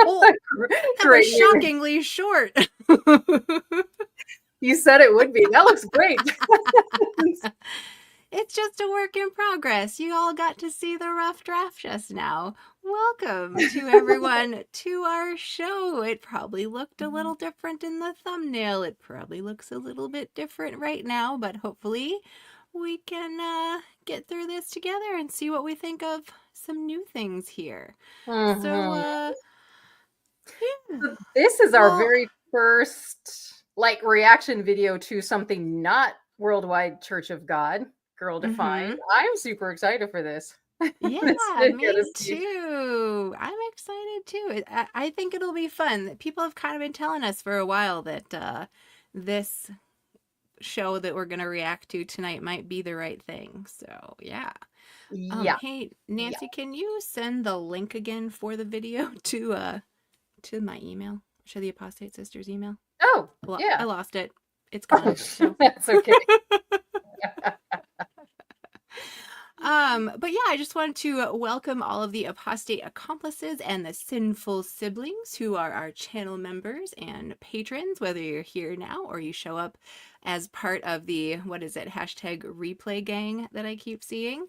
Oh, that was shockingly short. You said it would be. That looks great. It's just a work in progress. You all got to see the rough draft just now. Welcome to everyone to our show. It probably looked a little different in the thumbnail. It probably looks a little bit different right now, but hopefully we can get through this together and see what we think of some new things here. Mm-hmm. So, So this is our very first reaction video to something not Worldwide Church of God, Girl Defined. I'm super excited for this. Yeah, me too. I'm excited too. I think it'll be fun. People have kind of been telling us for a while that this show that we're going to react to tonight might be the right thing. So, yeah. Hey, Nancy, can you send the link again for the video to my email? To the Apostate Sisters email? Oh, yeah. I lost it. It's gone. So. That's okay. But yeah, I just wanted to welcome all of the apostate accomplices and the sinful siblings who are our channel members and patrons, whether you're here now or you show up as part of the, hashtag replay gang that I keep seeing.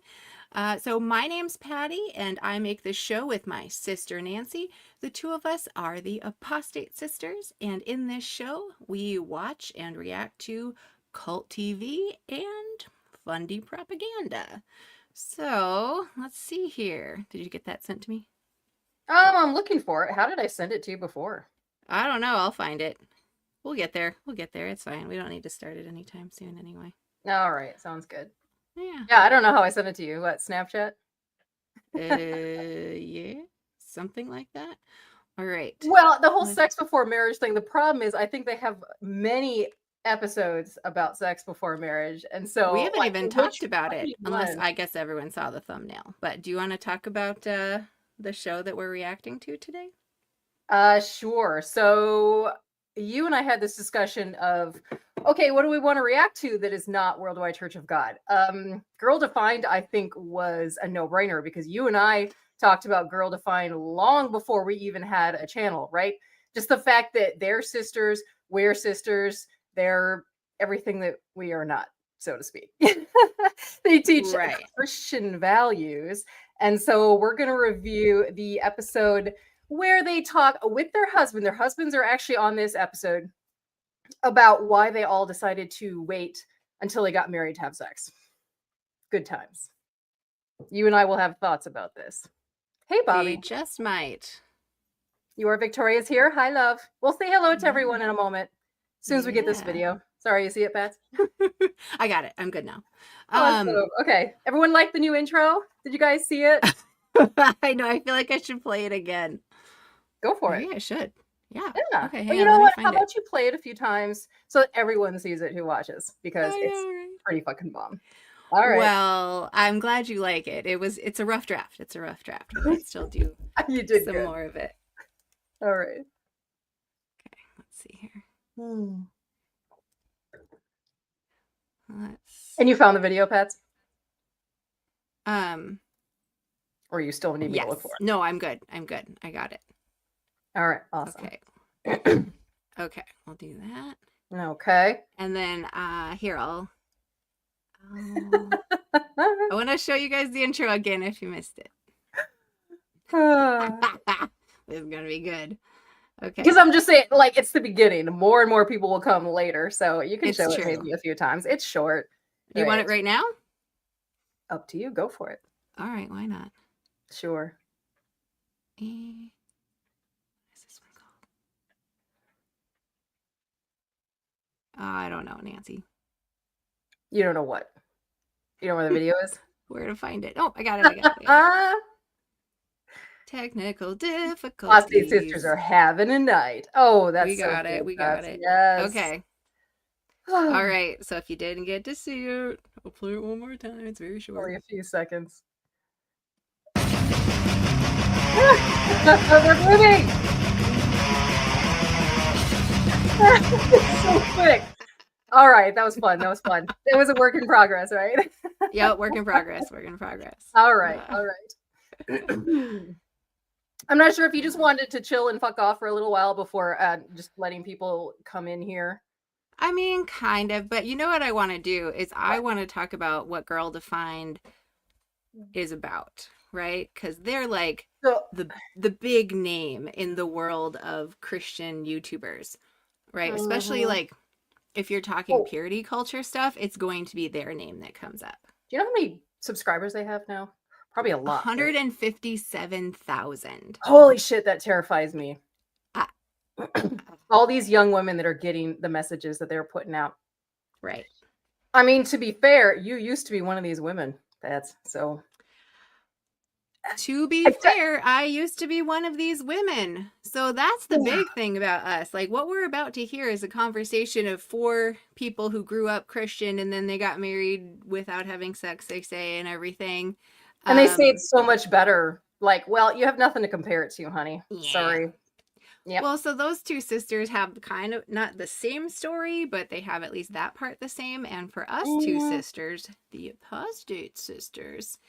So my name's Patti, and I make this show with my sister Nancy. The two of us are the Apostate Sisters, and in this show, we watch and react to cult TV and fundy propaganda. So let's see here. Did you get that sent to me? I'm looking for it. How did I send it to you before? I don't know. I'll find it. We'll get there. It's fine. We don't need to start it anytime soon anyway. All right. Sounds good. Yeah. Yeah, I don't know how I sent it to you. What, Snapchat? Yeah, something like that. All right. Well, the whole sex before marriage thing, the problem is I think they have many episodes about sex before marriage, and so we haven't even talked about it unless I guess everyone saw the thumbnail. But do you want to talk about the show that we're reacting to today? Sure. So you and I had this discussion of, okay, what do we want to react to that is not Worldwide Church of God? Girl Defined, I think, was a no-brainer because you and I talked about Girl Defined long before we even had a channel, right? Just the fact that they're sisters, we're sisters, they're everything that we are not, so to speak. They teach Christian values. And so we're going to review the episode where they talk with their husband. Their husbands are actually on this episode about why they all decided to wait until they got married to have sex. Good times. You and I will have thoughts about this. Hey, Bobby. We just might. You are Victoria's here. Hi, love. We'll say hello to everyone in a moment. As soon as we get this video. Sorry, you see it, Pat? I got it. I'm good now. Okay. Everyone like the new intro? Did you guys see it? I know. I feel like I should play it again. Go for it. Yeah, I should. Yeah. Okay. Well, you know what? How about you play it a few times so that everyone sees it who watches? Because it's pretty fucking bomb. All right. Well, I'm glad you like it. It's a rough draft. It's a rough draft. I might still do you did some more of it. All right. Okay. Let's see here. And you found the video, Pats? Or you still need me to look for it? No, I'm good. I got it. All right. Awesome. Okay. Okay. I'll do that. Okay. And then here I want to show you guys the intro again if you missed it. This is gonna be good. Okay. Because I'm just saying, like, it's the beginning. More and more people will come later, so you can It's show true. it maybe a few times. It's short. You want it right now? Up to you. Go for it. All right, why not? Sure. What is this one called? I don't know, Nancy. You don't know what? You know where the video is? Where to find it? Oh, I got it. Technical difficulties. Apostate sisters are having a night. Oh, that's we got so it. good. We got it. Yes. Okay. All right. So if you didn't get to see it, I'll play it one more time. It's very short. Only a few seconds. They're moving. It's so quick. All right, that was fun. That was fun. It was a work in progress, right? Yeah, work in progress. Work in progress. All right. All right. I'm not sure if you just wanted to chill and fuck off for a little while before just letting people come in here. I mean, kind of, but you know what I want to do is I want to talk about what Girl Defined is about, right? Because they're like the big name in the world of Christian YouTubers, right? Especially like if you're talking purity culture stuff, it's going to be their name that comes up. Do you know how many subscribers they have now? Probably a lot. 157,000. Holy shit, that terrifies me. All these young women that are getting the messages that they're putting out. Right. I mean, to be fair, you used to be one of these women. That's so. To be fair, I used to be one of these women. So that's the big thing about us. Like what we're about to hear is a conversation of 4 people who grew up Christian and then they got married without having sex, they say, and everything. And they say it's so much better. Like, well, you have nothing to compare it to, honey. Yeah. Sorry. Yeah. Well, so those 2 sisters have kind of not the same story, but they have at least that part the same. And for us 2 sisters, the Apostate sisters,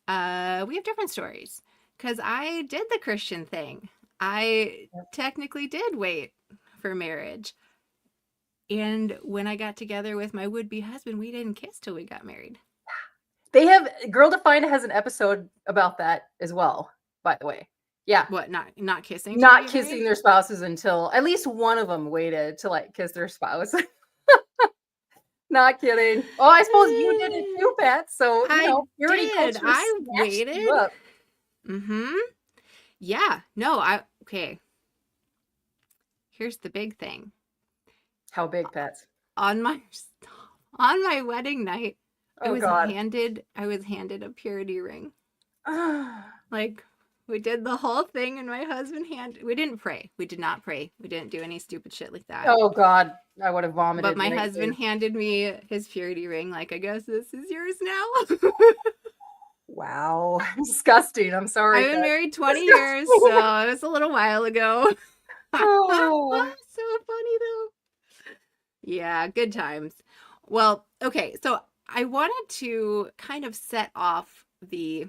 we have different stories. Because I did the Christian thing. I technically did wait for marriage. And when I got together with my would-be husband, we didn't kiss till we got married. They have Girl Defined has an episode about that as well, by the way. Yeah. What, not kissing? Not kissing their spouses until at least one of them waited to like kiss their spouse. Not kidding. Oh, I suppose you did it too, Pat. So purity culture I waited. You up. Yeah. No, okay. Here's the big thing. How big, Pat? On my wedding night, I was handed a purity ring. Like we did the whole thing and my husband we didn't pray. We did not pray. We didn't do any stupid shit like that. Oh God, I would have vomited. But my husband handed me his purity ring like, I guess this is yours now. Wow. Disgusting. I'm sorry. I've been married 20 years, so it was a little while ago. Oh. So funny though. Yeah, good times. Well, okay, so I wanted to kind of set off the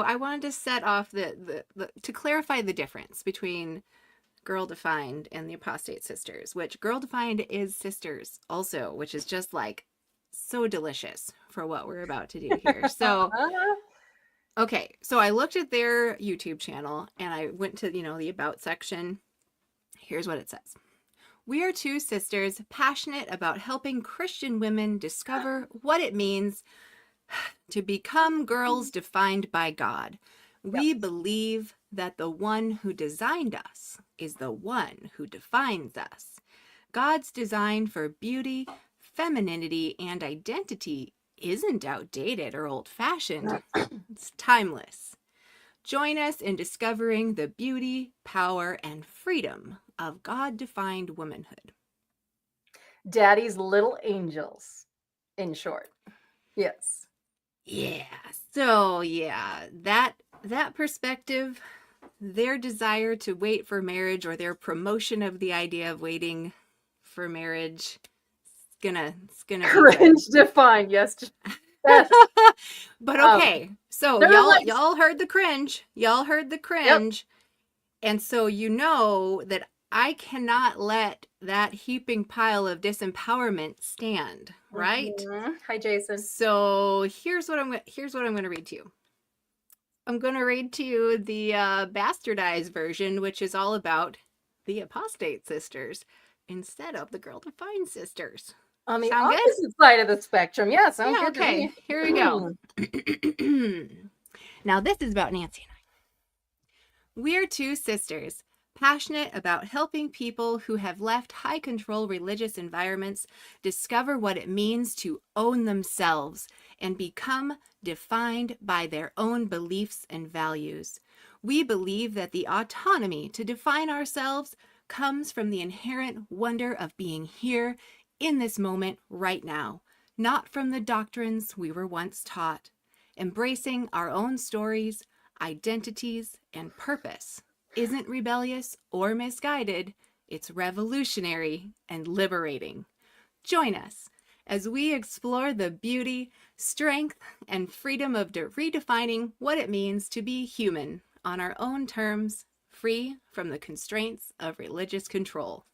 I wanted to set off the to clarify the difference between Girl Defined and the Apostate sisters, which Girl Defined is sisters also, which is just like so delicious for what we're about to do here. So okay, so I looked at their YouTube channel and I went to, the about section. Here's what it says. We are 2 sisters passionate about helping Christian women discover what it means to become girls defined by God. We believe that the one who designed us is the one who defines us. God's design for beauty, femininity, and identity isn't outdated or old-fashioned. It's timeless. Join us in discovering the beauty, power, and freedom of God-defined womanhood. Daddy's little angels, in short. Yes. Yeah. So, that perspective, their desire to wait for marriage or their promotion of the idea of waiting for marriage, it's gonna cringe defined. Yes. But okay, so y'all heard the cringe. Y'all heard the cringe. Yep. And so that I cannot let that heaping pile of disempowerment stand, right? Hi, Jason. So here's what I'm going to read to you. I'm going to read to you the bastardized version, which is all about the apostate sisters instead of the Girl Defined sisters. On the Sound good? opposite side of the spectrum. Yeah, sounds Yeah, good to okay. me. Here we go. Now, this is about Nancy and I. We're two sisters, passionate about helping people who have left high control religious environments discover what it means to own themselves and become defined by their own beliefs and values. We believe that the autonomy to define ourselves comes from the inherent wonder of being here in this moment right now, not from the doctrines we were once taught. Embracing our own stories, identities, and purpose isn't rebellious or misguided, it's revolutionary and liberating. Join us as we explore the beauty, strength, and freedom of redefining what it means to be human on our own terms, free from the constraints of religious control.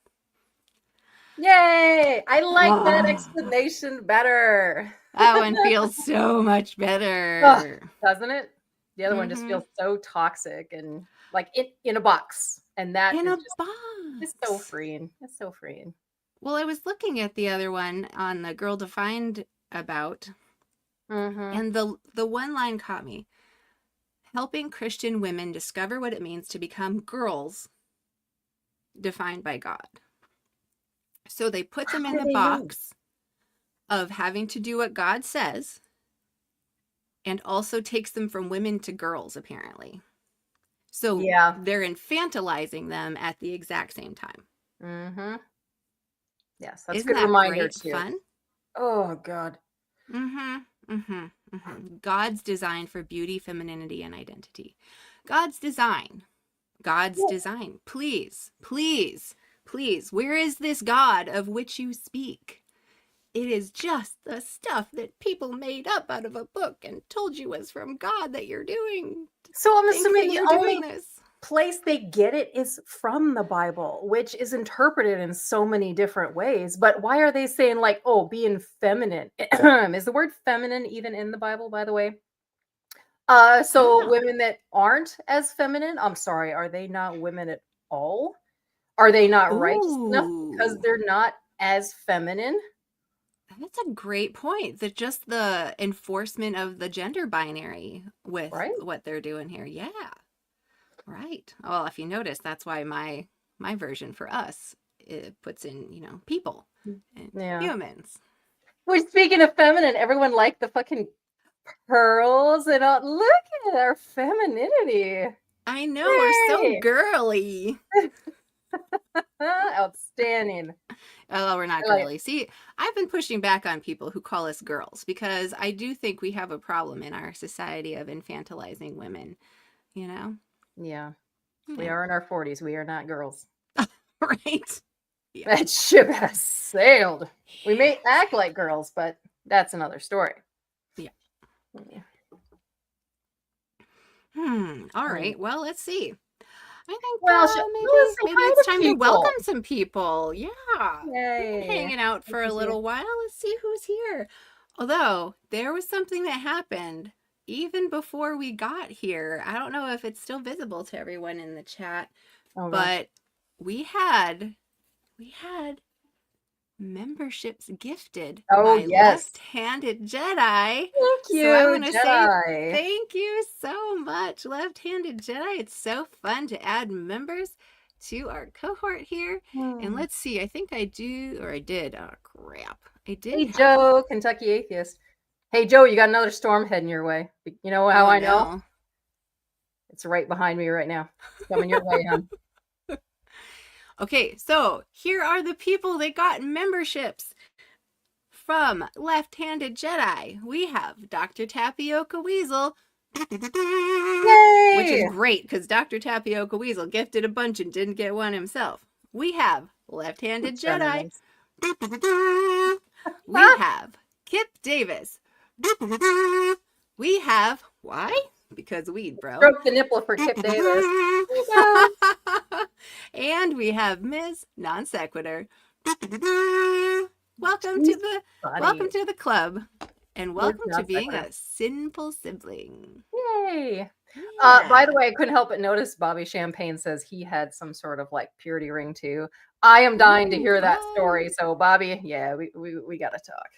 Yay! I like that explanation better. That one feels so much better. Doesn't it? The other one just feels so toxic and like in a box. And that in is a just, box. it's so freeing. It's so freeing. Well, I was looking at the other one on the Girl Defined about, and the one line caught me. Helping Christian women discover what it means to become girls defined by God. So they put them in the box of having to do what God says, and also takes them from women to girls, apparently. So they're infantilizing them at the exact same time. Yes, that's Isn't a good that reminder great too. Fun? Oh God. God's design for beauty, femininity, and identity. God's design. God's design. Please, please, please. Where is this God of which you speak? It is just the stuff that people made up out of a book and told you was from God that you're doing. So I'm assuming the only this place they get it is from the Bible, which is interpreted in so many different ways. But why are they saying like, oh, being feminine? Is the word feminine even in the Bible, by the way? So women that aren't as feminine, I'm sorry, are they not women at all? Are they not righteous enough because they're not as feminine? That's a great point. That just the enforcement of the gender binary with what they're doing here. Yeah. Right. Well, if you notice, that's why my version for us, it puts in, people and humans. Well, speaking of feminine, everyone liked the fucking pearls and all. Look at our femininity. I know, we're so girly. Outstanding. Oh, we're not girly. See, I've been pushing back on people who call us girls because I do think we have a problem in our society of infantilizing women, Yeah. We are in our 40s. We are not girls. Right? Yeah. That ship has sailed. We may act like girls, but that's another story. Yeah. All right. Well, let's see. I think maybe it's time to welcome some people. Yeah. We've been hanging out for a little while. Let's see who's here. Although there was something that happened even before we got here. I don't know if it's still visible to everyone in the chat, but we had memberships gifted by Left-Handed Jedi. Thank you. So I want to say thank you so much, Left-Handed Jedi. It's so fun to add members to our cohort here. And let's see, I think I did. Oh, crap. I did. Hey, Joe, Kentucky Atheist. Hey, Joe, you got another storm heading your way. You know how I know? No. It's right behind me right now. Coming your way, hon. Okay, so here are the people that got memberships from Left-Handed Jedi. We have Dr. Tapioca Weasel, Yay! Which is great because Dr. Tapioca Weasel gifted a bunch and didn't get one himself. We have Left-Handed Jedi. We have Kip Davis. We have, why? because weed, bro. Stroke the nipple for Kip Davis. There you go. And we have Ms. Non Sequitur. Welcome to the Buddy. club, and welcome to Non being sequitur. a sinful sibling. Yay. Yeah. By the way, I couldn't help but notice Bobby Champagne says he had some sort of like purity ring too. I am dying to hear that story. So Bobby, yeah, we gotta talk.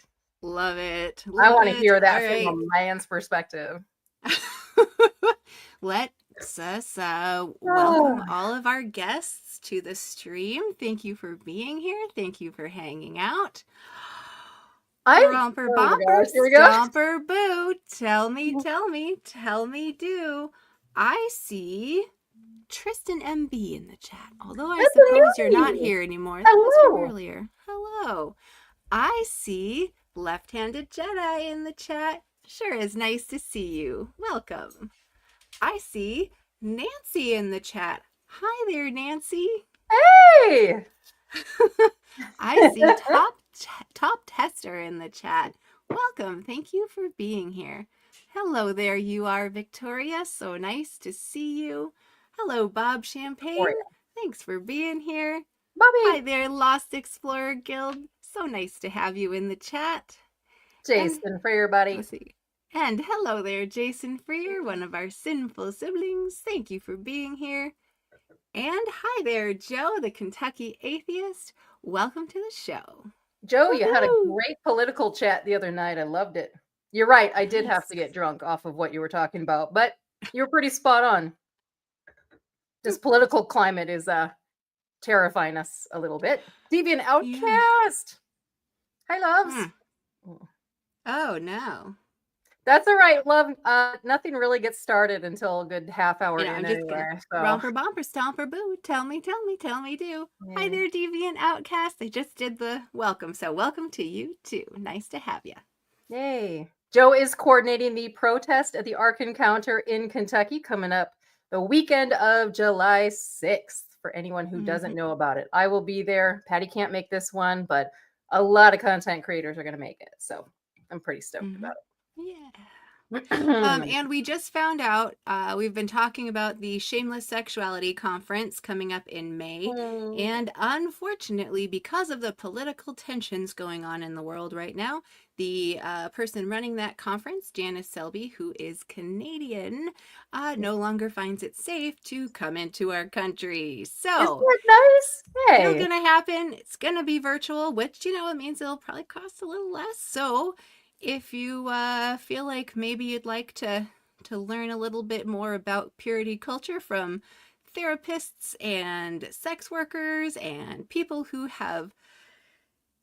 Love it. I want to it. hear that All from right. a man's perspective. Let's welcome all of our guests to the stream. Thank you for being here. Thank you for hanging out. Romper bumper, stomper boo. Tell me do. I see Tristan MB in the chat. Although I suppose you're not here anymore. That was from earlier. Hello. I see Left-Handed Jedi in the chat. Sure is nice to see you. Welcome. I see Nancy in the chat. Hi there, Nancy. Hey! I see top tester in the chat. Welcome. Thank you for being here. Hello there, you are Victoria. So nice to see you. Hello, Bob Champagne. Thanks for being here. Bobby. Hi there, Lost Explorer Guild. So nice to have you in the chat. Jason Freer, buddy. Let's see. And hello there, Jason Freer, one of our sinful siblings. Thank you for being here. And hi there, Joe, the Kentucky atheist. Welcome to the show. Joe, you had a great political chat the other night. I loved it. You're right. I did have to get drunk off of what you were talking about, but you were pretty spot on. This political climate is terrifying us a little bit. Deviant Outcast. Hi, loves. Oh, no. That's all right, love. Nothing really gets started until a good half hour in anyway. So. Romper, bumper, stomper, boo. Tell me do. Yeah. Hi there, Deviant Outcast. I just did the welcome. So welcome to you, too. Nice to have you. Yay. Joe is coordinating the protest at the Ark Encounter in Kentucky coming up the weekend of July 6th, for anyone who doesn't know about it. I will be there. Patti can't make this one, but a lot of content creators are going to make it. So I'm pretty stoked about it. Yeah. And we just found out, we've been talking about the Shameless Sexuality Conference coming up in May. And unfortunately, because of the political tensions going on in the world right now, the person running that conference, Janice Selby, who is Canadian, no longer finds it safe to come into our country. So, isn't that nice? Hey. It's going to happen. It's going to be virtual, which, it means it'll probably cost a little less. So, if you feel like maybe you'd like to learn a little bit more about purity culture from therapists and sex workers and people who have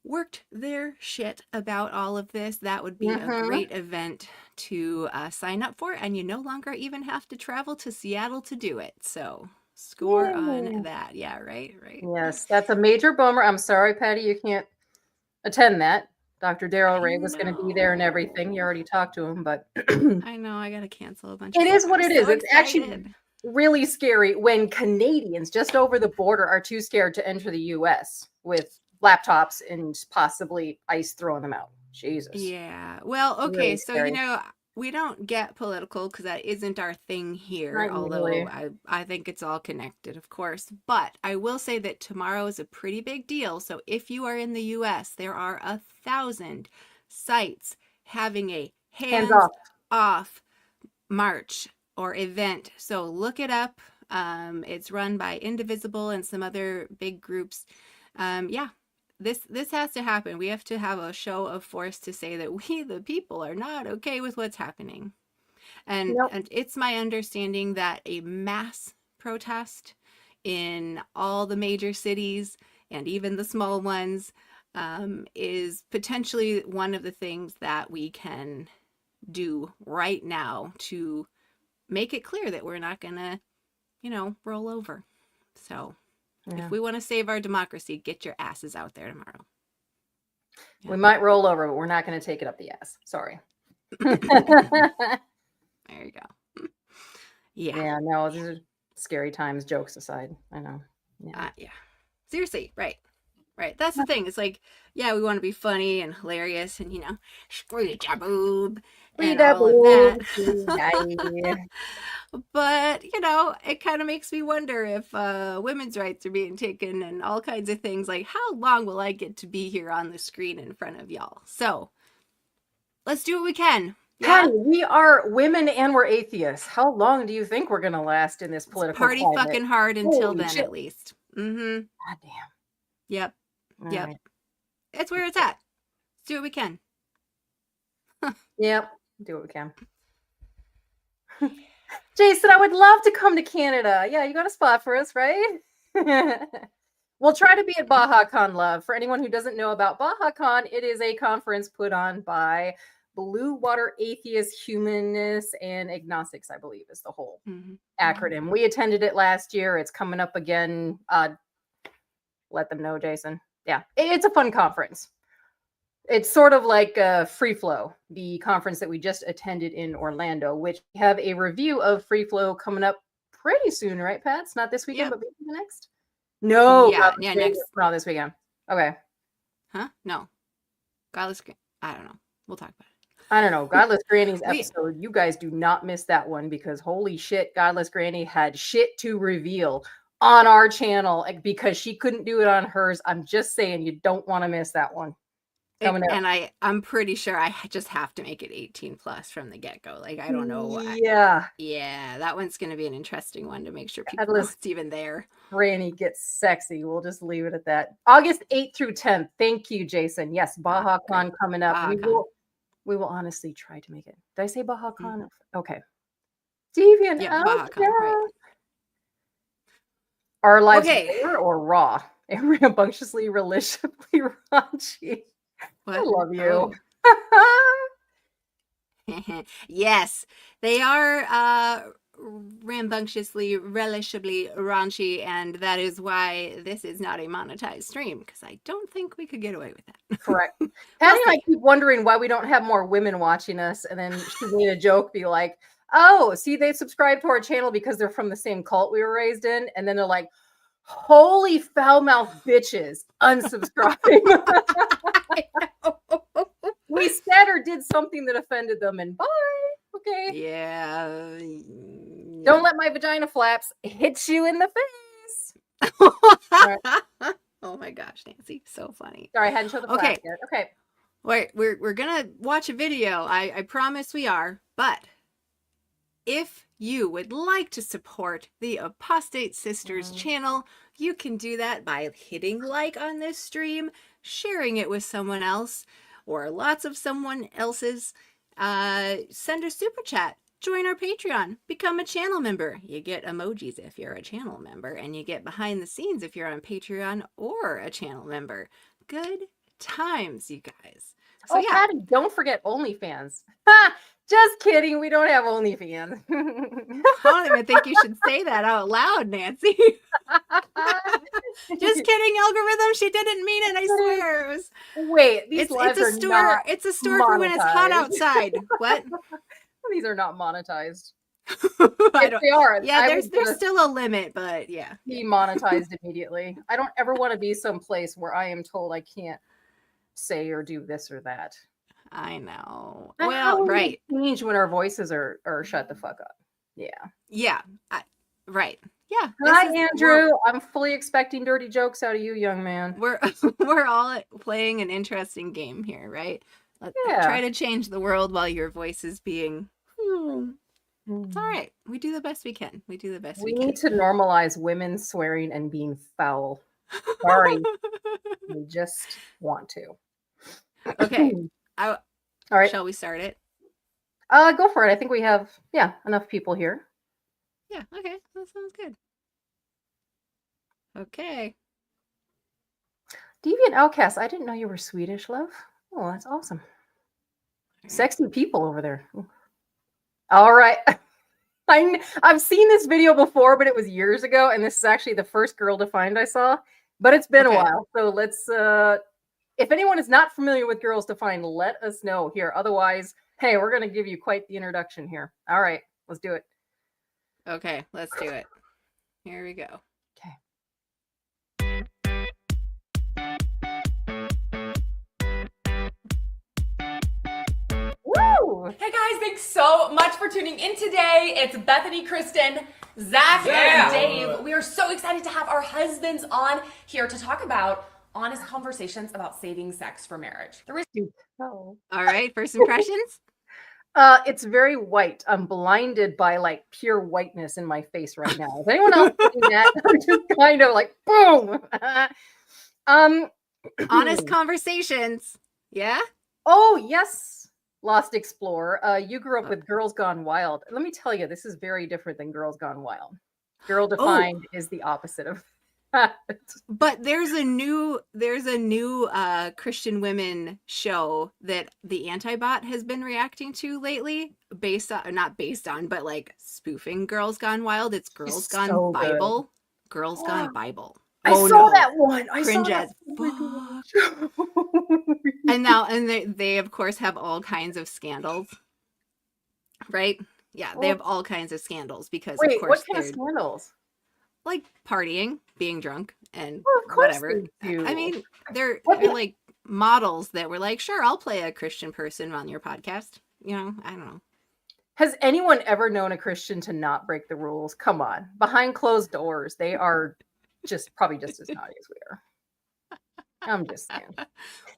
worked their shit about all of this, that would be a great event to sign up for. And you no longer even have to travel to Seattle to do it. So score on that. Yeah, right. Yes, that's a major bummer. I'm sorry, Patti, you can't attend that. Dr. Daryl Ray was going to be there and everything. You already talked to him, but I know I got to cancel a bunch. It is what it is. It's actually really scary when Canadians just over the border are too scared to enter the U.S. with laptops and possibly ICE throwing them out. Jesus. Yeah. Well, okay. Really so, we don't get political because that isn't our thing here, although I think it's all connected, of course. But I will say that tomorrow is a pretty big deal. So if you are in the U.S., there are 1,000 sites having a hands-off march or event. So look it up. It's run by Indivisible and some other big groups. This has to happen. We have to have a show of force to say that we, the people, are not okay with what's happening. And it's my understanding that a mass protest in all the major cities and even the small ones is potentially one of the things that we can do right now to make it clear that we're not going to, roll over. So... Yeah. If we want to save our democracy, get your asses out there tomorrow. Yeah. We might roll over, but we're not going to take it up the ass. Sorry. There you go. Yeah, no, these are scary times, jokes aside. I know. Yeah. Seriously, right. Right. That's the thing. It's like, yeah, we want to be funny and hilarious and, screw your boob Read and that all of that. book. Yeah. But, it kind of makes me wonder if women's rights are being taken and all kinds of things. Like, how long will I get to be here on the screen in front of y'all? So let's do what we can. Yeah. Patty, we are women and we're atheists. How long do you think we're going to last in this Let's political party climate? fucking hard until Holy then, shit. at least. Mm-hmm. God damn. Yep. All Yep. right. It's where it's at. Let's do what we can. Yep. Do what we can. Jason, I would love to come to Canada. Yeah, you got a spot for us, right? We'll try to be at BajaCon, love. For anyone who doesn't know about BajaCon, it is a conference put on by Blue Water Atheists, Humanists, and Agnostics, I believe, is the whole acronym. We attended it last year. It's coming up again. Let them know, Jason. Yeah, it's a fun conference. It's sort of like Free Flow, the conference that we just attended in Orlando, which we have a review of Free Flow coming up pretty soon, right, Pat? It's not this weekend, but maybe the next? No, Yeah, next. No, this weekend. Okay. Huh? No. Godless. I don't know. We'll talk about it. I don't know. Godless Granny's episode. You guys do not miss that one because holy shit, Godless Granny had shit to reveal on our channel because she couldn't do it on hers. I'm just saying, you don't want to miss that one. And I'm pretty sure I just have to make it 18 plus from the get-go. Like, I don't know. Yeah. Yeah, that one's going to be an interesting one to make sure people know it's even there. Granny gets sexy. We'll just leave it at that. August 8th through 10th. Thank you, Jason. Yes, BajaCon coming up. We will honestly try to make it. Did I say BajaCon? Okay. Deviant. Yeah, BajaCon, right. Our lives rare or raw? And rambunctiously, religiously raunchy. What? I love you. Yes, they are rambunctiously, relishably raunchy, and that is why this is not a monetized stream, because I don't think we could get away with that. Correct. Patty and I keep wondering why we don't have more women watching us, and then she made a joke, be like, oh, see, they subscribe to our channel because they're from the same cult we were raised in, and then they're like, holy foul-mouthed bitches, unsubscribe. We said or did something that offended them, and bye. Okay. Yeah. Don't let my vagina flaps hit you in the face. Right. Oh my gosh, Nancy, so funny. Sorry, I hadn't showed the flaps yet. Okay. Wait, we're gonna watch a video. I promise we are. But if you would like to support the Apostate Sisters channel, you can do that by hitting like on this stream, sharing it with someone else, or lots of someone else's. Send a super chat, join our Patreon, become a channel member. You get emojis if you're a channel member, and you get behind the scenes if you're on Patreon or a channel member. Good times, you guys. So, yeah. Patty, don't forget OnlyFans. Just kidding. We don't have OnlyFans. I don't even think you should say that out loud, Nancy. Just kidding, algorithm. She didn't mean it. I swear. It was. Wait, these lives are not. It's a store for when it's hot outside. What? These are not monetized. If they are. Yeah, there's still a limit, but yeah. Be monetized immediately. I don't ever want to be someplace where I am told I can't say or do this or that. I know. And well, right. Change when our voices are shut the fuck up. Yeah. Yeah. Right. Yeah. Hi, Andrew. I'm fully expecting dirty jokes out of you, young man. We're all playing an interesting game here, right? Let's try to change the world while your voice is being. It's all right. We do the best we can. We do the best we can. We need to normalize women swearing and being foul. Sorry. We just want to. Okay. All right. Shall we start it? Go for it. I think we have enough people here. Yeah. Okay. That sounds good. Okay. Deviant Outcast. I didn't know you were Swedish, love. Oh, that's awesome. Sexy people over there. All right. I've seen this video before, but it was years ago, and this is actually the first Girl Defined I saw. But it's been a while, so let's. If anyone is not familiar with Girls Defined, let us know here. Otherwise, hey, we're gonna give you quite the introduction here. All right, let's do it. Okay, let's do it. Here we go. Okay. Hey guys, thanks so much for tuning in today. It's Bethany, Kristen, Zach, and Dave. We are so excited to have our husbands on here to talk about honest conversations about saving sex for marriage. Oh. All right, first impressions. It's very white. I'm blinded by like pure whiteness in my face right now. Is anyone else doing that? I'm just kind of like boom. Honest conversations. Yeah. Oh yes, Lost Explorer. You grew up with Girls Gone Wild. Let me tell you, this is very different than Girls Gone Wild. Girl Defined is the opposite of that. But there's a new Christian women show that the Antibot has been reacting to lately, not based on, but like spoofing Girls Gone Wild. It's Girls It's Gone so Bible. good. Girls Gone Bible. I saw that one. I Cringe saw as that. And now, they of course have all kinds of scandals, right? Yeah, they have all kinds of scandals because Wait, of course what kind of they're scandals? like partying, being drunk, and Well, of course whatever. they do. I mean, they're like models that were like, sure, I'll play a Christian person on your podcast. You know, I don't know. Has anyone ever known a Christian to not break the rules? Come on. Behind closed doors, they are probably just as naughty as we are. I'm just saying.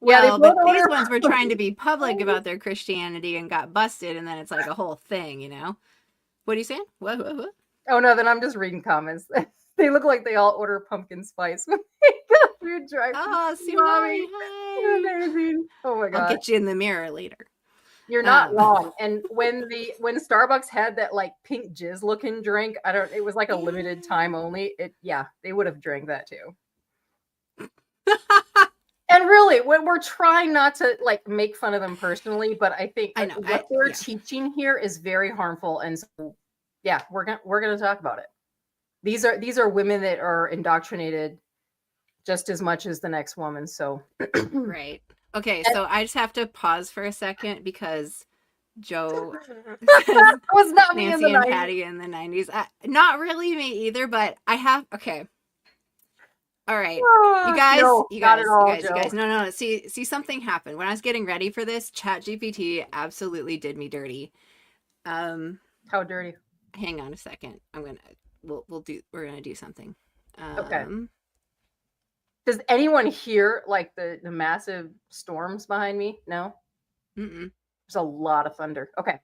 Well, but these ones were trying to be public about their Christianity and got busted, and then it's like a whole thing, you know? What are you saying? What? Oh no, then I'm just reading comments. They look like they all order pumpkin spice when they go through drive. Oh, see, mommy, hi. Amazing. Oh my god. I'll get you in the mirror later. You're not wrong. And when Starbucks had that like pink jizz looking drink, it was like a limited time only. They would have drank that too. And really, when we're trying not to like make fun of them personally, but I think what they're teaching here is very harmful. And so yeah, we're gonna talk about it. These are women that are indoctrinated just as much as the next woman. So right. Okay, so I just have to pause for a second because Joe was not me Nancy in the and 90s. Patti in the 90s. Not really me either, but I have. Okay. All right. You guys. No. See, something happened. When I was getting ready for this, ChatGPT absolutely did me dirty. How dirty? Hang on a second. We're gonna do something. Okay. Does anyone hear like the massive storms behind me? No? Mm-mm. There's a lot of thunder. Okay.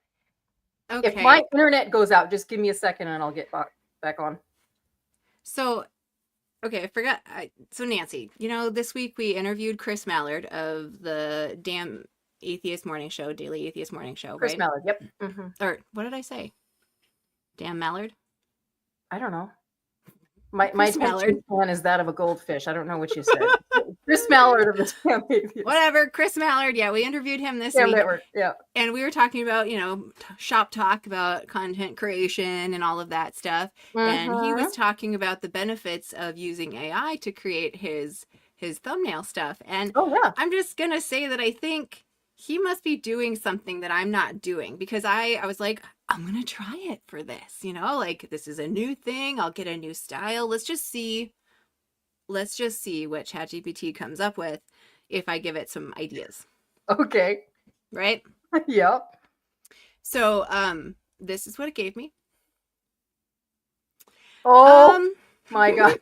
Okay. If my internet goes out, just give me a second and I'll get back on. So, okay, I forgot. So Nancy, this week we interviewed Chris Mallard of the Damn Atheist Morning Show, Daily Atheist Morning Show, Chris right? Mallard, yep. Mm-hmm. Or what did I say? Damn Mallard? I don't know. My attention span is that of a goldfish. I don't know what you said. Chris Mallard of the Damn Atheist. Whatever, Chris Mallard. Yeah, we interviewed him this week. Network. Yeah. And we were talking about, shop talk about content creation and all of that stuff. Mm-hmm. And he was talking about the benefits of using AI to create his thumbnail stuff. And I'm just going to say that I think he must be doing something that I'm not doing, because I was like, I'm going to try it for this, like this is a new thing. I'll get a new style. Let's just see what ChatGPT comes up with if I give it some ideas. Okay. Right? Yep. So, this is what it gave me. Oh my God.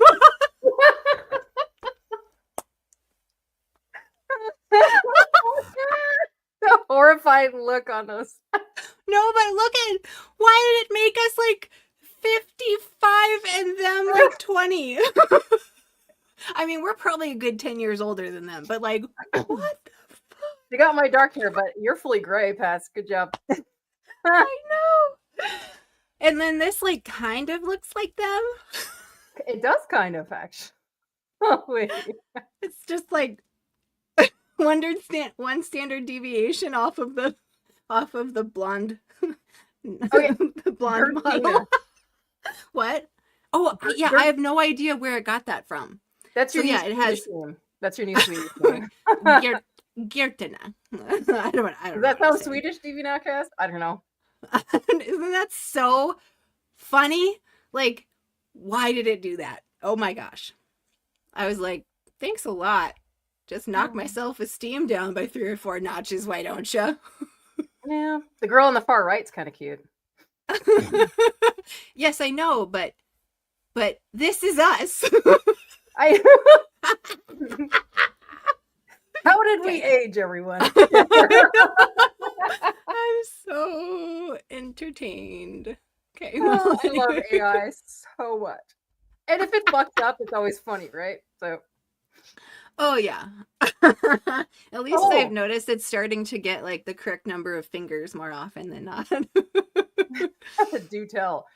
The horrified look on us. No, but look at, why did it make us like 55 and them like 20? I mean, we're probably a good 10 years older than them, but like, what the fuck? You got my dark hair, but you're fully gray, Pats. Good job. I know. And then this like kind of looks like them. It does kind of, actually. Oh, wait. It's just like one standard deviation off of the blonde. Okay. The blonde model. What? Oh, yeah, I have no idea where it got that from. That's your new Swedish name. That's your new Swedish name. Gertina. I don't know. Does that sound Swedish, TV Nowcast? I don't know. Isn't that so funny? Like, why did it do that? Oh my gosh. I was like, thanks a lot. Just knock my self-esteem down by 3 or 4 notches, why don't you? Yeah, the girl on the far right's kind of cute. Yes, I know, but this is us. I. How did we age, everyone? I'm so entertained. Okay. Oh, I love AI so much. And if it's fucked up, it's always funny, right? So. Oh yeah. At least I've Oh. noticed it's starting to get like the correct number of fingers more often than not. Do tell.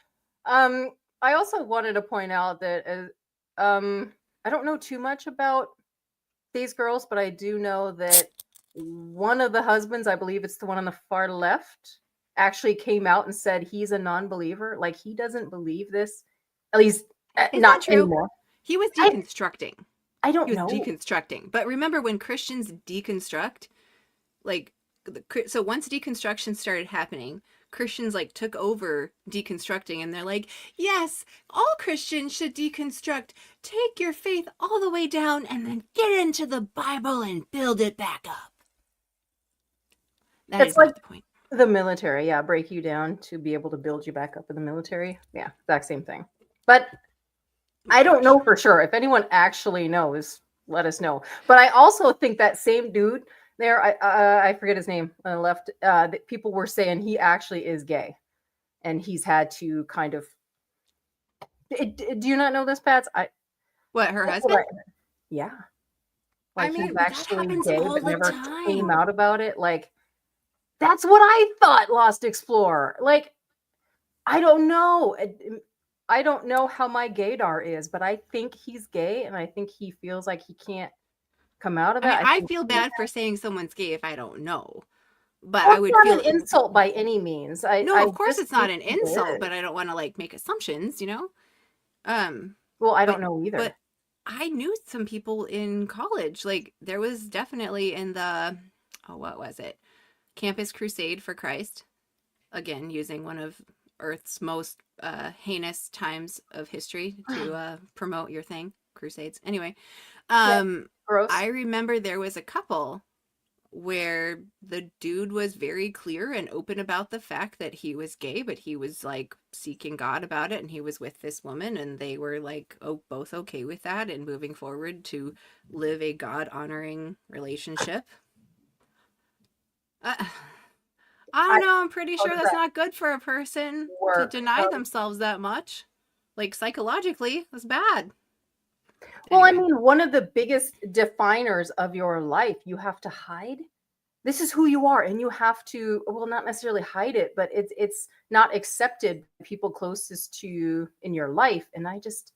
I also wanted to point out that I don't know too much about these girls, but I do know that one of the husbands, I believe it's the one on the far left, actually came out and said he's a non-believer. Like he doesn't believe this, at least Is not that true? anymore. He was deconstructing. I don't He was know. deconstructing. But remember when Christians deconstruct, like, so once deconstruction started happening, Christians like took over deconstructing, and they're like, yes, all Christians should deconstruct. Take your faith all the way down and then get into the Bible and build it back up. That It's is like not the point. the military, yeah, break you down to be able to build you back up in the military. Yeah, exact same thing. But I don't know for sure. If anyone actually knows, let us know. But I also think that same dude there, I forget his name on the left, that people were saying he actually is gay. And he's had to kind of. Do you not know this, Pats? What, her husband? Yeah. I Like mean, he's but that actually happens gay, all but the never came time. out about it. Like, that's what I thought, Lost Explorer. Like, I don't know. I don't know how my gaydar is, but I think he's gay, and I think he feels like he can't come out of I mean, that. I think feel bad for saying someone's gay if I don't know, but well, I it's would not feel an insult by any means. no. I Of course, just it's not think an he insult, but is. I don't want to like make assumptions, you know. Well, I But don't know either. I knew some people in college. Like there was definitely in the what was it? Campus Crusade for Christ. Again, using one of Earth's most heinous times of history to promote your thing, crusades. Anyway, Gross. I remember there was a couple where the dude was very clear and open about the fact that he was gay, but he was like seeking God about it, and he was with this woman, and they were like both okay with that and moving forward to live a God honoring relationship. I don't know. I'm pretty sure that's not good for a person to deny themselves that much. Like psychologically, that's bad. Well, Anyway. I mean, one of the biggest definers of your life, you have to hide. This is who you are, and you have to, well, not necessarily hide it, but it's not accepted by people closest to you in your life. And I just,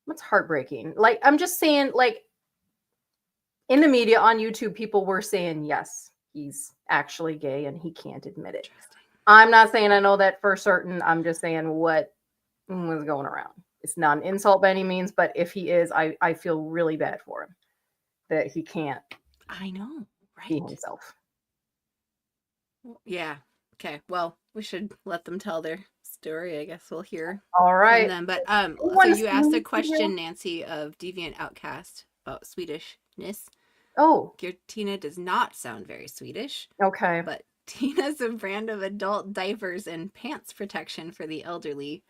it's heartbreaking. Like, I'm just saying, like, in the media on YouTube, people were saying, yes, he's actually gay and he can't admit it. I'm not saying I know that for certain. I'm just saying what was going around. It's not an insult by any means, but if he is, I feel really bad for him that he can't. I know, right? Be himself. Yeah. Okay. Well, we should let them tell their story. I guess we'll hear All right. from them. But so you asked a question, Nancy, of Deviant Outcast about Swedishness. Oh, Tina does not sound very Swedish. Okay. But Tina's a brand of adult diapers and pants protection for the elderly.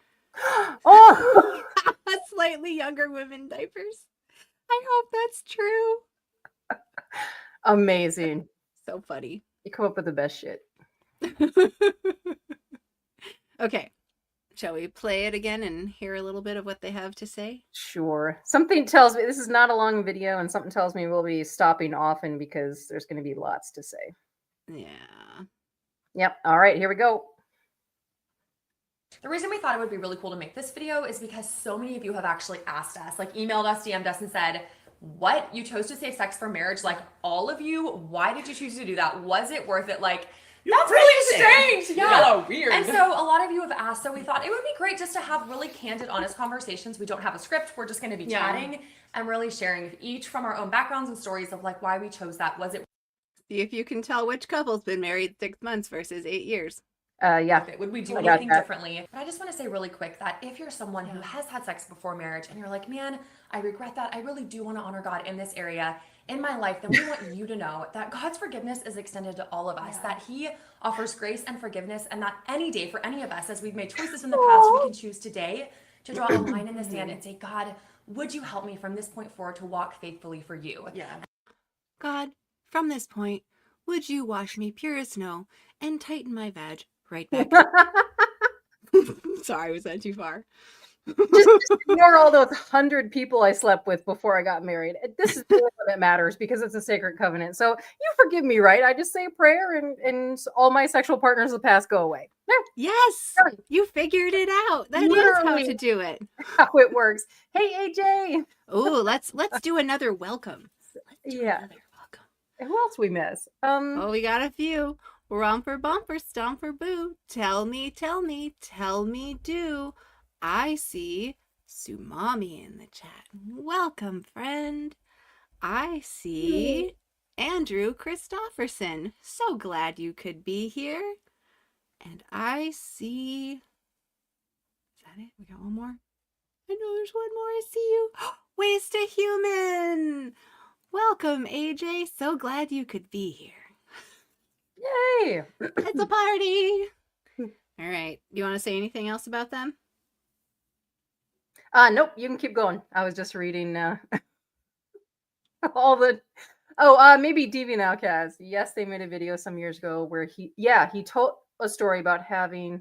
Oh, Slightly younger women diapers. I hope that's true. Amazing. So funny. You come up with the best shit. Okay. Shall we play it again and hear a little bit of what they have to say? Sure. Something tells me this is not a long video, and something tells me we'll be stopping often because there's going to be lots to say. Yeah. Yep. All right, here we go. The reason we thought it would be really cool to make this video is because so many of you have actually asked us, like emailed us, DM'd us and said, what? You chose to save sex for marriage? Like all of you? Why did you choose to do that? Was it worth it? Like, that's really strange. Yeah. Weird. And so a lot of you have asked, so we thought it would be great just to have really candid, honest conversations. We don't have a script. We're just going to be chatting and really sharing each from our own backgrounds and stories of like why we chose that. Was it? See if you can tell which couple's been married 6 months versus 8 years. Yeah. Would we do anything differently? But I just want to say really quick that if you're someone who has had sex before marriage and you're like, man, I regret that. I really do want to honor God in this area. in my life, then we want you to know that God's forgiveness is extended to all of us, that he offers grace and forgiveness, and that any day for any of us, as we've made choices in the past, we can choose today to draw a line in the sand and say, God, would you help me from this point forward to walk faithfully for you? Yeah. God, from this point, would you wash me pure as snow and tighten my vag right back up? Sorry, was that too far? Just ignore all those 100 people I slept with before I got married. This is the only one that matters because it's a sacred covenant. So you forgive me, right? I just say a prayer and all my sexual partners of the past go away. No, Yes, done. you figured it out. That is how Literally. to do it. How it works. Hey, AJ. Oh, let's do another welcome. Let's do Yeah. another welcome. Who else we miss? Oh, we got a few. Romper, bumper, stomper, boo. Tell me, do. I see Sumami in the chat. Welcome, friend. I see Andrew Christofferson. So glad you could be here. And I see... Is that it? We got one more? I know there's one more. I see you. Waste a Human. Welcome, AJ. So glad you could be here. Yay. It's a party. All right. You want to say anything else about them? Nope, you can keep going. I was just reading all the maybe Deviant Outcast. Yes, they made a video some years ago where he told a story about having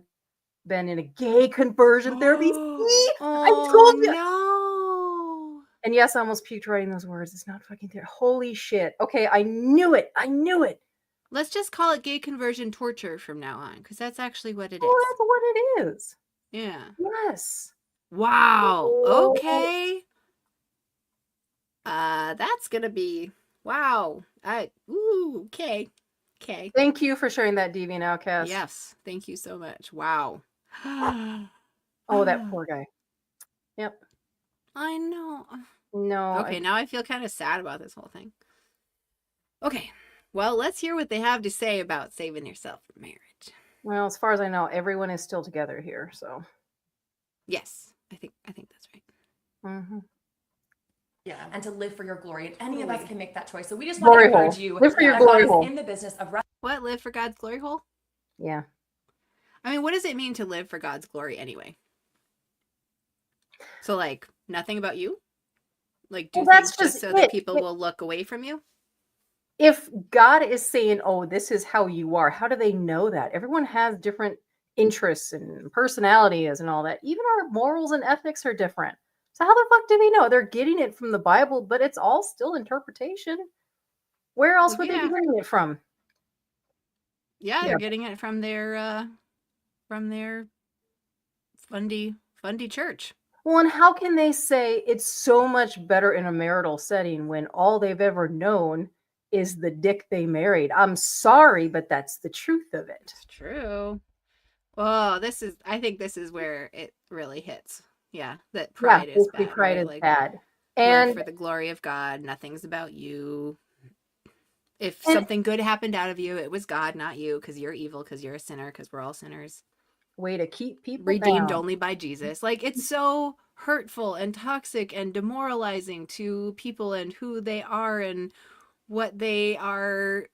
been in a gay conversion therapy. See? I told you. No. And yes, I almost puked writing those words. It's not fucking there. Holy shit. Okay, I knew it. Let's just call it gay conversion torture from now on, because that's actually what it is. Oh, that's what it is. Yeah. Yes. Wow. Oh. Okay. That's gonna be wow. Okay. Okay. Thank you for sharing that, Deviant Outcast. Yes. Thank you so much. Wow. Oh, that poor guy. Yep. I know. No. Okay, now I feel kind of sad about this whole thing. Okay. Well, let's hear what they have to say about saving yourself from marriage. Well, as far as I know, everyone is still together here, so. Yes, I think that's right. Mm-hmm. Yeah, and to live for your glory. And any of us can make that choice. So we just Glory want to encourage hole. you Live for your that glory God hole. is in the business of What? Live for God's glory hole? Yeah. I mean, what does it mean to live for God's glory anyway? So, like, nothing about you? Like, do things just so that people will look away from you? If God is saying, oh, this is how you are, how do they know that? Everyone has different interests and personalities and all that. Even our morals and ethics are different. So how the fuck do they know? They're getting it from the Bible, but it's all still interpretation. Where else would they be getting it from? Yeah, they're getting it from their fundy church. Well, and how can they say it's so much better in a marital setting when all they've ever known is the dick they married? I'm sorry, but that's the truth of it. It's true. Oh, I think this is where it really hits. Yeah, that pride is bad. Pride is like, bad. And for the glory of God, nothing's about you. If something good happened out of you, it was God, not you, because you're evil, because you're a sinner, because we're all sinners. Way to keep people redeemed down. only by Jesus. Like, it's so hurtful and toxic and demoralizing to people and who they are and what they are,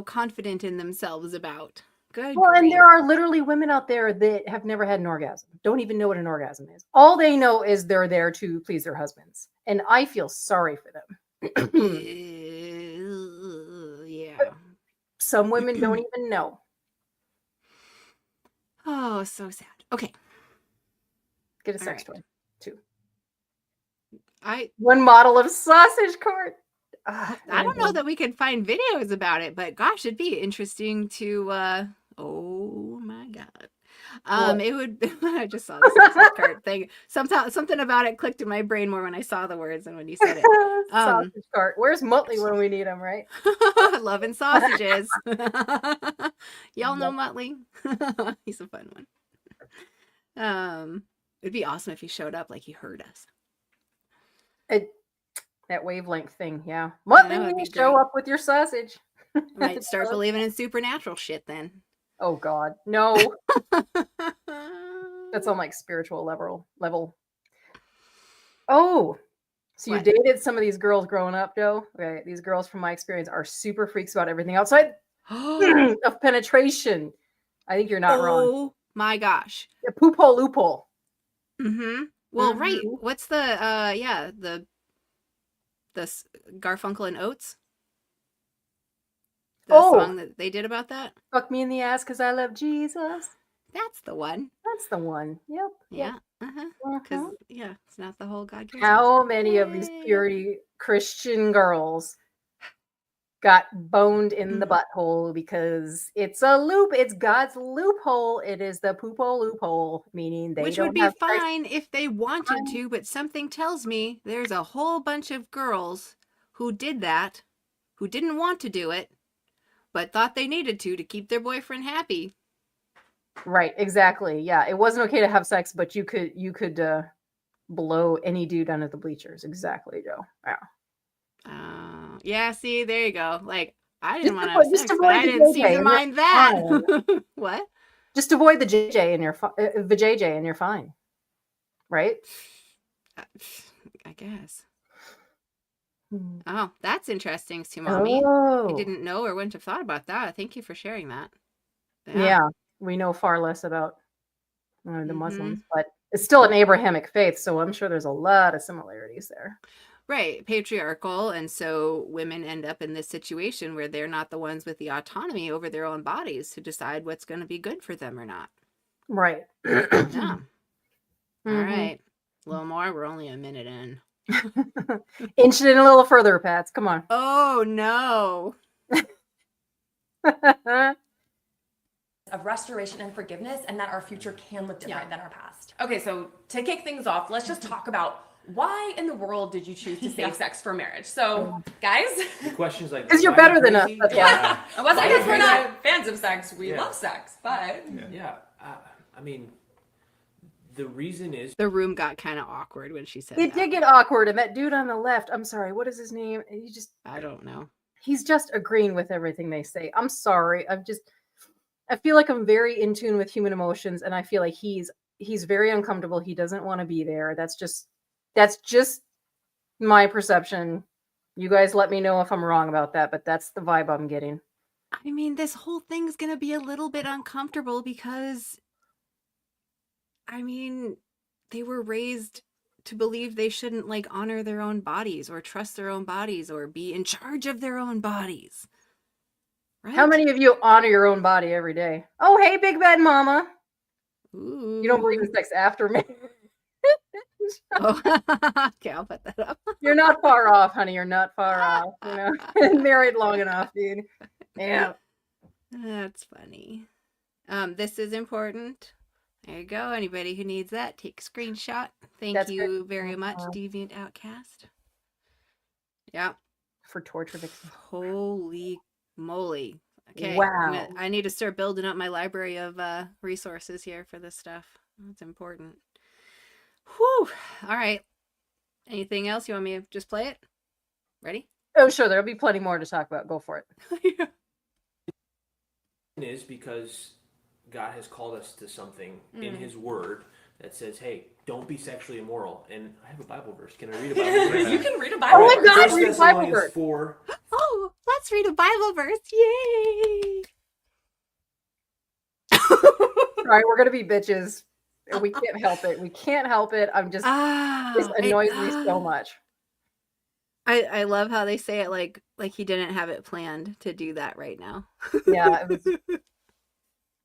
confident in themselves about. Good grief. And there are literally women out there that have never had an orgasm, don't even know what an orgasm is. All they know is they're there to please their husbands. And I feel sorry for them. Yeah. Some women don't even know. Oh, so sad. Okay. Get a sex toy, too. 1 model of sausage cart. I don't know that we could find videos about it, but gosh, it'd be interesting to oh my God. It would I just saw the sausage cart thing. Something about it clicked in my brain more when I saw the words than when you said it. Sausage cart. Where's Muttley when we need him, right? Loving sausages. Y'all know Muttley. He's a fun one. It'd be awesome if he showed up like he heard us. That wavelength thing, yeah. Muttley, you show up with your sausage. I might start believing in supernatural shit then. Oh God, no. That's on like spiritual level. Oh, So you What? dated some of these girls growing up, Joe. Okay, these girls, from my experience, are super freaks about everything outside of penetration. I think you're not wrong. Oh my gosh. The poop hole loophole. Mm-hmm. Well, right. Mhm. What's the Garfunkel and Oates? The Oh. song that they did about that? Fuck me in the ass because I love Jesus. That's the one. That's the one. Yep. Yeah. Uh-huh. Mhm. Because it's not the whole God cares. How many of these Yay. purity Christian girls got boned in the butthole because it's a loop? It's God's loophole. It is the poop hole loophole, meaning they Which don't would be have fine if they wanted Fine. to, but something tells me there's a whole bunch of girls who did that, who didn't want to do it, but thought they needed to keep their boyfriend happy. Right, exactly. Yeah, it wasn't okay to have sex, but you could blow any dude under the bleachers. Exactly, Joe. Yeah. Yeah, see, there you go. Like, I Just didn't want to have avoid- just sex, but avoid I the didn't seem JJ to and mind you're that. What? Just avoid the JJ and you're the JJ and you're fine. Right? I guess. Hmm. Oh, that's interesting, too, Mommy. I Oh. didn't know or wouldn't have thought about that. Thank you for sharing that. Yeah, we know far less about the Mhm. Muslims, but it's still an Abrahamic faith, so I'm sure there's a lot of similarities there. Right, patriarchal, and so women end up in this situation where they're not the ones with the autonomy over their own bodies to decide what's going to be good for them or not. Right. Yeah. All Mhm. right. A little more. We're only a minute in. Inch it in a little further, Pats. Come on. Oh, no. Of restoration and forgiveness, and that our future can look different than our past. Okay, so to kick things off, let's just talk about why in the world did you choose to save sex for marriage? So, guys, The question's like, because you're why are better you than us. crazy? That's Yeah. it wasn't Why because are we're you not fans of sex. We Yeah. love sex, but Yeah. I mean, the reason is The room got kind of awkward when she said It that. did get awkward, and that dude on the left, I'm sorry, what is his name? I don't know. He's just agreeing with everything they say. I'm sorry. I feel like I'm very in tune with human emotions, and I feel like he's very uncomfortable. He doesn't want to be there. That's just my perception. You guys let me know if I'm wrong about that, but that's the vibe I'm getting. I mean, this whole thing's going to be a little bit uncomfortable because, I mean, they were raised to believe they shouldn't like honor their own bodies or trust their own bodies or be in charge of their own bodies. Right? How many of you honor your own body every day? Oh, hey, big bad mama. Ooh. You don't believe in sex after me. Oh, okay, I'll put that up. You're not far off, honey. You're not far off. You know, been married long enough, dude. Yeah. That's funny. This is important. There you go. Anybody who needs that, take a screenshot. Thank That's you good. very much, Deviant Outcast. Yeah. For torture victims. Holy moly. Okay. Wow. I need to start building up my library of resources here for this stuff. That's important. Whew. All right. Anything else? You want me to just play it? Ready? Oh, sure. There'll be plenty more to talk about. Go for it. is because God has called us to something in His Word that says, "Hey, don't be sexually immoral." And I have a Bible verse. Can I read a Bible verse? you can read a Bible. Oh my verse. God, 1 read a Bible Thessalonians verse. 4. Oh, let's read a Bible verse. Yay! All right, we're gonna be bitches. We can't help it. We can't help it. I'm just this annoys me so much. I love how they say it like he didn't have it planned to do that right now. Yeah,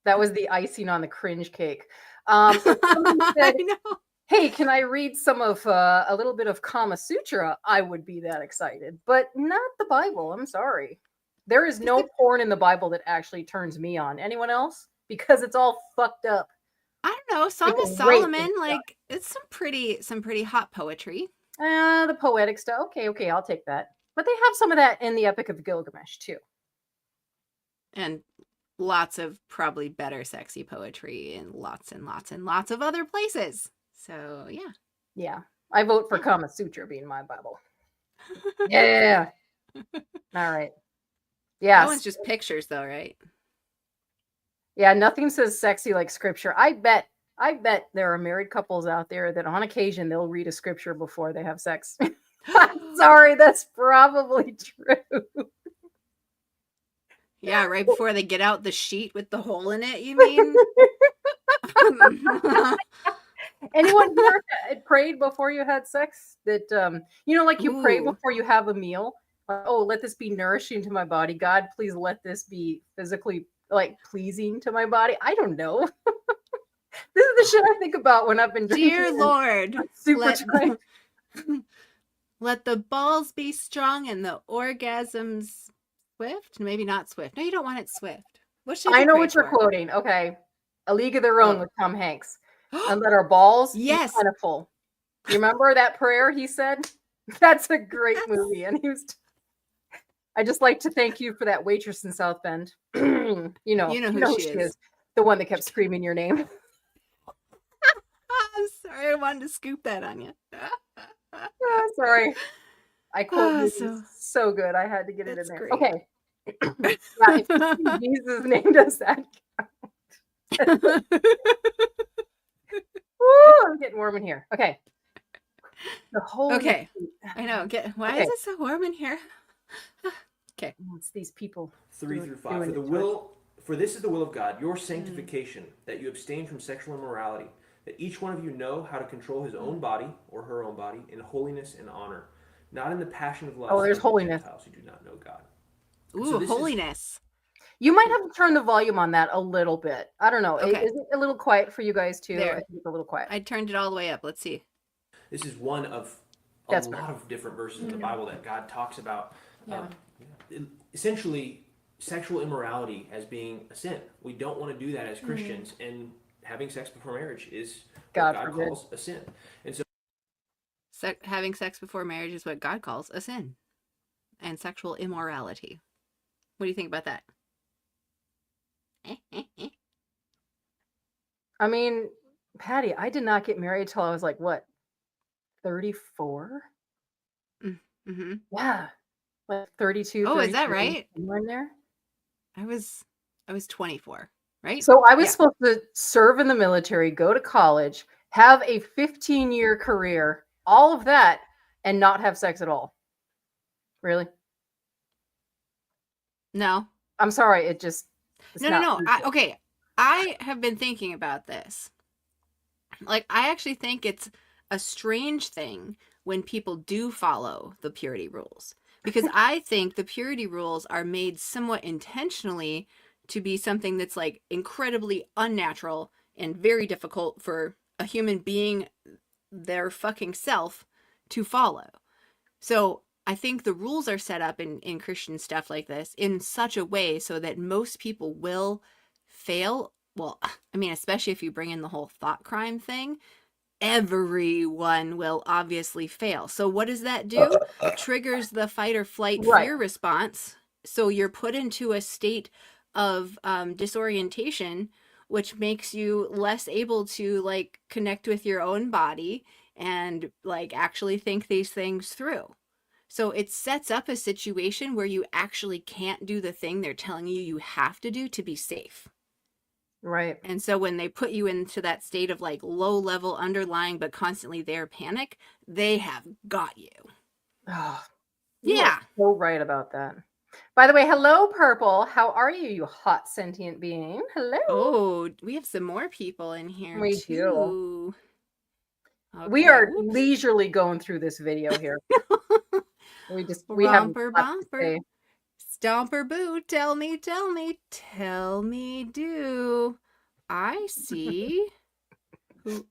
that was the icing on the cringe cake. If somebody said, I know. hey, can I read some of a little bit of Kama Sutra? I would be that excited, but not the Bible. I'm sorry. There is no porn in the Bible that actually turns me on. Anyone else? Because it's all fucked up. I don't know. Song Like of a rape Solomon, and stuff. like it's some pretty hot poetry. The poetic stuff. Okay, I'll take that. But they have some of that in the Epic of Gilgamesh too. And lots of probably better sexy poetry in lots and lots and lots of other places. So yeah. Yeah. I vote for Kama Sutra being my Bible. Yeah. All right. Yeah. That one's just pictures though, right? Yeah, nothing says sexy like scripture. I bet there are married couples out there that on occasion they'll read a scripture before they have sex. I'm sorry, that's probably true. Yeah, right before they get out the sheet with the hole in it, you mean? Anyone here had prayed before you had sex? That like you pray Ooh. before you have a meal. Like, oh, let this be nourishing to my body. God, please let this be physically pleasing to my body. I don't know. This is the shit I think about when I've been drinking. Dear Lord, I'm super tired. let the balls be strong and the orgasms swift. Maybe not swift. No, you don't want it swift. What should you I know pray what you're for? quoting. Okay, A League of Their Own Oh. with Tom Hanks, and let our balls Yes. be plentiful. You remember that prayer he said? That's a great movie, and he was. I just like to thank you for that waitress in South Bend. you know who she is. The one that kept screaming your name. I'm sorry, I wanted to scoop that on you. Oh, sorry. I quote movies so good. I had to get it in there. Great. Okay. Yeah, if Jesus named us that. Woo, I'm getting warm in here. Okay. The whole Okay. I know. Why is it so warm in here? Okay. It's these people. 3 through 5. For this is the will of God, your sanctification, that you abstain from sexual immorality, that each one of you know how to control his own body or her own body in holiness and honor, not in the passion of lust. Oh, there's holiness. Gentiles who do not know God. Ooh, holiness. You might have to turn the volume on that a little bit. I don't know. Okay. Is it a little quiet for you guys too? There. I think it's a little quiet. I turned it all the way up. Let's see. This is one of a lot of different verses in the Bible that God talks about. Essentially, sexual immorality as being a sin. We don't want to do that as Christians, and having sex before marriage is what God calls a sin. And so, having sex before marriage is what God calls a sin, and sexual immorality. What do you think about that? I mean, Patti, I did not get married till I was like, what, 34? Mm-hmm. Yeah, like 32. Oh, is that right? Somewhere in there. I was 24, right? So I was supposed to serve in the military, go to college, have a 15-year career, all of that, and not have sex at all. Really? No. I'm sorry. It just no. Okay. I have been thinking about this. Like, I actually think it's a strange thing when people do follow the purity rules, because I think the purity rules are made somewhat intentionally to be something that's like incredibly unnatural and very difficult for a human being, their fucking self, to follow. So I think the rules are set up in Christian stuff like this in such a way so that most people will fail. Well, I mean, especially if you bring in the whole thought crime thing, everyone will obviously fail. So what does that do? Triggers the fight or flight fear response. So you're put into a state of disorientation, which makes you less able to like connect with your own body and like actually think these things through. So it sets up a situation where you actually can't do the thing they're telling you have to do to be safe. Right. And so when they put you into that state of like low level underlying but constantly there panic, they have got you. Oh, yeah. So right about that. By the way, hello, Purple. How are you, you hot sentient being? Hello. Oh, we have some more people in here we too. Do. Okay. We are leisurely going through this video here. we have bumper. Stomper boo, tell me, do. I see. Who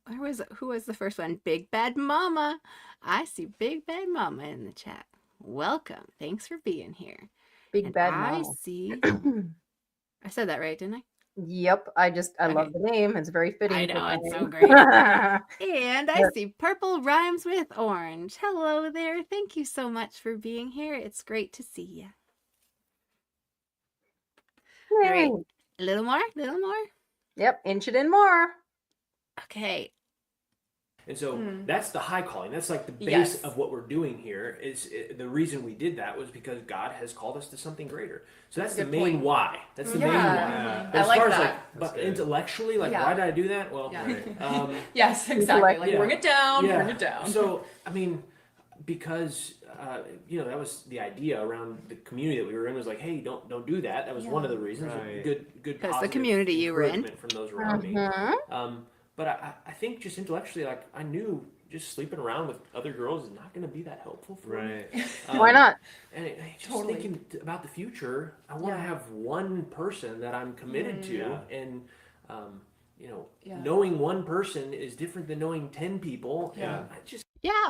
was the first one? Big Bad Mama. I see Big Bad Mama in the chat. Welcome. Thanks for being here. Big Bad Mama. I see. I said that right, didn't I? Yep. I love the name. It's very fitting. I know, it's so great. And I see purple rhymes with orange. Hello there. Thank you so much for being here. It's great to see you. Great. A little more? Yep, inch it in more. Okay. And so that's the high calling. That's like the base of what we're doing here. The reason we did that was because God has called us to something greater. So that's the main why. That's the main why. But as far as but intellectually, why did I do that? Well, yes, exactly. Bring it down. So, I mean, because that was the idea around the community that we were in, was like, hey, don't do that. That was one of the reasons. Right. Good Because the positive community you were in. encouragement from those around me. But I think just intellectually, like, I knew just sleeping around with other girls is not going to be that helpful for me. Why not? And just thinking about the future, I want to have one person that I'm committed to, and knowing one person is different than knowing 10 people. Yeah. And I just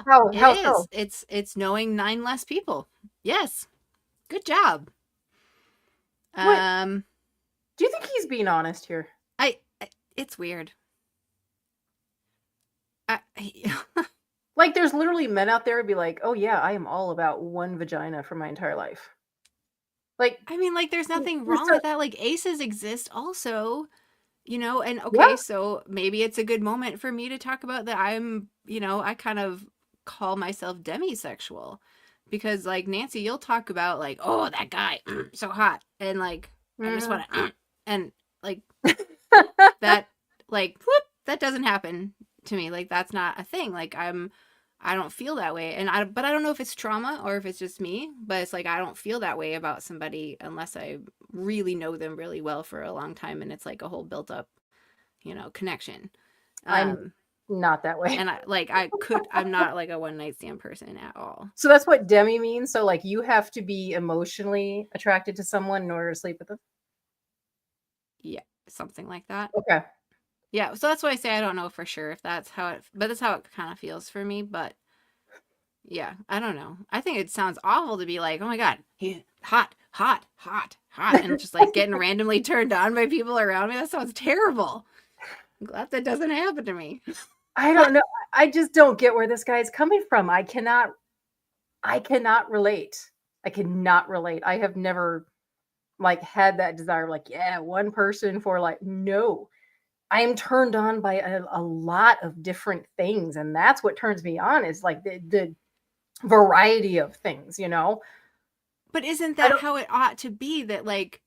How it is. so? It's knowing 9 less people. Yes. Good job. What? Do you think he's being honest here? It's weird. Like, there's literally men out there who'd be like, oh yeah, I am all about one vagina for my entire life. Like, I mean, like, there's nothing wrong with that. Like, aces exist also, and okay, so maybe it's a good moment for me to talk about that. I'm, I kind of call myself demisexual, because, like, Nancy, you'll talk about, like, oh, that guy, so hot, and, like, I just want to, and, like, that, like, whoop, that doesn't happen to me. Like, that's not a thing. Like, I don't feel that way. But I don't know if it's trauma or if it's just me, but it's like, I don't feel that way about somebody unless I really know them really well for a long time. And it's like a whole built up, connection. I'm not that way. And I'm not like a one night stand person at all. So that's what demi means. So, like, you have to be emotionally attracted to someone in order to sleep with them? Yeah. Something like that. Okay. Yeah, so that's why I say I don't know for sure if that's how but that's how it kind of feels for me. But yeah, I don't know. I think it sounds awful to be like, oh my God, he hot, and just like getting randomly turned on by people around me. That sounds terrible. I'm glad that doesn't happen to me. I don't know. I just don't get where this guy is coming from. I cannot relate. I cannot relate. I have never, like, had that desire, like, yeah, one person for, like, no. I am turned on by a lot of different things, and that's what turns me on, is like the variety of things, But isn't that how it ought to be? That, like,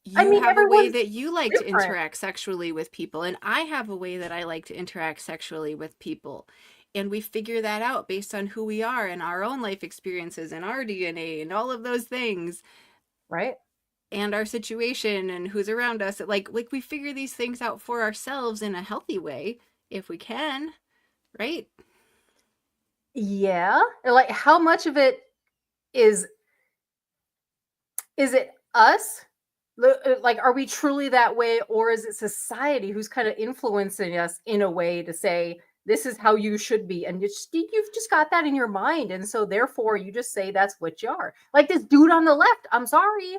you have a way everyone's that you like different. to interact sexually with people, and I have a way that I like to interact sexually with people, and we figure that out based on who we are and our own life experiences and our DNA and all of those things, right? And our situation and who's around us. Like we figure these things out for ourselves in a healthy way, if we can, right? Yeah. Like, how much of it is it us? Like, are we truly that way, or is it society who's kind of influencing us in a way to say, this is how you should be, and you've just got that in your mind, and so therefore you just say that's what you are. Like this dude on the left, I'm sorry,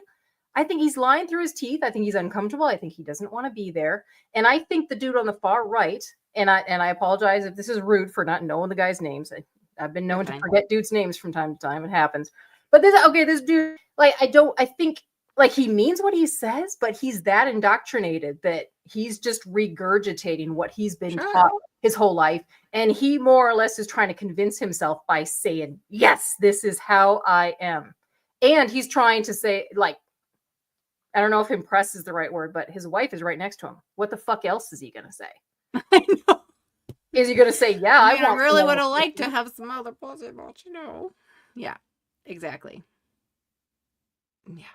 I think he's lying through his teeth. I think he's uncomfortable. I think he doesn't want to be there. And I think the dude on the far right, and I apologize if this is rude for not knowing the guy's names. I've been known to forget dudes' names from time to time. It happens. But this dude, like, I think, like, he means what he says, but he's that indoctrinated that he's just regurgitating what he's been taught his whole life. And he more or less is trying to convince himself by saying, yes, this is how I am. And he's trying to say, like, I don't know if impress is the right word, but his wife is right next to him. What the fuck else is he going to say? I know. Is he going to say, yeah, I really would have liked to have some other pussy, but Yeah, exactly. Yeah.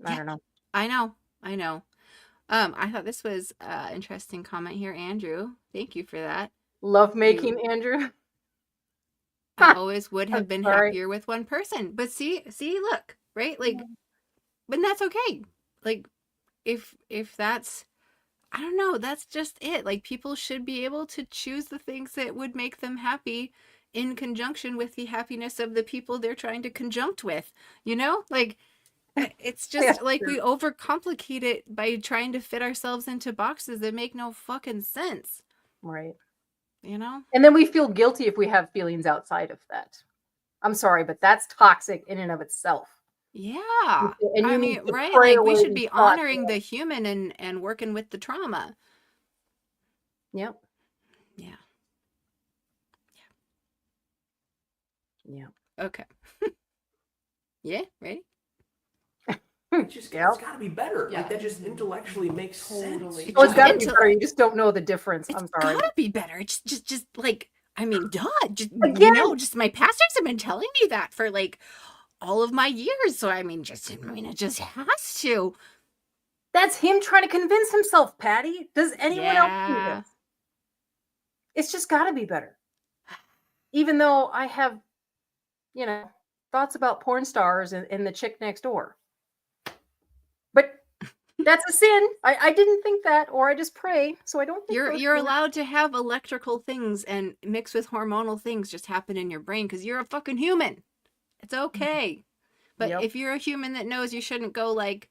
I don't know. I know. I thought this was an interesting comment here, Andrew. Thank you for that. Love making, Andrew. I always would have been happier with one person. But see, look, right? Like, but that's okay. Like, if that's, I don't know, that's just it. Like, people should be able to choose the things that would make them happy in conjunction with the happiness of the people they're trying to conjunct with, Like, it's just like we overcomplicate it by trying to fit ourselves into boxes that make no fucking sense. Right. And then we feel guilty if we have feelings outside of that. I'm sorry, but that's toxic in and of itself. Yeah. And I mean, right? Like, we should be honoring the human and working with the trauma. Yep. Yeah. Okay. Yeah, ready? It's got to be better. Like, that just intellectually makes sense. Well, it's got to be better. You just don't know the difference. I'm sorry. It's got to be better. It's just like, I mean, duh, just, Again. just my pastors have been telling me that for like all of my years. So, I mean, it just has to. That's him trying to convince himself, Patti. Does anyone else do Yeah. this? It's just got to be better. Even though I have, thoughts about porn stars and the chick next door. But that's a sin. I didn't think that, or I just pray, so I don't think You're allowed to have electrical things and mix with hormonal things just happen in your brain because you're a fucking human. It's okay. But Yep. if you're a human that knows you shouldn't go like,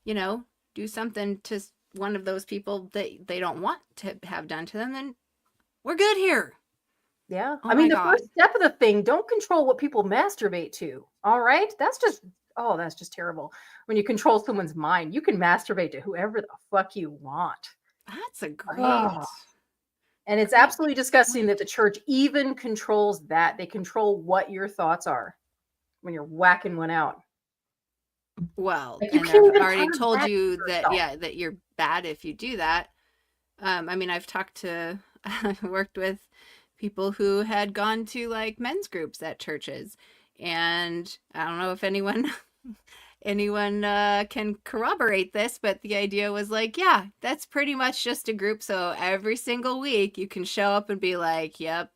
do something to one of those people that they don't want to have done to them, then we're good here. Yeah. Oh I mean, my the God. first step of the thing, don't control what people masturbate to. All right. That's just terrible. When you control someone's mind, you can masturbate to whoever the fuck you want. That's a great. Oh. And it's absolutely disgusting that the church even controls that. They control what your thoughts are when you're whacking one out. Well, Like, you and can't I've even already turn told back you to that, yourself. that you're bad if you do that. I mean, I've worked with people who had gone to like men's groups at churches, and I don't know if anyone can corroborate this, but the idea was like, yeah, that's pretty much just a group. So every single week you can show up and be like, yep,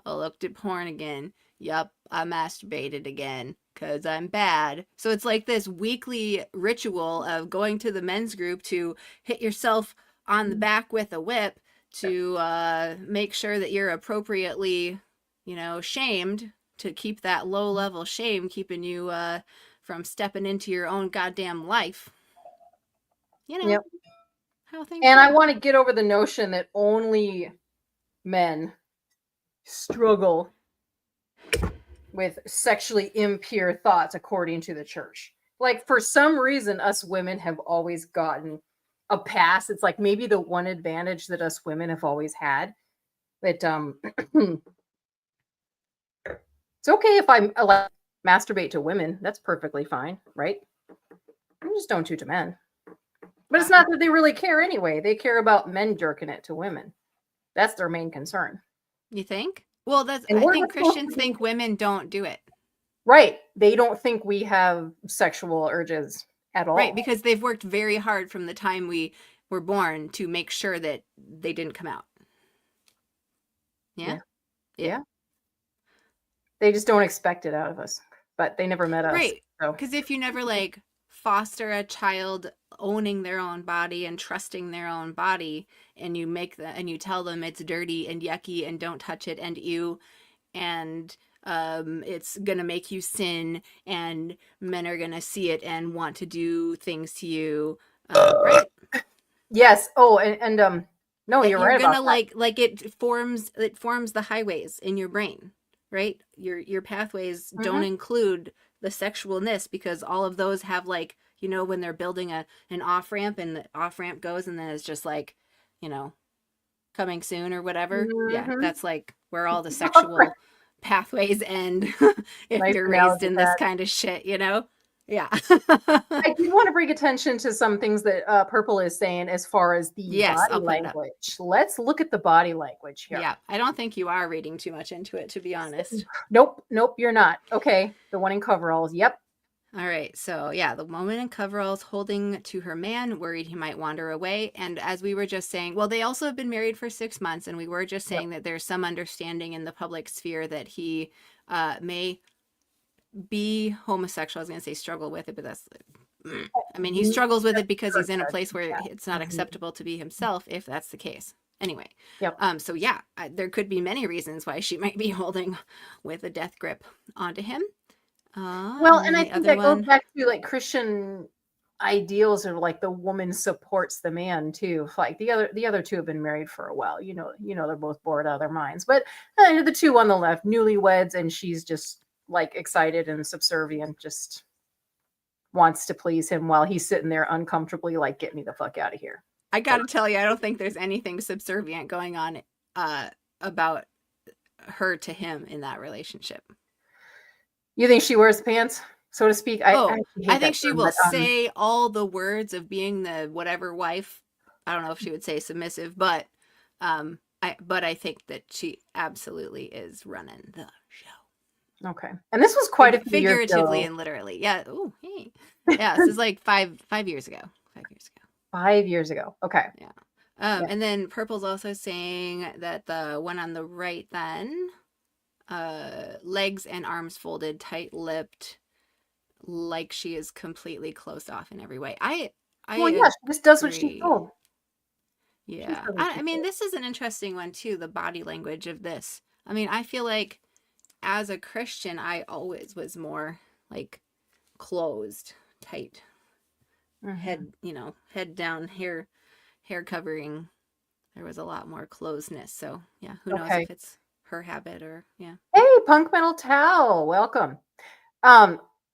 I looked at porn again. Yep, I masturbated again because I'm bad. So it's like this weekly ritual of going to the men's group to hit yourself on the back with a whip to make sure that you're appropriately, shamed, to keep that low level shame keeping you from stepping into your own goddamn life. Yep. How things And go. I want to get over the notion that only men struggle with sexually impure thoughts according to the church. Like, for some reason, us women have always gotten a pass. It's like maybe the one advantage that us women have always had. That it's okay if I masturbate to women. That's perfectly fine, right? I just don't do to men. But it's not that they really care anyway. They care about men jerking it to women. That's their main concern. You think? Well, I think Christians think women don't do it. Right. They don't think we have sexual urges at all. Right, because they've worked very hard from the time we were born to make sure that they didn't come out. Yeah? Yeah. They just don't expect it out of us. But they never met us. Right. So. Because if you never foster a child owning their own body and trusting their own body, and you and you tell them it's dirty and yucky and don't touch it and ew, and it's gonna make you sin, and men are gonna see it and want to do things to you, right? Yes. Oh, and no, you're right gonna about that. it forms the highways in your brain, right? Your pathways don't include the sexualness, because all of those have when they're building an off-ramp, and the off-ramp goes and then it's just coming soon or whatever. Yeah, that's where all the sexual pathways end if Nice you're raised analogy, in this Pat. kind of shit, Yeah. I do want to bring attention to some things that Purple is saying as far as the body language. Let's look at the body language here. Yeah, I don't think you are reading too much into it, to be honest. Nope, you're not. Okay, the one in coveralls. Yep. All right, so yeah, the woman in coveralls holding to her man, worried he might wander away. And as we were just saying, well, they also have been married for 6 months, and we were just saying that there's some understanding in the public sphere that he may be homosexual. I was going to say struggle with it, but that's, he struggles with it because he's in a place where it's not acceptable to be himself, if that's the case. Anyway, so yeah, there could be many reasons why she might be holding with a death grip onto him. Well, and I think that goes back to Christian ideals of the woman supports the man too. Like the other two have been married for a while. They're both bored out of their minds. But the two on the left, newlyweds, and she's just excited and subservient, just wants to please him while he's sitting there uncomfortably get me the fuck out of here. I gotta tell you, I don't think there's anything subservient going on about her to him in that relationship. You think she wears pants, so to speak? I think she will say all the words of being the whatever wife. I don't know if she would say submissive, but But I think that she absolutely is running the show. Okay. And this was quite a few years Figuratively ago. and literally. Yeah. Oh, hey. Yeah, this is like 5 years ago. 5 years ago. 5 years ago. Okay. Yeah. And then Purple's also saying that the one on the right then, legs and arms folded, tight-lipped, like she is completely closed off in every way. Well, yeah, she just does what she's agree. told. Yeah. I mean, this is an interesting one too, the body language of this. I mean, I feel like as a Christian, I always was more like closed, tight, head down, hair covering. There was a lot more closeness. So yeah, who knows if it's her habit or yeah. Hey, Punk Metal Towel, welcome.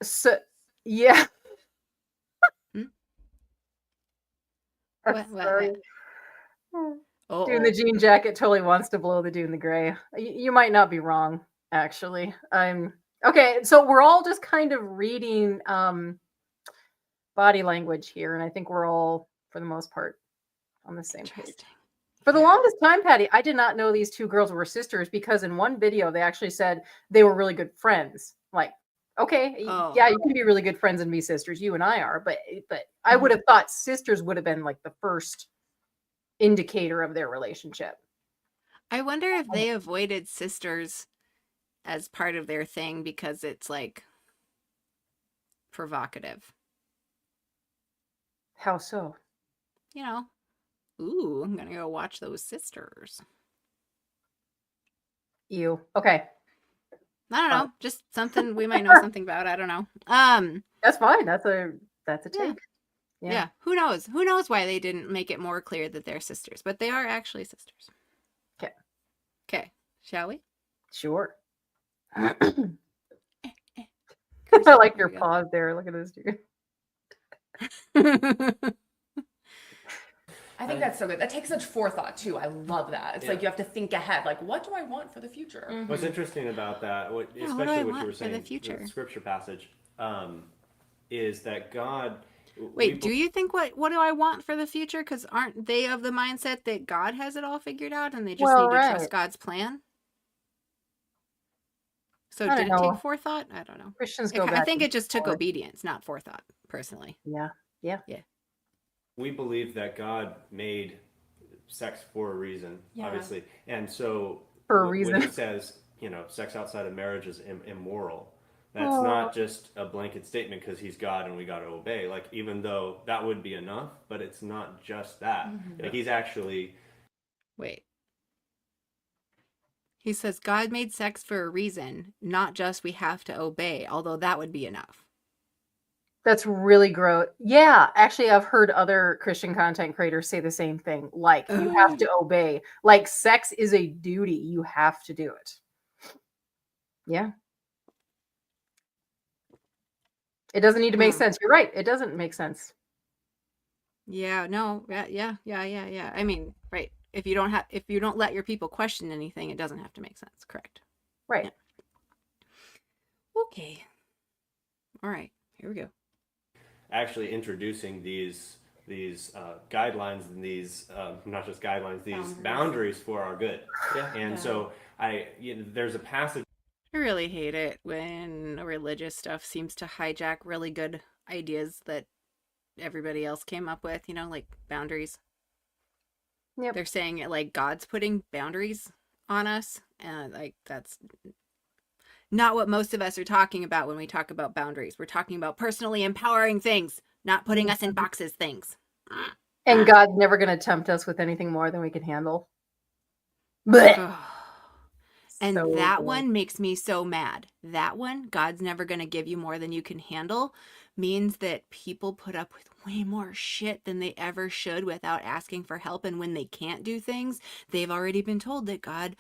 So yeah. What? Dude in the jean jacket totally wants to blow the dude in the gray. You might not be wrong, actually. Okay, so we're all just kind of reading body language here, and I think we're all, for the most part, on the same page. For the longest time, Patti, I did not know these two girls were sisters because in one video they actually said they were really good friends. Like, okay, yeah, you can be really good friends and be sisters. You and I are, but I would have thought sisters would have been like the first indicator of their relationship. I wonder if they avoided sisters as part of their thing because it's like provocative. How so? You know, ooh, I'm gonna go watch those sisters. You okay? I don't know, just something we might know something about. I don't know. That's fine. That's a take. Yeah. Who knows? Who knows why they didn't make it more clear that they're sisters, but they are actually sisters. Okay. Shall we? Sure. I like your pause there. Look at this dude. I think that's so good. That takes such forethought too. I love that. It's like you have to think ahead. Like, what do I want for the future? What's interesting about that, especially what you were saying, the scripture passage, is that God. Wait, do you think what do I want for the future? Because aren't they of the mindset that God has it all figured out and they just need to trust God's plan? So did it take forethought? I don't know. Christians go back. I think it just took obedience, not forethought, personally. Yeah. We believe that God made sex for a reason, obviously. And so for a reason, when it says, sex outside of marriage is immoral, that's not just a blanket statement because he's God and we got to obey. Like, even though that would be enough, but it's not just that. Like, he's actually... Wait. He says God made sex for a reason, not just we have to obey, although that would be enough. That's really gross. Yeah, actually, I've heard other Christian content creators say the same thing. Like, you have to obey. Like, sex is a duty. You have to do it. Yeah. It doesn't need to make sense. You're right. It doesn't make sense. Yeah, no. Yeah. I mean, right. If you don't let your people question anything, it doesn't have to make sense. Correct. Right. Yeah. Okay. All right. Here we go. Actually introducing these guidelines and these not just guidelines, these boundaries for our good. So there's a passage. I really hate it when religious stuff seems to hijack really good ideas that everybody else came up with, like boundaries. Yep. They're saying it like God's putting boundaries on us, and like that's not what most of us are talking about when we talk about boundaries. We're talking about personally empowering things, not putting us in boxes things. And God's never going to tempt us with anything more than we can handle. And that one makes me so mad. That one, God's never going to give you more than you can handle, means that people put up with way more shit than they ever should without asking for help. And when they can't do things, they've already been told that God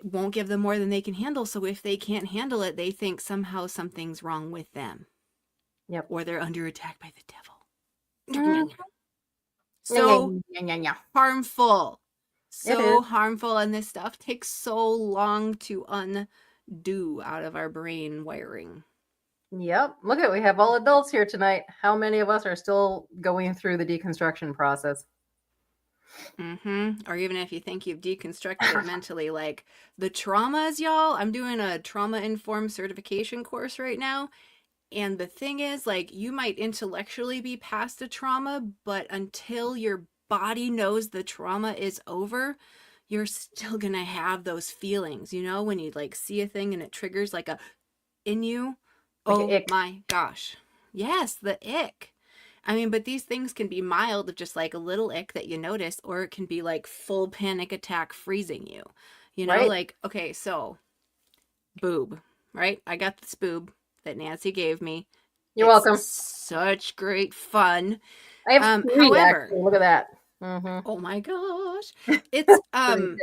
won't give them more than they can handle. So if they can't handle it, they think somehow something's wrong with them. Yep. Or they're under attack by the devil. So harmful. So harmful. And this stuff takes so long to undo out of our brain wiring. Yep. Look at, we have all adults here tonight. How many of us are still going through the deconstruction process? Or even if you think you've deconstructed it mentally, like the traumas, y'all. I'm doing a trauma-informed certification course right now. And the thing is, like, you might intellectually be past a trauma, but until your body knows the trauma is over, you're still gonna have those feelings, you know, when you like see a thing and it triggers like a in you. Like an Oh ick. my gosh. Yes, the ick. I mean, but these things can be mild, just like a little ick that you notice, or it can be like full panic attack freezing you. You know, Right. like, okay, so boob, right? I got this boob that Nancy gave me. You're It's welcome. such great fun. I have 3, However, actually. Look at that. Mm-hmm. oh my gosh. It's Pretty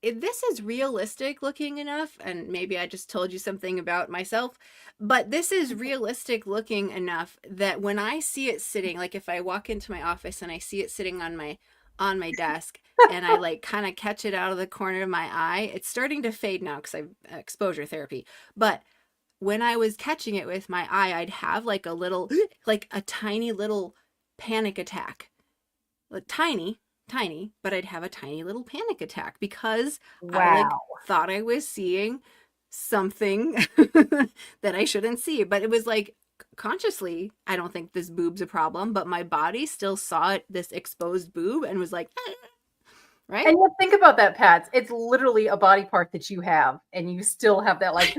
good. this is realistic looking enough, and maybe I just told you something about myself, but this is realistic looking enough that when I see it sitting, like if I walk into my office and I see it sitting on my desk and I like kind of catch it out of the corner of my eye, it's starting to fade now because I've exposure therapy. But when I was catching it with my eye, I'd have like a little, like a tiny little panic attack. Like tiny, but I'd have a tiny little panic attack because I like Wow. thought I was seeing something that I shouldn't see. But it was like consciously, I don't think this boob's a problem, but my body still saw it, this exposed boob, and was like, right? And yet think about that, Pat. It's literally a body part that you have, and you still have that like,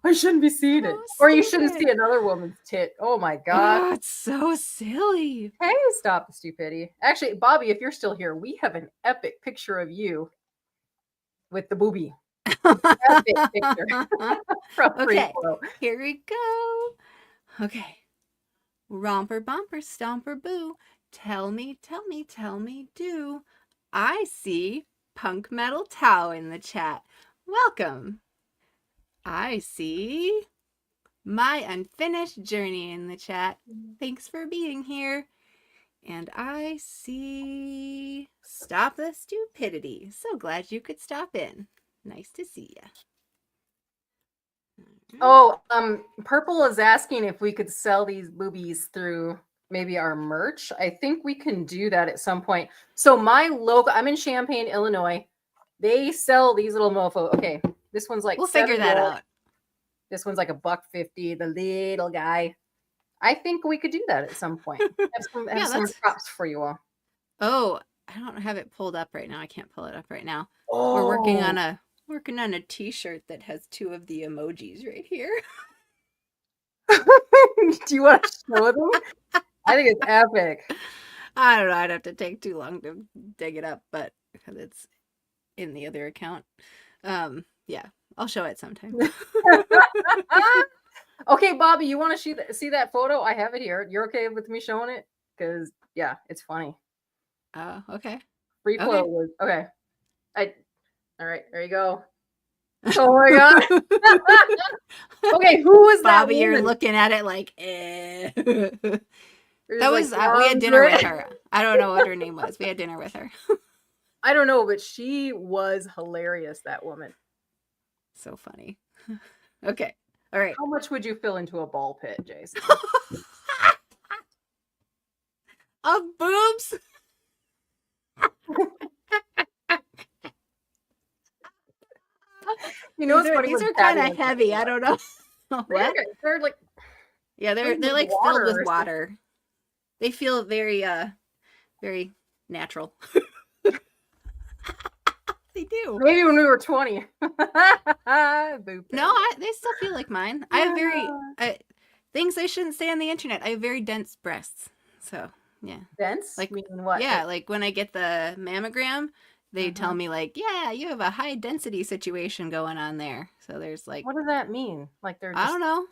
I shouldn't be seeing it. Oh, Or you shouldn't stupid. see another woman's tit. Oh my God. Oh, it's so silly. Hey, stop the stupidity. Actually, Bobby, if you're still here, we have an epic picture of you with the boobie. Epic picture from Okay, Free-Flow. here we go. Okay. Romper, bumper, stomper, boo. Tell me, do. I see Punk Metal Tau in the chat. Welcome. I see My Unfinished Journey in the chat. Thanks for being here. And I see Stop the Stupidity. So glad you could stop in. Nice to see you. Oh, Purple is asking if we could sell these boobies through maybe our merch. I think we can do that at some point. So my local, I'm in Champaign, Illinois. They sell these little mofo. Okay, this one's like We'll figure that $7. out. This one's like $1.50. The little guy. I think we could do that at some point. Have some props for you all. Oh, I don't have it pulled up right now. I can't pull it up right now. Oh. We're working on a t-shirt that has 2 of the emojis right here. Do you want to show them? I think it's epic. I don't know. I'd have to take too long to dig it up, but it's in the other account. Yeah, I'll show it sometime. Okay, Bobby, you want to see that photo? I have it here. You're okay with me showing it? Because yeah, it's funny. Okay. Free-Flow was okay. All right, there you go. Oh my God. Okay, who was that? Bobby, you're looking at it like, eh. That was we had dinner with her. I don't know what her name was. We had dinner with her. I don't know, but she was hilarious, that woman. So funny. Okay. All right. How much would you fill into a ball pit, Jason? Of boobs? You know, these are kind of heavy. I don't know. What? They're like, yeah, they're like filled with water. They feel very very natural. They do. Maybe when we were 20. No, they still feel like mine. I have very things I shouldn't say on the internet. I have very dense breasts. So, yeah. Dense? Like, meaning what? Yeah, like when I get the mammogram, they tell me like, yeah, you have a high density situation going on there. So there's like, what does that mean? Like they're just, I don't know.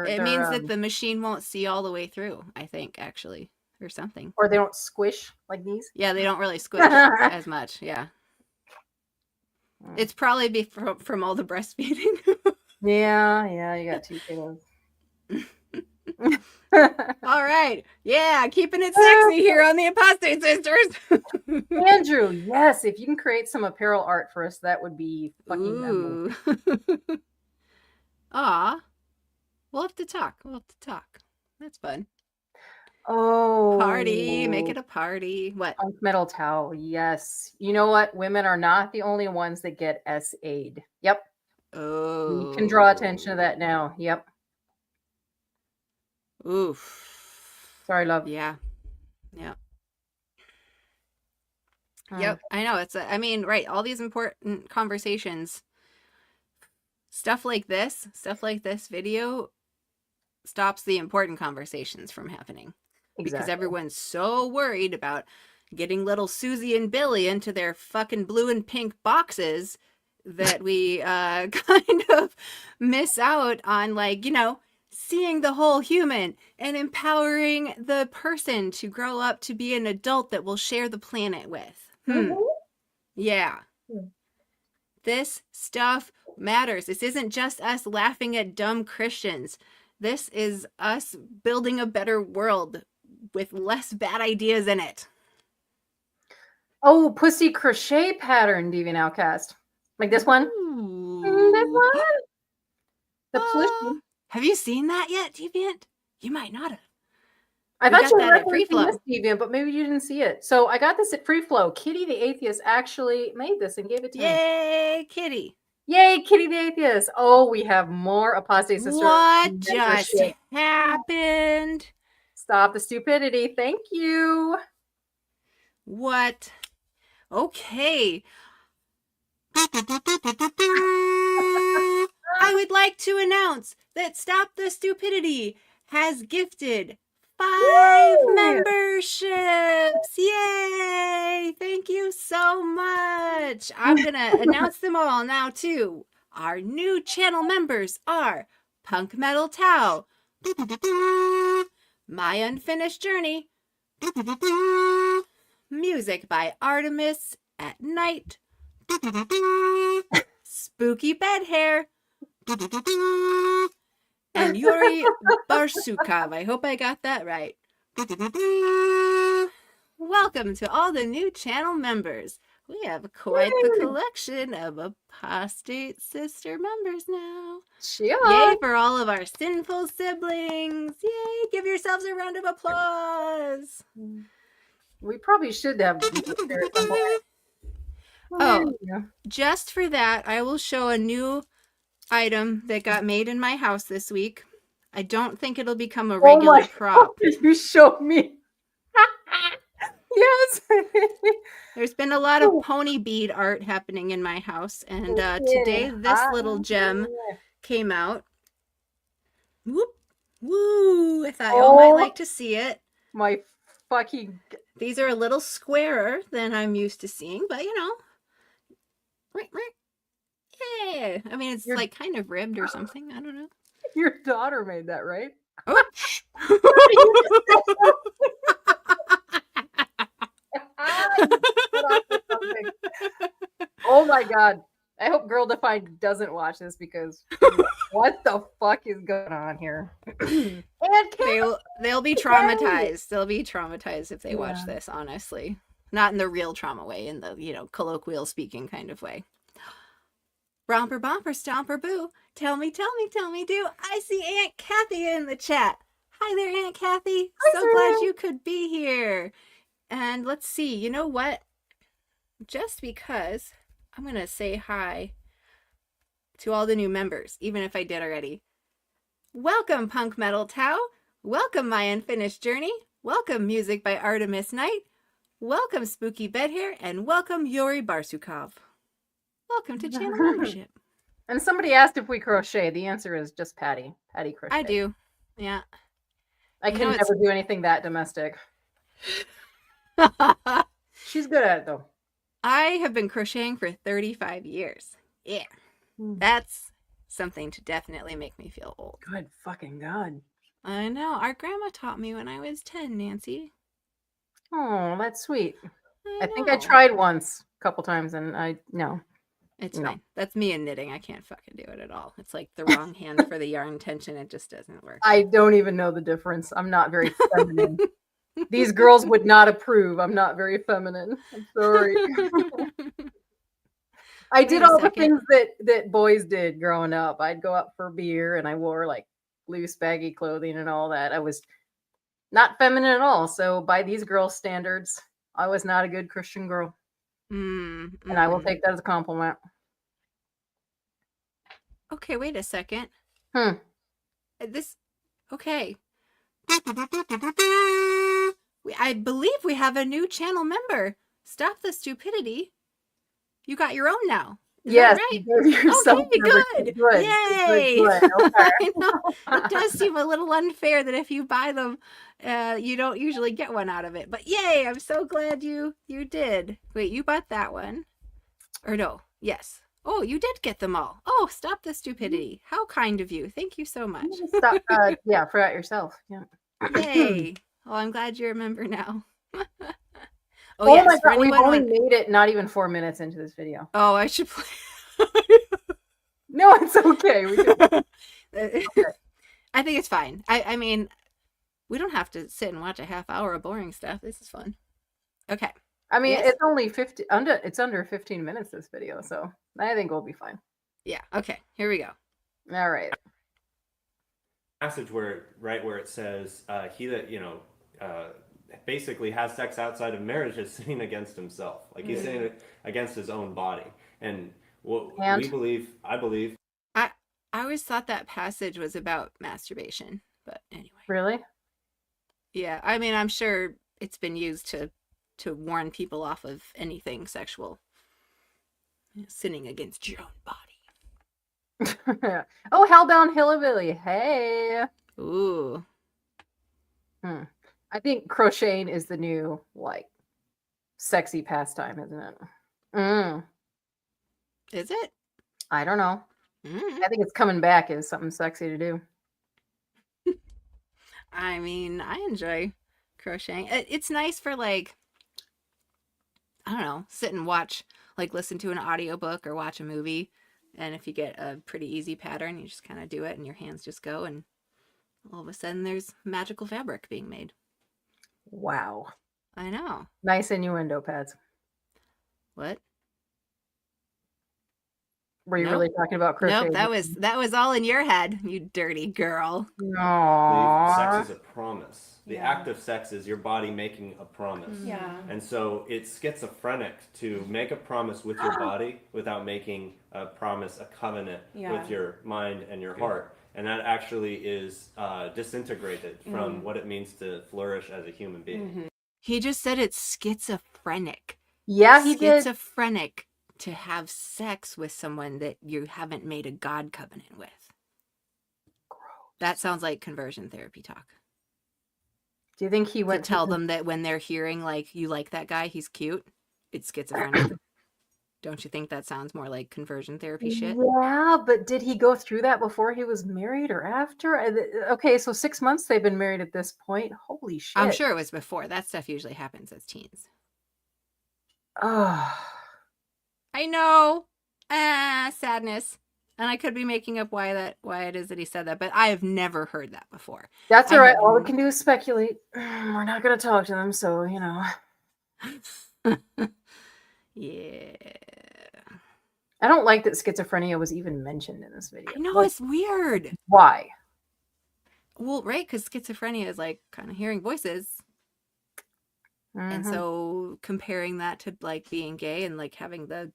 It means that the machine won't see all the way through, I think, actually, or something. Or they don't squish like these? Yeah, they don't really squish as much. Yeah. It's probably from all the breastfeeding. Yeah, you got 2 kilos. All right. Yeah, keeping it sexy here on the Apostate Sisters. Andrew, yes, if you can create some apparel art for us, that would be fucking amazing. Aw. We'll have to talk. That's fun. Oh, Party, make it a party. What? punk metal towel. Yes. You know what? Women are not the only ones that get SA'd. Yep. We can draw attention to that now. Yep. Oof. Sorry, love. Yeah. Yep. I know. I mean, right. All these important conversations, stuff like this video stops the important conversations from happening. Because Exactly. everyone's so worried about getting little Susie and Billy into their fucking blue and pink boxes that we kind of miss out on, like, you know, seeing the whole human and empowering the person to grow up to be an adult that will share the planet with. Yeah. This stuff matters. This isn't just us laughing at dumb Christians. This is us building a better world with less bad ideas in it. Oh, pussy crochet pattern, Deviant Outcast. Like this one? This one? The pussy. Have you seen that yet, Deviant? You might not have. I We thought got you that were at Free referencing this, Flow. Deviant, but maybe you didn't see it. So I got this at Free Flow. Kitty the Atheist actually made this and gave it to me. Yay, Kitty. Yay, Kitty the Atheist. Oh, we have more Apostate Sister. What just happened? Stop the stupidity. Thank you. What? Okay. I would like to announce that Stop the Stupidity has gifted 5 memberships. Yay! Thank you so much. I'm going to announce them all now, too. Our new channel members are Punk Metal Tao, My Unfinished Journey, Music by Artemis at Night, Spooky Bed Hair, and Yuri Barsukov. I hope I got that right. Welcome to all the new channel members. We have quite the collection of Apostate sister members now. Yay for all of our sinful siblings. Yay. Give yourselves a round of applause. We probably should have. Oh, just for that, I will show a new item that got made in my house this week. I don't think it'll become a regular prop. You showed me. Yes. There's been a lot of pony bead art happening in my house, and today this little gem came out. Whoop, woo! I thought y'all might like to see it. My fucking. These are a little squarer than I'm used to seeing, but you know. Yeah. I mean, it's like kind of ribbed or something. I don't know. Your daughter made that, right? Oh. Oh my god. I hope Girl Defined doesn't watch this because what the fuck is going on here? They'll be traumatized. They'll be traumatized if they watch this, honestly. Not in the real trauma way, in the, you know, colloquial speaking kind of way. Romper bumper stomper boo. Tell me do. I see Aunt Kathy in the chat. Hi there, Aunt Kathy. So glad you could be here. And let's see, you know what? Just because I'm going to say hi to all the new members, even if I did already. Welcome, Punk Metal Tao. Welcome, My Unfinished Journey. Welcome, Music by Artemis Night. Welcome, Spooky Bed Hair. And welcome, Yuri Barsukov. Welcome to channel membership. And somebody asked if we crochet. The answer is just Patti. Patti crochet. I do. Yeah. I can never do anything that domestic. She's good at it, though. I have been crocheting for 35 years. Yeah. That's something to definitely make me feel old. Good fucking God. I know. Our grandma taught me when I was 10, Nancy. Oh, that's sweet. I think I tried once, a couple times, and no. It's fine. That's me in knitting. I can't fucking do it at all. It's like the wrong hand for the yarn tension. It just doesn't work. I don't even know the difference. I'm not very feminine. These girls would not approve. I'm not very feminine. I'm sorry. I did all the things that boys did growing up. I'd go out for beer and I wore like loose baggy clothing and all that. I was not feminine at all. So by these girls' standards, I was not a good Christian girl. And I will take that as a compliment. Okay, wait a second. Okay. I believe we have a new channel member. Stop the stupidity. You got your own now. Is yes, that right? you gave yourself Okay, good. Yay! Good. Okay. I know. It does seem a little unfair that if you buy them, you don't usually get one out of it. But yay! I'm so glad you did. Wait, you bought that one, or no? Yes. Oh, you did get them all. Oh, stop the stupidity. How kind of you. Thank you so much. Stop, forgot yourself. Yeah. Yay! Well, I'm glad you're a member now. Oh yes, my God, we've only made it not even 4 minutes into this video. Oh, I should play. No, it's okay. I think it's fine. I mean, we don't have to sit and watch a half hour of boring stuff. This is fun. Okay. I mean, it's only it's under 15 minutes, this video, so I think we'll be fine. Yeah. Okay. Here we go. All right. Passage where it says he that basically has sex outside of marriage is sinning against himself. Like he's sinning against his own body. And I believe. I always thought that passage was about masturbation, but anyway. Really? Yeah. I mean, I'm sure it's been used to warn people off of anything sexual. Sinning against your own body. Oh, Hellbound Hillbilly. Hey. Ooh. I think crocheting is the new, sexy pastime, isn't it? Is it? I don't know. I think it's coming back as something sexy to do. I mean, I enjoy crocheting. It's nice for I don't know, sit and watch, listen to an audiobook or watch a movie. And if you get a pretty easy pattern, you just kind of do it and your hands just go and all of a sudden there's magical fabric being made. Wow. I know. Nice innuendo, Pads. What? Were you really talking about crocheting? Nope, that was all in your head, you dirty girl. Aww. Sex is a promise. The act of sex is your body making a promise. Yeah. And so it's schizophrenic to make a promise with your body without making a promise, a covenant with your mind and your heart. And that actually is disintegrated from what it means to flourish as a human being. He just said it's schizophrenic. Yeah, he did. Schizophrenic to have sex with someone that you haven't made a God covenant with. Gross. That sounds like conversion therapy talk. Do you think he went to tell them that when they're hearing you like that guy, he's cute? It's schizophrenic. Don't you think that sounds more like conversion therapy shit? Yeah, but did he go through that before he was married or after? Okay, so 6 months they've been married at this point. Holy shit. I'm sure it was before. That stuff usually happens as teens. Oh. I know. Sadness. And I could be making up why it is that he said that, but I have never heard that before. That's all right. All we can do is speculate. We're not going to talk to them, so, Yeah. I don't like that schizophrenia was even mentioned in this video. No, it's weird. Why? Well, right, because schizophrenia is kind of hearing voices. And so comparing that to being gay and having the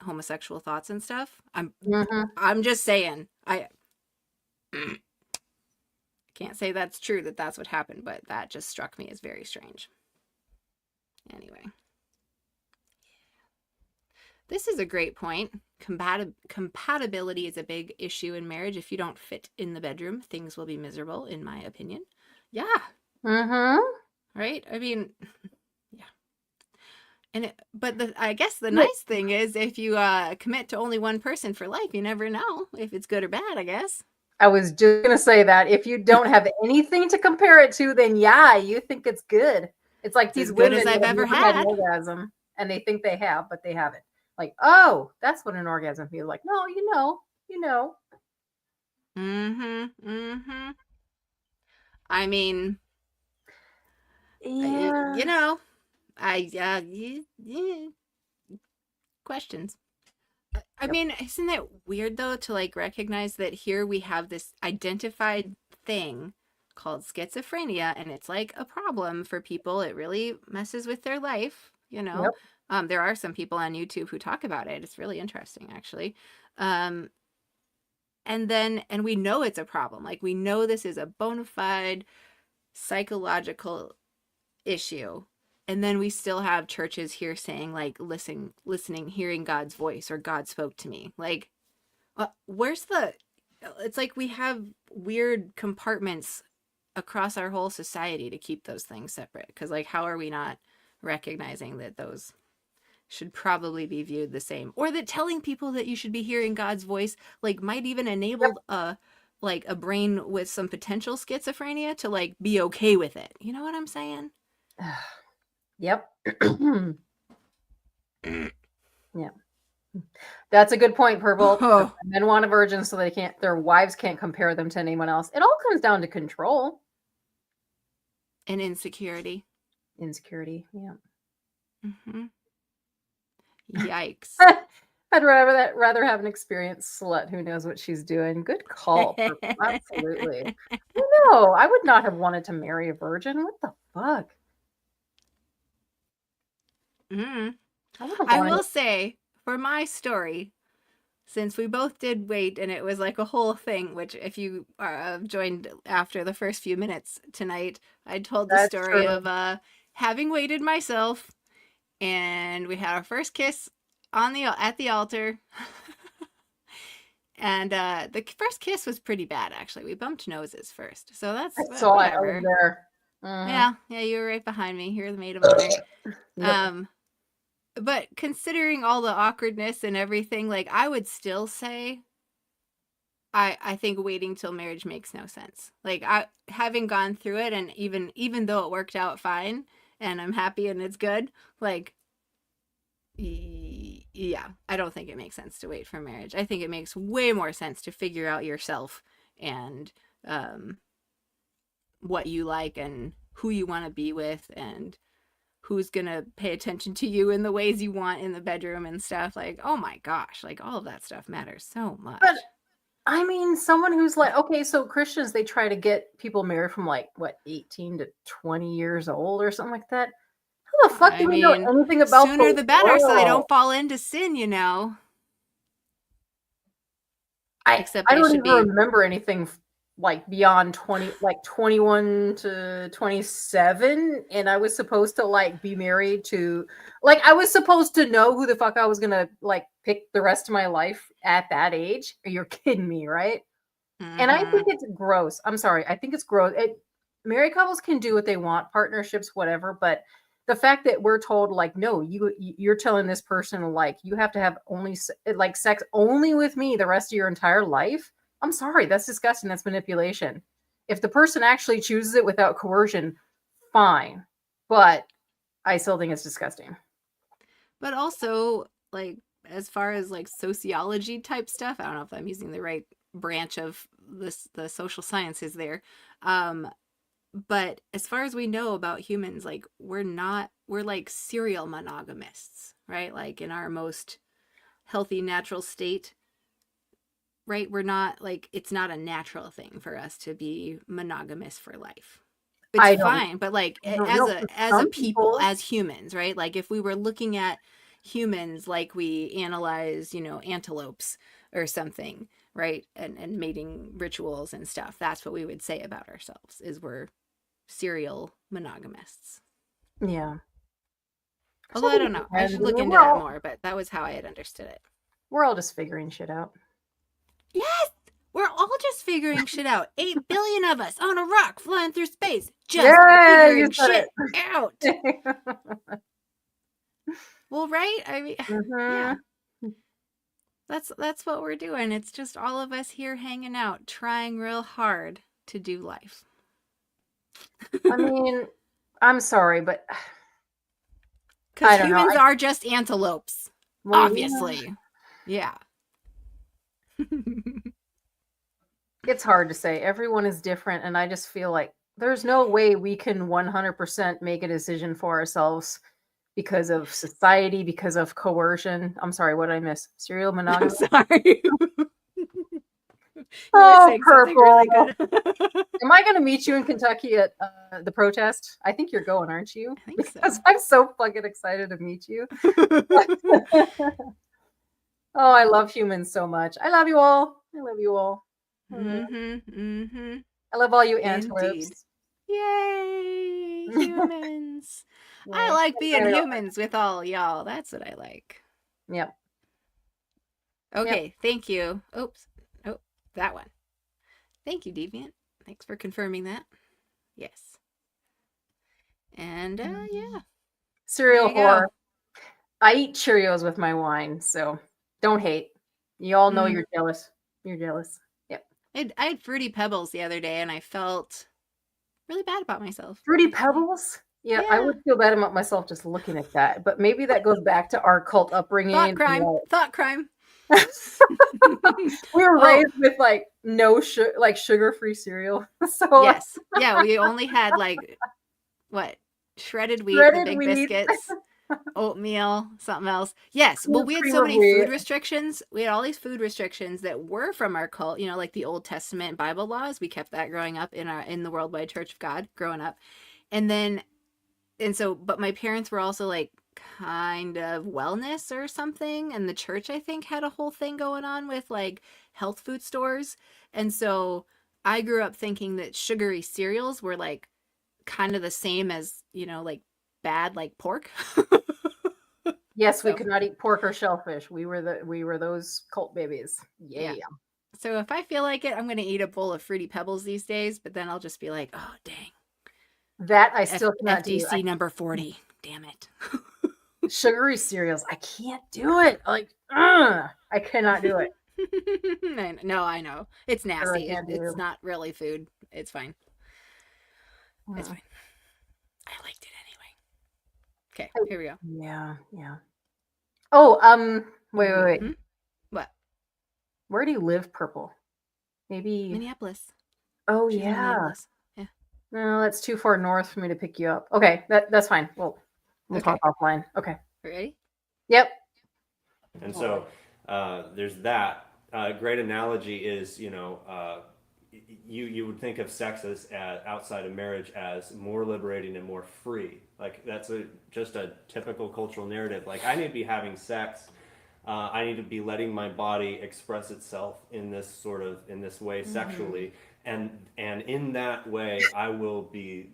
homosexual thoughts and stuff, I'm just saying, I can't say that's true, that's what happened, but that just struck me as very strange. Anyway, this is a great point. Compatibility is a big issue in marriage. If you don't fit in the bedroom, things will be miserable, in my opinion. Yeah. Right? I mean, yeah. But I guess the nice thing is if you commit to only one person for life, you never know if it's good or bad, I guess. I was just going to say that. If you don't have anything to compare it to, then yeah, you think it's good. It's like these women as I've ever had an orgasm and they think they have, but they haven't. Oh, that's what an orgasm feels like. No, you know. I mean, yeah. Questions. I mean, isn't it weird though to recognize that here we have this identified thing called schizophrenia, and it's like a problem for people. It really messes with their life, you know. Yep. There are some people on YouTube who talk about it. It's really interesting, actually. And we know it's a problem. Like, we know this is a bona fide psychological issue. And then we still have churches here saying, like, listening, hearing God's voice, or God spoke to me. Like, it's like we have weird compartments across our whole society to keep those things separate. Because, like, how are we not recognizing that those should probably be viewed the same? Or that telling people that you should be hearing God's voice, like, might even enable a brain with some potential schizophrenia to, like, be okay with it. You know what I'm saying? Yep. Yeah. That's a good point, Purple. Oh. Men want a virgin so their wives can't compare them to anyone else. It all comes down to control. And insecurity. Insecurity, yeah. Mm-hmm. Yikes. I'd rather have an experienced slut who knows what she's doing. Good call. Purple. Absolutely. No, I would not have wanted to marry a virgin. What the fuck? I will say, for my story, since we both did wait and it was like a whole thing, which if you joined after the first few minutes tonight, I told the story of having waited myself, and we had our first kiss at the altar. And the first kiss was pretty bad, actually. We bumped noses first, so that's whatever. I was there. Yeah, you were right behind me. You're the maid of honor. Yep. But considering all the awkwardness and everything, like, I would still say I think waiting till marriage makes no sense. Like, having gone through it, and even though it worked out fine and I'm happy and it's good, like, yeah, I don't think it makes sense to wait for marriage. I think it makes way more sense to figure out yourself and what you like and who you want to be with and who's gonna pay attention to you in the ways you want in the bedroom and stuff. Like, oh my gosh, like, all of that stuff matters so much. But I mean, someone who's like, okay, so Christians, they try to get people married from, like, what, 18 to 20 years old or something like that. How the fuck do we know anything about sooner the better, so they don't fall into sin, you know. I don't even remember anything like beyond 21 to 27, and I was supposed to, like, be married to, like, I was supposed to know who the fuck I was gonna, like, pick the rest of my life at that age. You're kidding me, right? And I think it's gross. I'm sorry, I think it's gross. Married couples can do what they want, partnerships, whatever, but the fact that we're told, like, no, you're telling this person, like, you have to have only, like, sex only with me the rest of your entire life. I'm sorry, that's disgusting. That's manipulation. If the person actually chooses it without coercion, fine. But I still think it's disgusting. But also, like, as far as, like, sociology type stuff, I don't know if I'm using the right branch of the social sciences there. But as far as we know about humans, like, we're like serial monogamists, right? Like, in our most healthy, natural state. Right? We're not, like, it's not a natural thing for us to be monogamous for life. It's fine, but, like, as a people, as humans, right? Like, if we were looking at humans like we analyze, you know, antelopes or something, right? And mating rituals and stuff, that's what we would say about ourselves, is we're serial monogamists. Yeah. Although I don't know. I should look into that more, but that was how I had understood it. We're all just figuring shit out. Yes, we're all just figuring shit out. 8 billion of us on a rock flying through space, just figuring shit out. Well, right? I mean, yeah. That's what we're doing. It's just all of us here hanging out, trying real hard to do life. I mean, I'm sorry, but because humans are just antelopes, obviously. Yeah. It's hard to say. Everyone is different, and I just feel like there's no way we can 100% make a decision for ourselves because of society, because of coercion. I'm sorry, what did I miss? Serial monogamy? Sorry. Oh, saying something really good. Am I going to meet you in Kentucky at the protest? I think you're going, aren't you? I think so. Because I'm so fucking excited to meet you. Oh, I love humans so much. I love you all. I love you all. I love all you antelopes. Yay, humans. I like being humans with all y'all. That's what I like. Yep. Okay, thank you. Oops. Oh, that one. Thank you, Deviant. Thanks for confirming that. Yes. And yeah. Cereal There you whore. go. I eat Cheerios with my wine, so don't hate. You all know you're jealous. You're jealous. Yep. I had Fruity Pebbles the other day, and I felt really bad about myself. Fruity Pebbles? Yeah, I would feel bad about myself just looking at that. But maybe that goes back to our cult upbringing. Thought crime. Thought crime. We were raised with like no sugar-free cereal. So yes, yeah, we only had like what shredded wheat, the big biscuits, oatmeal, something else. Yes, well, we had so many food restrictions. We had all these food restrictions that were from our cult. You know, like the Old Testament Bible laws. We kept that growing up in the Worldwide Church of God growing up, and so, but my parents were also like kind of wellness or something, and the church I think had a whole thing going on with like health food stores, and so I grew up thinking that sugary cereals were like kind of the same as, you know, like bad like pork. Yes, we could not eat pork or shellfish. We were those cult babies. Yeah. So if I feel like it, I'm gonna eat a bowl of Fruity Pebbles these days, but then I'll just be like, oh dang, that I still cannot do. FDC number 40. Damn it. Sugary cereals, I can't do it. Like, I cannot do it. No, I know. It's nasty. It's not really food. It's fine. It's fine. I liked it anyway. Okay, here we go. Yeah. Oh, wait. What? Where do you live, Purple? Maybe Minneapolis. Oh, She's in yeah. Minneapolis. Yeah. No, that's too far north for me to pick you up. Okay, that's fine. We'll talk offline. Okay. Ready? Yep. And so there's that. Great analogy is, you would think of sex as outside of marriage as more liberating and more free. Like that's just a typical cultural narrative. Like I need to be having sex. I need to be letting my body express itself in this way sexually, and in that way I will be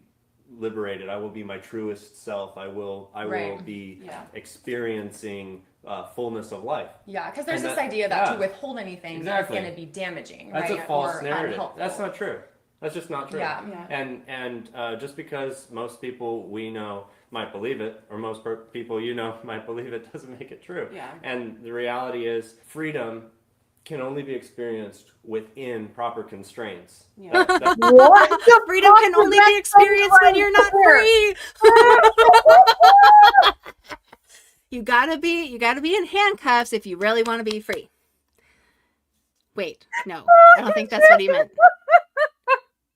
liberated. I will be my truest self. I will be experiencing fullness of life. Yeah, because there's this idea that to withhold anything is going to be damaging. That's right? a false narrative. Unhelpful. That's not true. That's just not true. Yeah. And just because most people we know might believe it, or most people you know might believe it, doesn't make it true. Yeah. And the reality is, freedom can only be experienced within proper constraints. Yeah. What? Freedom can only be experienced when you're not free. You gotta be in handcuffs if you really want to be free. Wait, no, I don't think that's what he meant.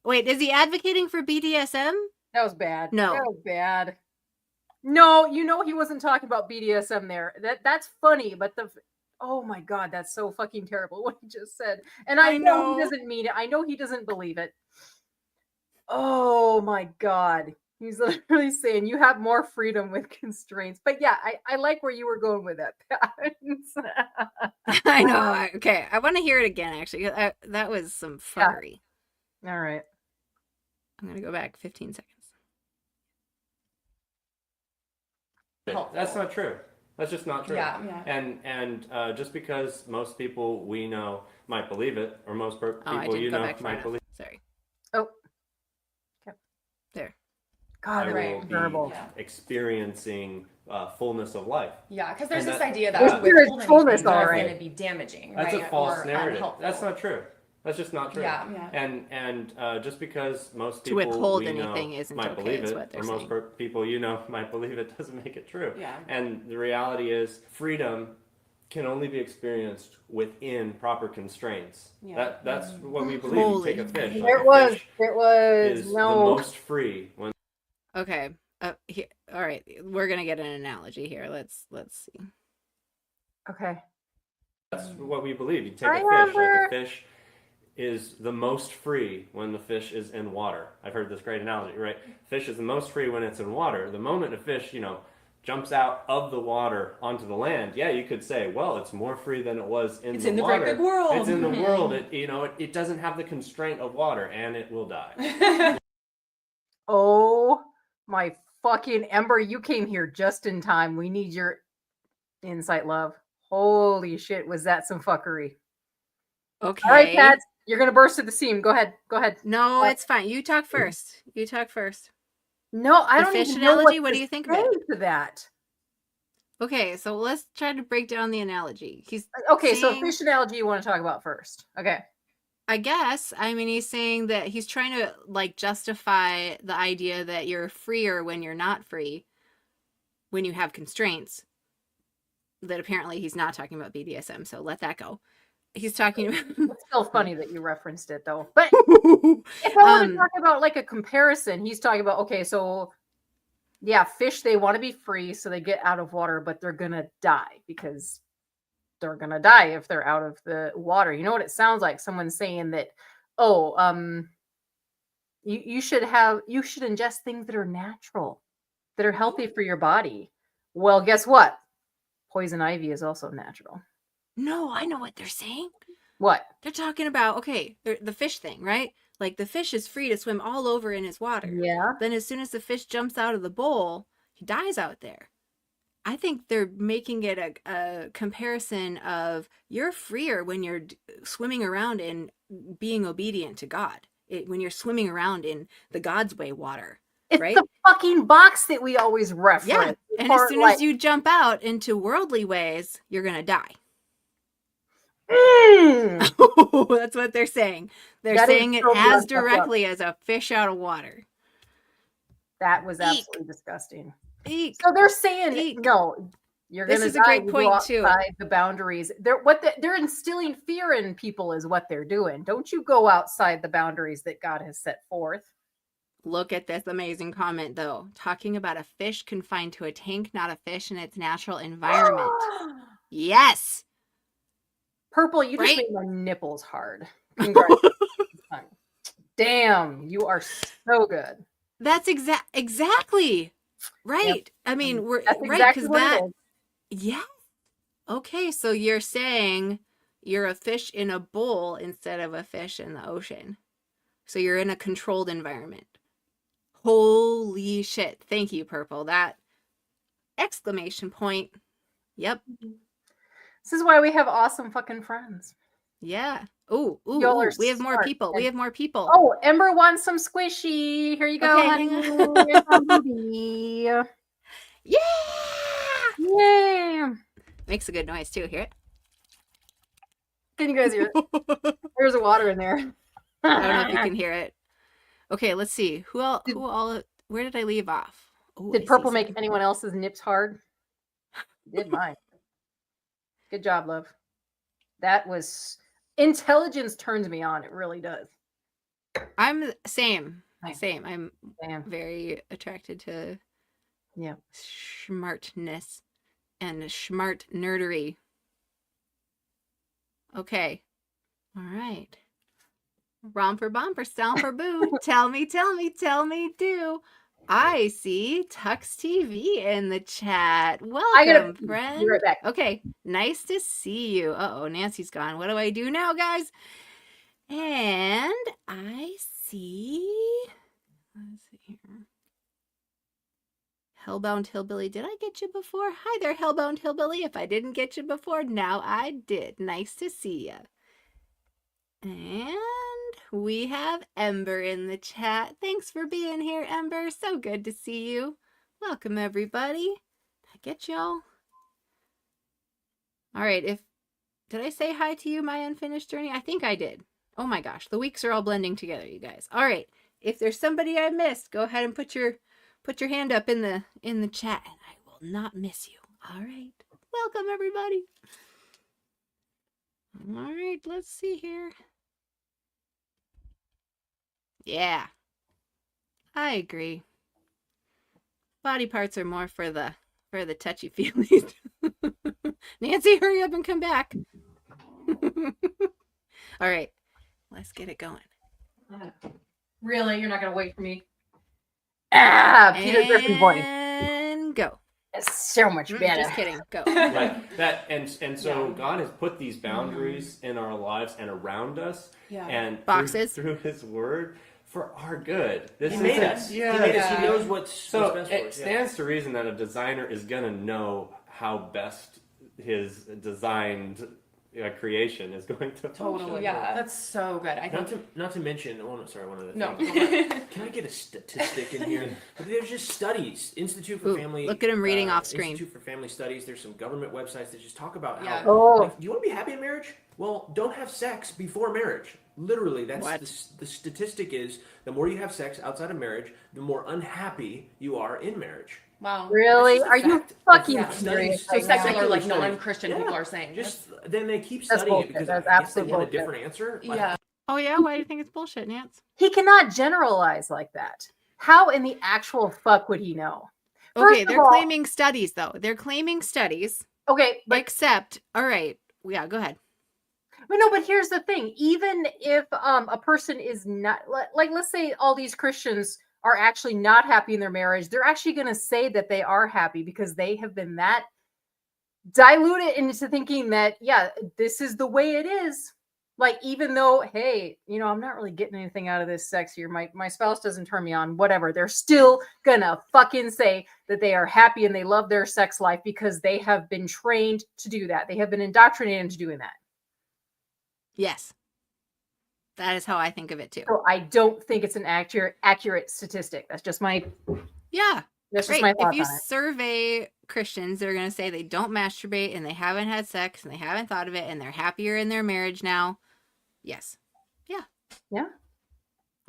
Wait, is he advocating for BDSM? That was bad. No. That was bad. No, he wasn't talking about BDSM there. That's funny, but oh my God, that's so fucking terrible what he just said. And I know he doesn't mean it. I know he doesn't believe it. Oh my God. He's literally saying you have more freedom with constraints. But yeah, I like where you were going with that. I know. Okay, I want to hear it again, actually. That was some fuckery. Yeah. All right. I'm going to go back 15 seconds. That's not true. That's just not true. Yeah. And just because most people we know might believe it, or most people you know might believe it. Sorry. Oh. Okay. There. God, I will terrible. be experiencing fullness of life. Yeah, because there's this idea that to withhold fullness anything is going to be damaging. That's right? a false or narrative. Unhelpful. That's not true. That's just not true. Yeah. And just because most To people withhold we anything know isn't might okay, believe is it, what they're or most saying. people you know might believe it, doesn't make it true. Yeah. And the reality is, freedom can only be experienced within proper constraints. Yeah. That's what we believe. Holy You take a fish. It Like was. a fish It was. is No. the most free when. Okay. All right. We're going to get an analogy here. Let's see. Okay. That's what we believe. You take I a fish. Like remember. a fish is the most free when the fish is in water. I've heard this great analogy, right? Fish is the most free when it's in water. The moment a fish, jumps out of the water onto the land, yeah, you could say, well, it's more free than it was in It's the in the water. great big world. It's in the world. It doesn't have the constraint of water, and it will die. Oh my fucking Ember, you came here just in time. We need your insight, love. Holy shit, was that some fuckery? Okay. All right, Pat, you're gonna burst at the seam. Go ahead. No, it's fine. You talk first. No, I The don't fish even know analogy, what to do you think of say it? to that. Okay, so let's try to break down the analogy. He's Okay, so saying, fish analogy you want to talk about first. Okay. I guess, he's saying that he's trying to like justify the idea that you're freer when you're not free, when you have constraints. That apparently he's not talking about BDSM, so let that go. He's talking about It's still funny that you referenced it though. But if I want to talk about like a comparison, he's talking about, okay, so yeah, fish, they want to be free, so they get out of water, but they're gonna die because they're gonna die if they're out of the water. You know what it sounds like? Someone saying that, you should ingest things that are natural, that are healthy for your body. Well, guess what? Poison ivy is also natural. No, I know what they're saying. What? They're talking about, okay, the fish thing, right? Like the fish is free to swim all over in his water. Yeah. Then as soon as the fish jumps out of the bowl, he dies out there. I think they're making it a comparison of you're freer when you're swimming around and being obedient to God. When you're swimming around in the God's way water. It's right? the fucking box that we always reference. Yeah. And as soon as you jump out into worldly ways, you're going to die. That's what they're saying. They're saying it as directly as a fish out of water. That was absolutely disgusting. Eek. So they're saying, Eek. no, you're going to die. This is a great point too. Outside the boundaries. They're instilling fear in people is what they're doing. Don't you go outside the boundaries that God has set forth. Look at this amazing comment, though. Talking about a fish confined to a tank, not a fish in its natural environment. Yes. Purple, you just made my nipples hard. Congratulations. Damn, you are so good. That's exactly right. Yep. We're That's right because yeah. Okay, so you're saying you're a fish in a bowl instead of a fish in the ocean. So you're in a controlled environment. Holy shit. Thank you, Purple. That exclamation point. Yep. This is why we have awesome fucking friends. Yeah. Ooh, we have more people. We have more people. Oh, Ember wants some squishy. Here you go, okay, honey. Yeah. Yay. Makes a good noise too. Hear it? Can you guys hear it? There's water in there. I don't know if you can hear it. Okay, let's see. Who all? Where did I leave off? Ooh, did Purple make anyone else's nips hard? Did mine. Good job, love. That was intelligence turns me on. It really does. I'm same. I'm very attracted to smartness and smart nerdery. Okay. All right. Romper bumper, stomper boo. Tell me, do. I see Tux TV in the chat. Welcome, friend. Be right back. Okay, nice to see you. Uh-oh, Nancy's gone. What do I do now, guys? And I see... Let's see here. Hellbound Hillbilly. Did I get you before? Hi there, Hellbound Hillbilly. If I didn't get you before, now I did. Nice to see you. And we have Ember in the chat. Thanks for being here, Ember. So good to see you. Welcome, everybody. Did I get y'all? All right. Did I say hi to you, my unfinished journey? I think I did. Oh my gosh, the weeks are all blending together, you guys. All right. If there's somebody I missed, go ahead and put your hand up in the chat, and I will not miss you. All right. Welcome, everybody. All right. Let's see here. Yeah, I agree. Body parts are more for the touchy feelies. Nancy, hurry up and come back. All right. Let's get it going. Really? You're not going to wait for me? Ah, Peter Griffin voice. And go. It's so much better. Just kidding. Go. Like that, and so God has put these boundaries in our lives and around us, and boxes through His Word for our good. This He is made us. Yeah, He made us. He knows what's best for it us. stands to reason that a designer is gonna know how best his designed creation is going to function. Yeah, that's so good. I think. Not to mention, one other No. thing. Can I get a statistic in here? There's just studies. Institute for Family. Look at him reading off screen. Institute for Family Studies. There's some government websites that just talk about Yeah. how. Like, do you want to be happy in marriage? Well, don't have sex before marriage. Literally, that's the statistic is the more you have sex outside of marriage, the more unhappy you are in marriage. Wow. Really? Are you fucking serious? So right now? secular, like studies. non-Christian people are saying. Just then they keep That's studying it bullshit. because That's I guess they absolute want a bullshit. different answer. Like, Yeah. Oh yeah? Why do you think it's bullshit, Nance? He cannot generalize like that. How in the actual fuck would he know? First Okay, of they're all- claiming studies though. They're claiming studies. Okay, but Except, all right. Yeah, go ahead. but here's the thing. Even if a person is not like, let's say all these Christians are actually not happy in their marriage, they're actually going to say that they are happy because they have been that diluted into thinking that, yeah, this is the way it is. Like, even though, hey, I'm not really getting anything out of this sex here. My spouse doesn't turn me on, whatever. They're still gonna fucking say that they are happy and they love their sex life because they have been trained to do that. They have been indoctrinated into doing that. Yes. That is how I think of it too. So I don't think it's an accurate statistic. That's just my Yeah. that's just Right. my thoughts If you on it. survey Christians, they're going to say they don't masturbate and they haven't had sex and they haven't thought of it and they're happier in their marriage now. Yes. Yeah. Yeah.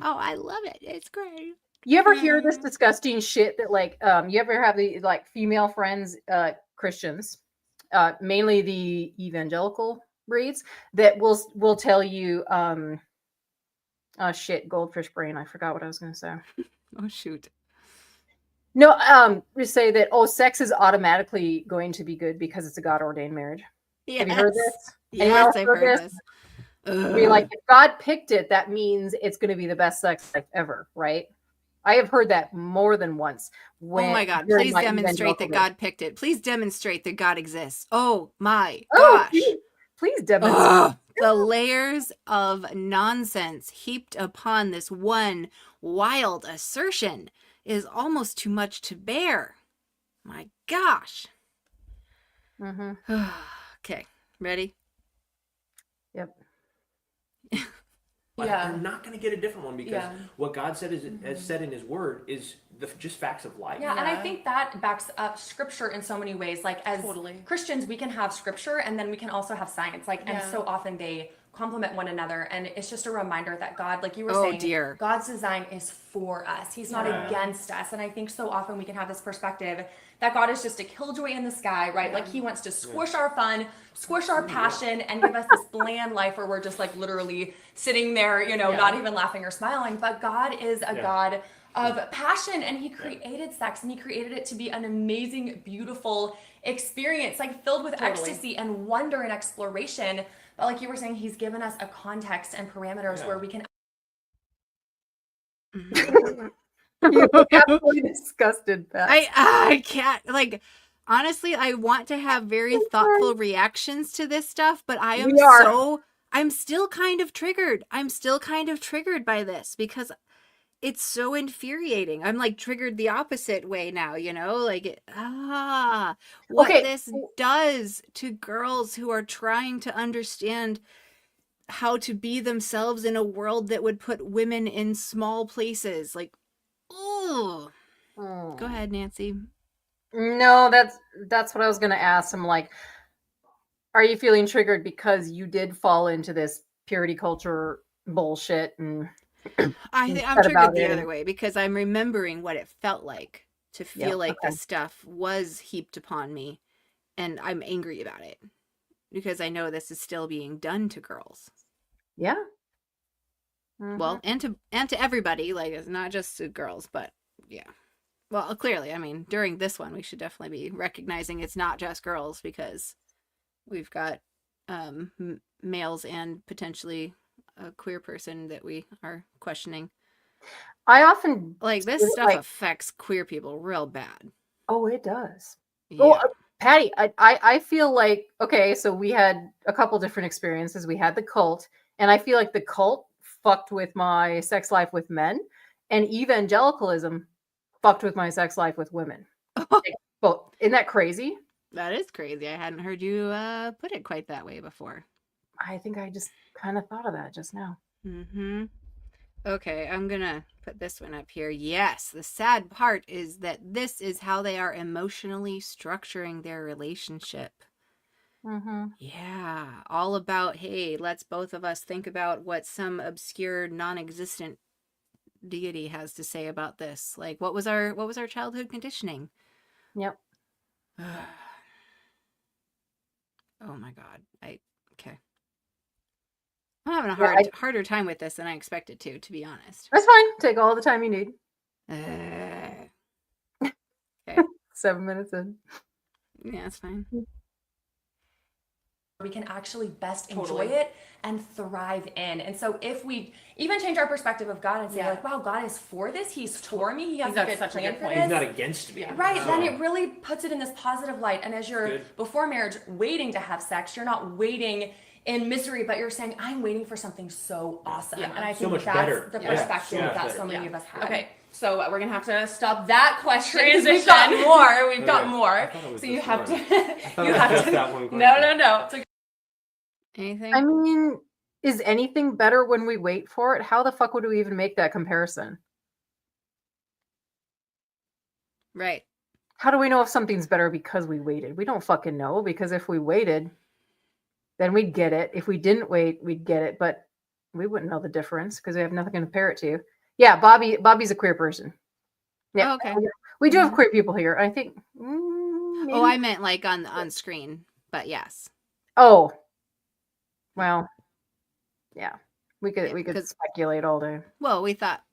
Oh, I love it. It's great. You ever hear this disgusting shit that you ever have the female friends, Christians, mainly the evangelical breeds that will tell you goldfish brain. I forgot what I was going to say. Oh, shoot. No, we say that, sex is automatically going to be good because it's a God ordained marriage. Yes. Have you heard this? Anyone Yes, else I've heard heard this? this. Be like, if God picked it, that means it's going to be the best sex life ever, right? I have heard that more than once. Oh my God. during Please my demonstrate that evangelical God picked it. Please demonstrate that God exists. Oh my days. Oh, gosh. please demonstrate. Ugh, the layers of nonsense heaped upon this one wild assertion is almost too much to bear. My gosh. Mm-hmm. Okay, ready? Yep. But Yeah. they're not going to get a different one because Yeah. what God said has said in His Word is just facts of life. Yeah, and I think that backs up scripture in so many ways. Like, as Christians, we can have scripture and then we can also have science. And so often they complement one another. And it's just a reminder that God, like you were saying, dear. God's design is for us. He's not against us. And I think so often we can have this perspective that God is just a killjoy in the sky, right? Like He wants to squish our fun, squish our passion, and give us this bland life where we're just like literally sitting there, not even laughing or smiling. But God is a God of passion, and He created sex, and He created it to be an amazing, beautiful experience, like filled with ecstasy and wonder and exploration. But like you were saying, He's given us a context and parameters where we can. You look absolutely disgusted, Pat. I can't, honestly, I want to have very thoughtful reactions to this stuff, but I am I'm still kind of triggered. I'm still kind of triggered by this because it's so infuriating. I'm triggered the opposite way now, what this does to girls who are trying to understand how to be themselves in a world that would put women in small places. Go ahead, Nancy. No, that's what I was going to ask. I'm like, are you feeling triggered because you did fall into this purity culture bullshit? And I think I'm triggered the other way because I'm remembering what it felt like to feel this stuff was heaped upon me, and I'm angry about it because I know this is still being done to girls. Yeah. Well, and to everybody, it's not just to girls, but yeah. Well, clearly, I mean, during this one, we should definitely be recognizing it's not just girls because we've got males and potentially a queer person that we are questioning. I often Like, this feel stuff like, affects queer people real bad. oh, it does. Yeah. Well, Patty, I feel like, okay, so we had a couple different experiences. We had the cult, and I feel like the cult fucked with my sex life with men, and evangelicalism fucked with my sex life with women. Like, well, isn't that crazy? That is crazy. I hadn't heard you put it quite that way before. I think I just kind of thought of that just now. Mm-hmm. Okay, I'm gonna put this one up here. Yes, the sad part is that this is how they are emotionally structuring their relationship. Mm-hmm. Yeah, all about, hey, let's both of us think about what some obscure, non-existent deity has to say about this. Like, what was our childhood conditioning? Yep. Oh my God. Okay. I'm having a harder time with this than I expected to be honest. That's fine. Take all the time you need. Okay. 7 minutes in. Yeah, it's fine. We can actually best enjoy it and thrive in. And so if we even change our perspective of God and say like, wow, God is for this, he's for me, he has a good plan for this. He's not against me. Right, then it really puts it in this positive light. And as you're before marriage waiting to have sex, you're not waiting in misery, but you're saying, I'm waiting for something so awesome. And I think much that's better. the perspective that so many of us have. Okay, so we're gonna have to stop that question. We've got more. We've got more. So you have to. You have to. That one No. So Anything? I mean, is anything better when we wait for it? How the fuck would we even make that comparison? Right. How do we know if something's better because we waited? We don't fucking know, because if we waited, then we'd get it. If we didn't wait, we'd get it, but we wouldn't know the difference because we have nothing to compare it to. Yeah, Bobby's a queer person. Yeah, Oh, okay. We do have queer people here. I think. Maybe. Oh, I meant like on screen, but yes. Oh, well, yeah. We could speculate all day. Well,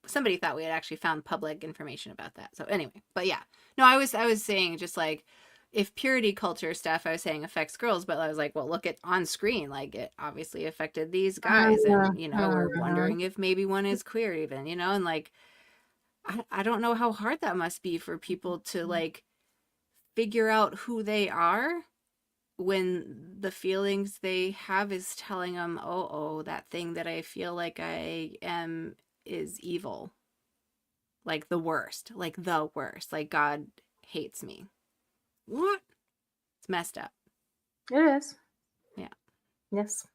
somebody thought we had actually found public information about that. So anyway, but yeah, no, I was saying just like, if purity culture stuff, I was saying affects girls, but I was like, well, look at on screen, like it obviously affected these guys, and we're wondering if maybe one is queer even, and like, I don't know how hard that must be for people to like figure out who they are when the feelings they have is telling them, oh, that thing that I feel like I am is evil. Like the worst. Like God hates me. What? It's messed up. It is. Yeah. Yes.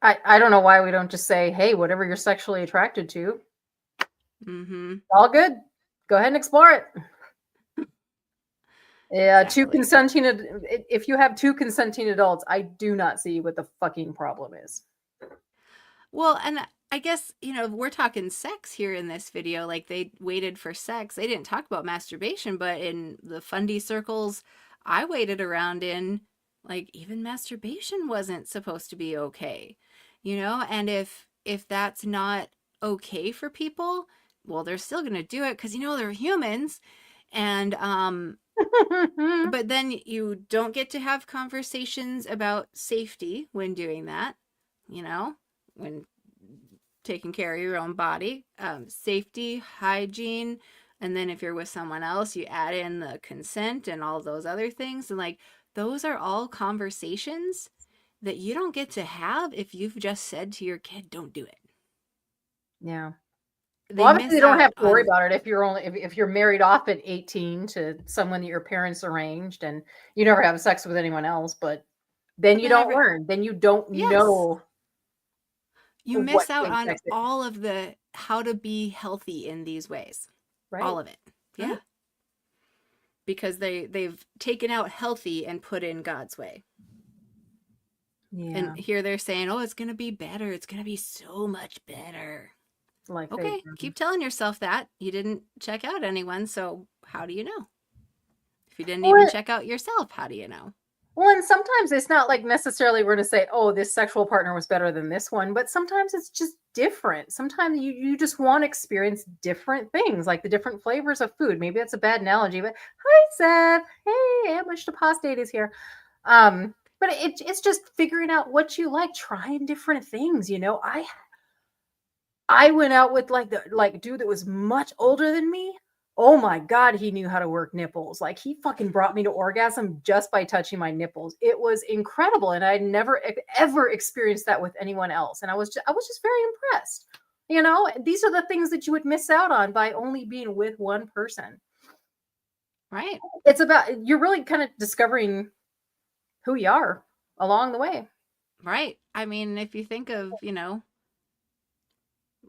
I don't know why we don't just say, hey, whatever you're sexually attracted to, all good. Go ahead and explore it. Yeah, Exactly. if you have two consenting adults, I do not see what the fucking problem is. Well, and I guess, we're talking sex here in this video. Like, they waited for sex. They didn't talk about masturbation, but in the fundy circles I waited around in, like, even masturbation wasn't supposed to be okay, and if that's not okay for people, well, they're still going to do it because, they're humans. And, but then you don't get to have conversations about safety when doing that, when taking care of your own body, safety, hygiene. And then if you're with someone else, you add in the consent and all those other things. And like, those are all conversations that you don't get to have if you've just said to your kid, don't do it. Yeah. Well, obviously, you don't have to worry about it if you're married off at 18 to someone that your parents arranged and you never have sex with anyone else, but then you don't learn. Then you don't know. You miss out on all of the how to be healthy in these ways. Right. All of it. Yeah. Mm-hmm. Because they've taken out healthy and put in God's way. Yeah. And here they're saying, oh, it's going to be better. It's going to be so much better. Like, okay, keep telling yourself that. You didn't check out anyone, so how do you know? If you didn't even check out yourself, how do you know? Well, and sometimes it's not like necessarily we're going to say, oh, this sexual partner was better than this one, but sometimes it's just different. Sometimes you just want to experience different things, like the different flavors of food. Maybe that's a bad analogy, but hi, Seth. Hey, Apostate is here. But it's just figuring out what you like, trying different things. I went out with like dude that was much older than me. Oh my God, he knew how to work nipples. Like he fucking brought me to orgasm just by touching my nipples. It was incredible. And I'd never ever experienced that with anyone else. And I was just very impressed. You know, these are the things that you would miss out on by only being with one person. Right. It's about, you're really kind of discovering who you are along the way. Right. I mean, if you think of, you know,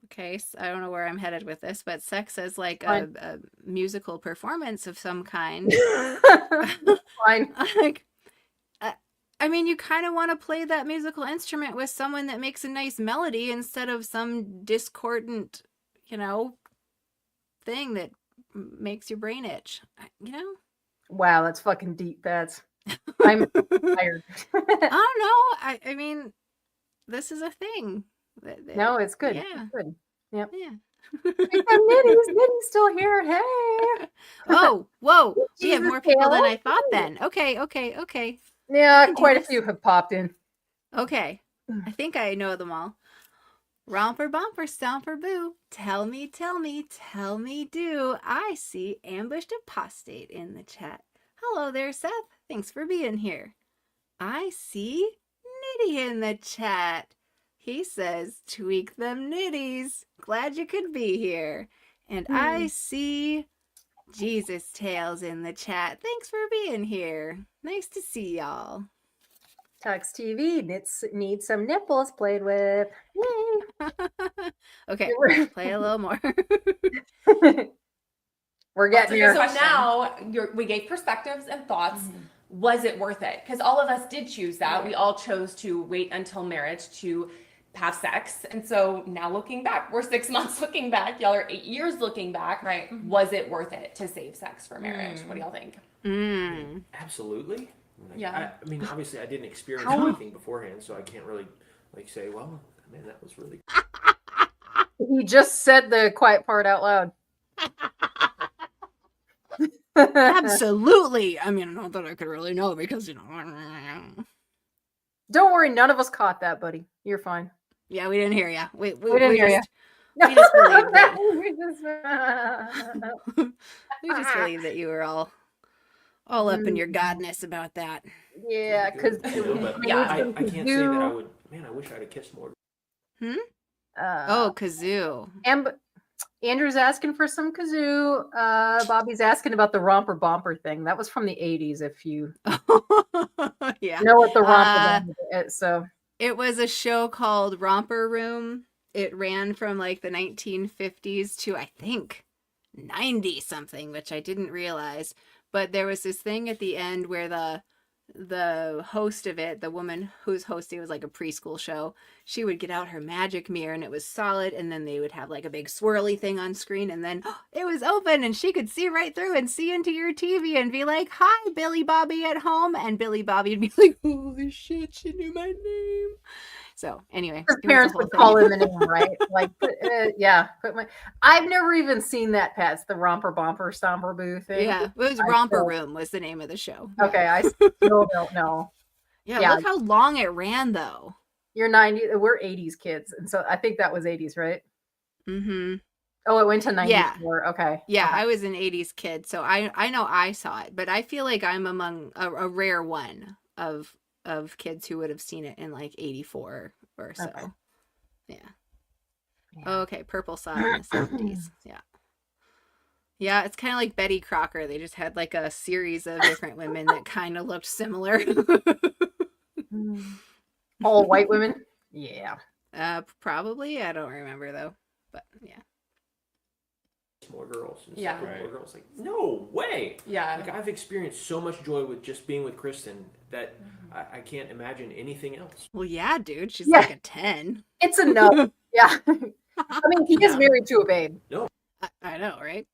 okay, so I don't know where I'm headed with this, but sex as like a musical performance of some kind. Fine. Like, I mean, you kind of want to play that musical instrument with someone that makes a nice melody instead of some discordant, you know, thing that makes your brain itch, you know? Wow, that's fucking deep, Bats. I'm tired. I don't know. I mean, this is a thing. No, it's good. Yeah. It's good. Yep. Yeah. Nitty's still here. Hey. Oh, whoa. We have Jesus, more people than Taylor. I thought then. Okay. Yeah, can do quite a this. few have popped in. Okay. I think I know them all. Romper, bumper, stomper, boo. Tell me, do. I see ambushed apostate in the chat. Hello there, Seth. Thanks for being here. I see Nitty in the chat. He says, tweak them nitties. Glad you could be here. And I see Jesus Tales in the chat. Thanks for being here. Nice to see y'all. Tux TV needs some nipples played with. Yay. Okay, play a little more. We're getting So here. now we gave perspectives and thoughts. Was it worth it? Because all of us did choose that. We all chose to wait until marriage to have sex. And so now looking back, we're 6 months looking back. Y'all are 8 years looking back. Right. Was it worth it to save sex for marriage? What do y'all think? Absolutely. Like, Yeah. I mean, obviously, I didn't experience anything beforehand, so I can't really like say, well, man, that was really. He just said the quiet part out loud. Absolutely. I mean, not that I could really know because, you know. Don't worry, none of us caught that, buddy. You're fine. Yeah, we didn't hear you. We didn't hear you. We just believed that. We We just believed that you were all up in your godness about that. yeah, because You know, but I can't say that I would. Man, I wish I'd have kissed more. Oh, kazoo. Andrew's asking for some kazoo. Bobby's asking about the romper bomper thing. That was from the 80s, if you Yeah. know what the romper bomper is. So It was a show called Romper Room. It ran from like the 1950s to I think 90 something, which I didn't realize. But there was this thing at the end where the host of it, the woman who's hosting, it was like a preschool show, she would get out her magic mirror and it was solid, and then they would have like a big swirly thing on screen, and then it was open and she could see right through and see into your TV and be like, hi, Billy Bobby at home, and Billy Bobby would be like, holy shit, she knew my name. So anyway, his parents would call him the name, right? Like, yeah. I've never even seen that, Pat. It's the romper bomper stomper boo thing. Yeah, it was Romper Room was the name of the show. Okay, I still don't know. Yeah, look how long it ran though. You're 90. We're 80s kids, and so I think that was 80s, right? Mm-hmm. Oh, it went to 94. Okay. Yeah, I was an 80s kid, so I know I saw it, but I feel like I'm among a rare one of kids who would have seen it in like 84 or so. Okay. Yeah. Okay, Purple saw it in the 70s. Yeah. Yeah, it's kind of like Betty Crocker. They just had like a series of different women that kind of looked similar. All white women? Yeah. Probably. I don't remember though. But yeah. More girls. And Yeah. more girls. Like, no way. Yeah. Like, I've experienced so much joy with just being with Kristen that I can't imagine anything else. Well, yeah, dude. She's Yeah. like a 10. It's a no. Yeah. I mean, he is married to a babe. I know, right?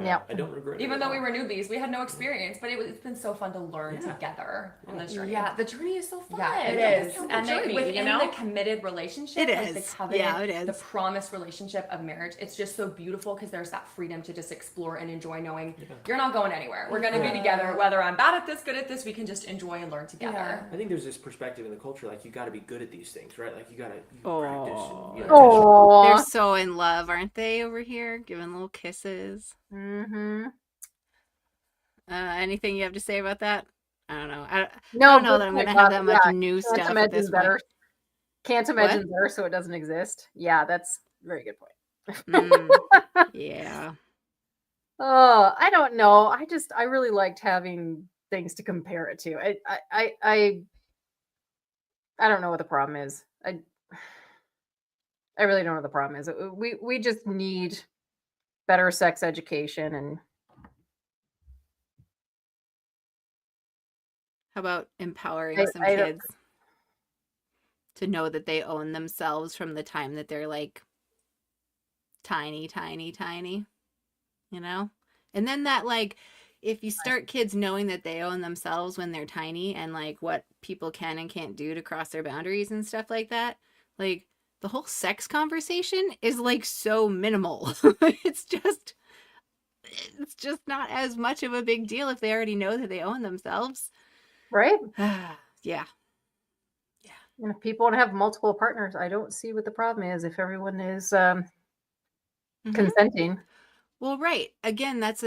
Yeah. I don't regret it. Even at though we all. were newbies, we had no experience, but it's been so fun to learn together on this journey. Yeah, the journey is so fun. Yeah, it is. It's And a journey, within you know? the committed relationship, It like the is. covenant, Yeah, it is. the promised relationship of marriage, it's just so beautiful because there's that freedom to just explore and enjoy knowing you're not going anywhere. We're going to be together. Whether I'm bad at this, good at this, we can just enjoy and learn together. I think there's this perspective in the culture, like you got to be good at these things, right? Like you got to Aw. practice. And, Oh. They're so in love, aren't they, over here? Giving little kisses. Mm-hmm. Anything you have to say about that? I don't know. I No, don't know good that I'm point, going to have Bob. that much Yeah, new can't stuff at imagine this better. point. Can't imagine better, so it doesn't exist. Yeah, that's a very good point. Yeah. Oh, I don't know. I really liked having things to compare it to. I don't know what the problem is. I really don't know what the problem is. We just need better sex education and How about empowering I- some I don't- kids to know that they own themselves from the time that they're like tiny, tiny, tiny, you know? And then that, like, if you start kids knowing that they own themselves when they're tiny and like what people can and can't do to cross their boundaries and stuff like that, like the whole sex conversation is like so minimal. It's just not as much of a big deal if they already know that they own themselves. right. Yeah. And if people want to have multiple partners, I don't see what the problem is if everyone is Mhm. consenting. Well, right. Again, that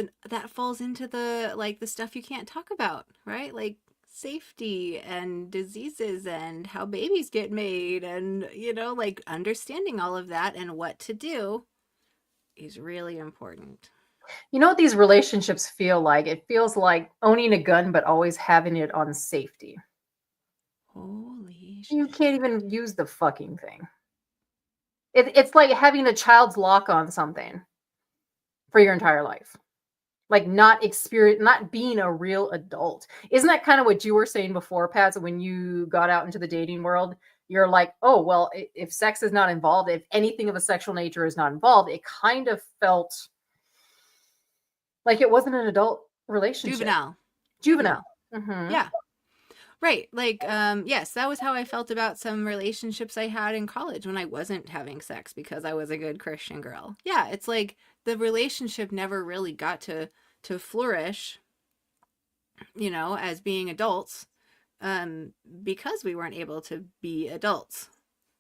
falls into the like the stuff you can't talk about, right? Like safety and diseases and how babies get made and like understanding all of that and what to do is really important. You know what these relationships feel like? It feels like owning a gun, but always having it on safety. Holy shit. You can't even use the fucking thing. It's like having a child's lock on something for your entire life. Like not being a real adult. Isn't that kind of what you were saying before, Pat? When you got out into the dating world, you're like, oh, well, if sex is not involved, if anything of a sexual nature is not involved, it kind of felt like it wasn't an adult relationship. Juvenile. Mm-hmm. Yeah. Right. Like, yes, that was how I felt about some relationships I had in college when I wasn't having sex because I was a good Christian girl. Yeah, it's like the relationship never really got to flourish, as being adults, because we weren't able to be adults.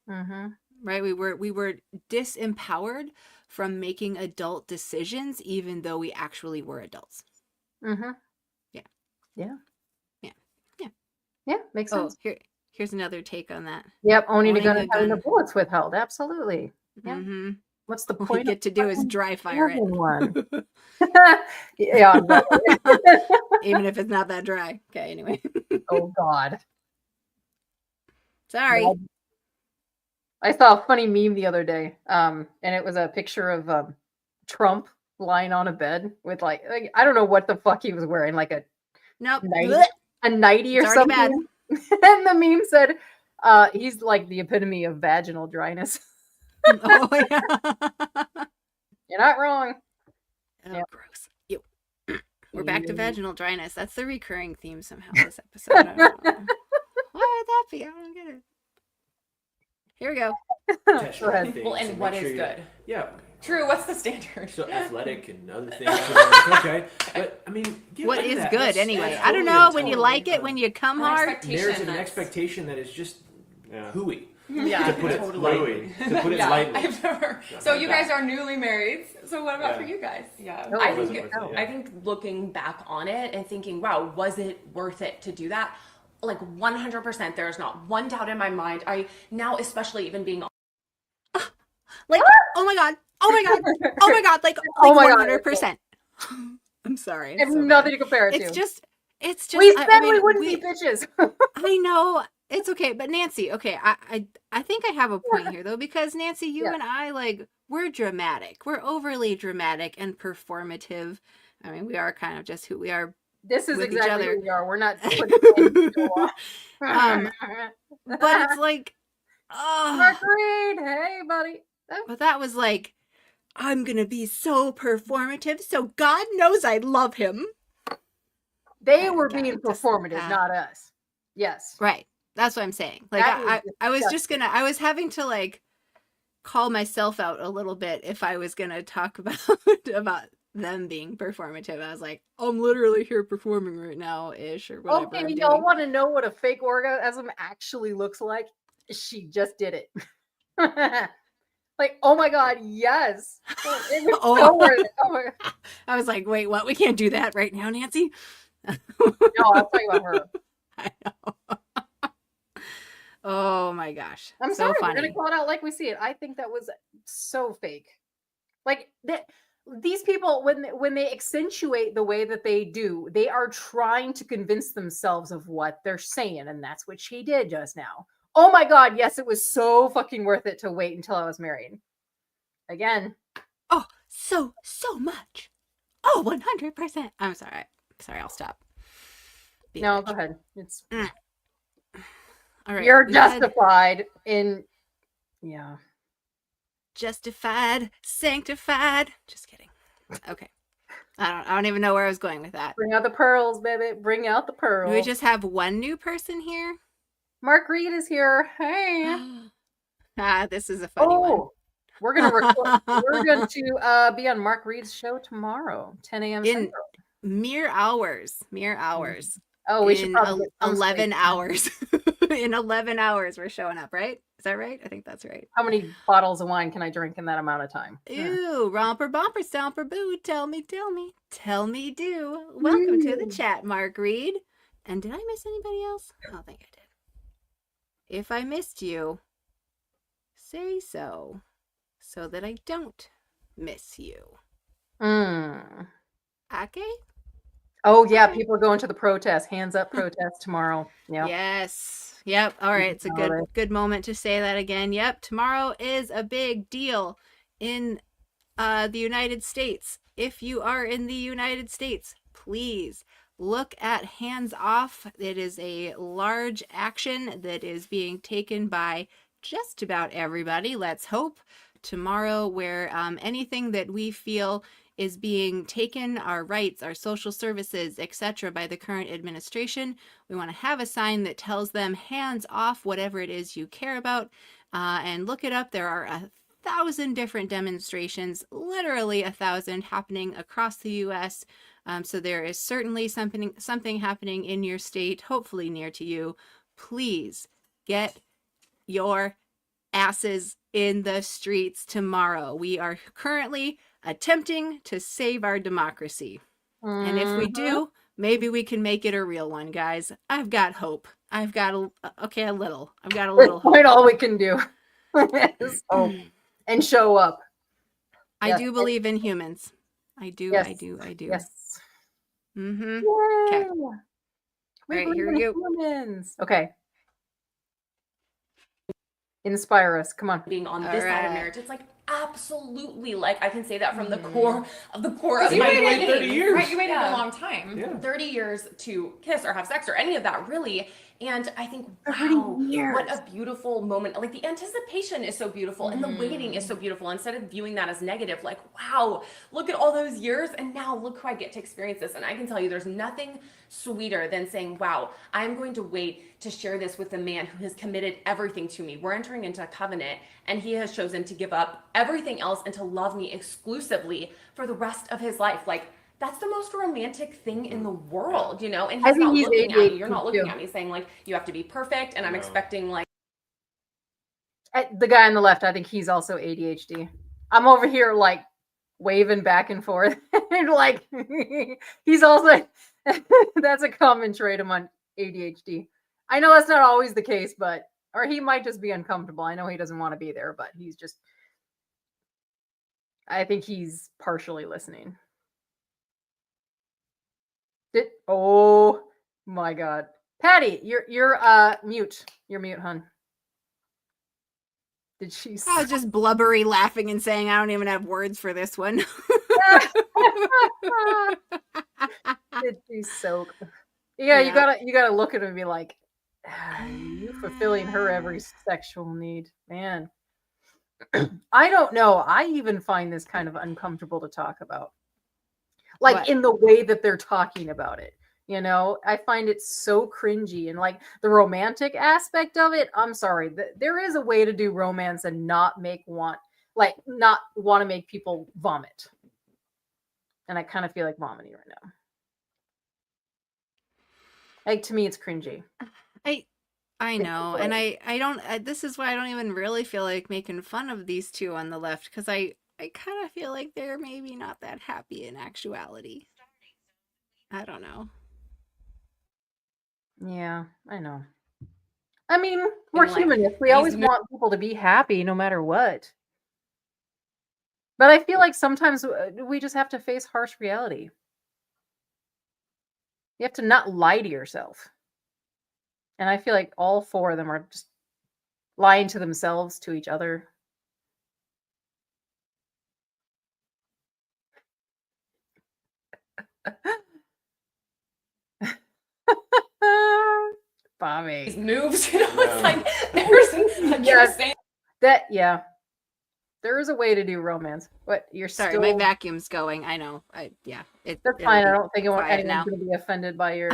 Mm-hmm. Right? We were disempowered from making adult decisions, even though we actually were adults. Mm-hmm. Yeah. Yeah. Yeah. Yeah, makes Oh, sense. here's another take on that. Yep, owning a gun owning and a having the gun. bullets withheld. Absolutely. Yeah. Mm-hmm. What's the All point? we get to do is dry fire it. One. Yeah. Exactly. Even if it's not that dry. Okay, anyway. Oh God. Sorry. Yeah. I saw a funny meme the other day, and it was a picture of Trump lying on a bed with like I don't know what the fuck he was wearing, like a Nope. nightie, Blech. a nightie or It's already something. bad. And the meme said, he's like the epitome of vaginal dryness. Oh, yeah. You're not wrong. Oh, Yep. gross. Ew. We're back to vaginal dryness. That's the recurring theme somehow this episode. I don't know. Why would that be? I don't get it. Here we go. Test Go ahead. things Well, and make what is sure good? Yeah. True. What's the standard? So athletic and other things. Okay. But I mean, get What rid of is that. good That's anyway? I don't totally know a when you totally, like it, when you come hard. There's an that's- expectation that is just Yeah. hooey. Yeah, To put it totally. lightly. To put it Yeah, lightly. I've never. So you guys are newly married. So what about for you guys? Yeah. Oh, I was think it worth it? I think looking back on it and thinking, wow, was it worth it to do that? Like 100%. There's not one doubt in my mind. I now, especially even being Like, oh my god. Oh my god. Oh my god. Like Oh my God. 100%. I'm sorry. I have it's so nothing bad. to compare it It's to. just We I said mean, we wouldn't be bitches. I know it's okay, but Nancy, okay, I think I have a point here though, because Nancy, you Yeah. and I, like, we're dramatic. We're overly dramatic and performative. I mean, we are kind of just who we are. This is With each exactly other. who we are. We're not putting But it's like, oh, Agreed. Hey, buddy. but that was like I'm going to be so performative, so God knows I love him. They were being performative, just, not us. Yes. Right. That's what I'm saying. Like, I was just going to, I was having to like call myself out a little bit if I was going to talk about them being performative. I was like, I'm literally here performing right now ish or whatever. Okay, y'all want to know what a fake orgasm actually looks like? She just did it. Like, oh my God, yes. It was so worth it. Oh my God. I was like, wait, what? We can't do that right now, Nancy? No, I'll tell you about her. I know. Oh my gosh. I'm so sorry, funny. we're gonna call it out like we see it. I think that was so fake. Like these people, when they accentuate the way that they do, they are trying to convince themselves of what they're saying, and that's what she did just now. Oh my God, yes, it was so fucking worth it to wait until I was married. Again. Oh, so much. Oh, 100%. I'm sorry. I'll stop. No, go ahead. It's all right. You're justified in justified, sanctified. Just kidding. Okay. I don't even know where I was going with that. Bring out the pearls, baby. Bring out the pearls. Do we just have one new person here? Mark Reed is here. Hey. This is a funny one. We're gonna record. We're going to be on Mark Reed's show tomorrow, 10 a.m. in mere hours. Oh, we should probably 11 hours. In 11 hours, we're showing up, right? Is that right? I think that's right. How many bottles of wine can I drink in that amount of time? Ooh, romper, bumper, stomper, boo. Tell me, do. Welcome to the chat, Mark Reed. And did I miss anybody else? I don't think I did. If I missed you, say so that I don't miss you. Okay? Oh, yeah. People are going to the protest. Hands up protest tomorrow. Yeah. Yes. Yep. All right. It's a good moment to say that again. Yep. Tomorrow is a big deal in the United States. If you are in the United States, please look at Hands Off. It is a large action that is being taken by just about everybody, let's hope, tomorrow, where anything that we feel is being taken, our rights, our social services, etc., by the current administration, we want to have a sign that tells them hands off whatever it is you care about, and look it up. There are 1,000 different demonstrations, literally 1,000 happening across the U.S. So there is certainly something happening in your state, hopefully near to you. Please get your asses in the streets tomorrow. We are currently attempting to save our democracy. And if we do, maybe we can make it a real one, guys. I've got hope. I've got a little hope. Quite all we can do is hope and show up. I do believe in humans. I do. Yes. I do. Yes. Mm-hmm. Okay. All right, here we go. Humans. Okay. Inspire us. Come on. Being on this side of marriage, it's like absolutely, like I can say that from the core of my waited 30 years. Right, you waited a long time. Yeah. 30 years to kiss or have sex or any of that, really. And I think, wow, what a beautiful moment. Like the anticipation is so beautiful and the waiting is so beautiful. Instead of viewing that as negative, like, wow, look at all those years and now look who I get to experience this. And I can tell you there's nothing sweeter than saying, wow, I'm going to wait to share this with the man who has committed everything to me. We're entering into a covenant and he has chosen to give up everything else and to love me exclusively for the rest of his life. Like, that's the most romantic thing in the world, you know? And he's not looking at you. You're not looking at me saying, like, you have to be perfect. And I'm expecting, like. The guy on the left, I think he's also ADHD. I'm over here, like, waving back and forth. And, like, he's also, that's a common trait among ADHD. I know that's not always the case, but, or he might just be uncomfortable. I know he doesn't want to be there, but he's just, I think he's partially listening. Oh my God, Patti, you're mute. You're mute, hun. Did she? I was just blubbery laughing and saying I don't even have words for this one. Did she soak? Yeah, you gotta look at her and be like, you fulfilling her every sexual need, man. I don't know. I even find this kind of uncomfortable to talk about. Like What? in the way that they're talking about it. You know, I find it so cringy, and like the romantic aspect of it. I'm sorry, there is a way to do romance and not want to make people vomit. And I kind of feel like vomiting right now. Like, to me, it's cringy. I know, and I don't. This is why I don't even really feel like making fun of these two on the left, because I kind of feel like they're maybe not that happy in actuality. I don't know. Yeah, I know. I mean, we're humanists. We always want people to be happy no matter what. But I feel like sometimes we just have to face harsh reality. You have to not lie to yourself. And I feel like all four of them are just lying to themselves, to each other. Bobby. These moves, you know, it's like there's like you're saying. Yeah. There is a way to do romance. What, you're Sorry, still... my vacuum's going. I know. Yeah. That's fine. I don't think anyone's going to be offended by your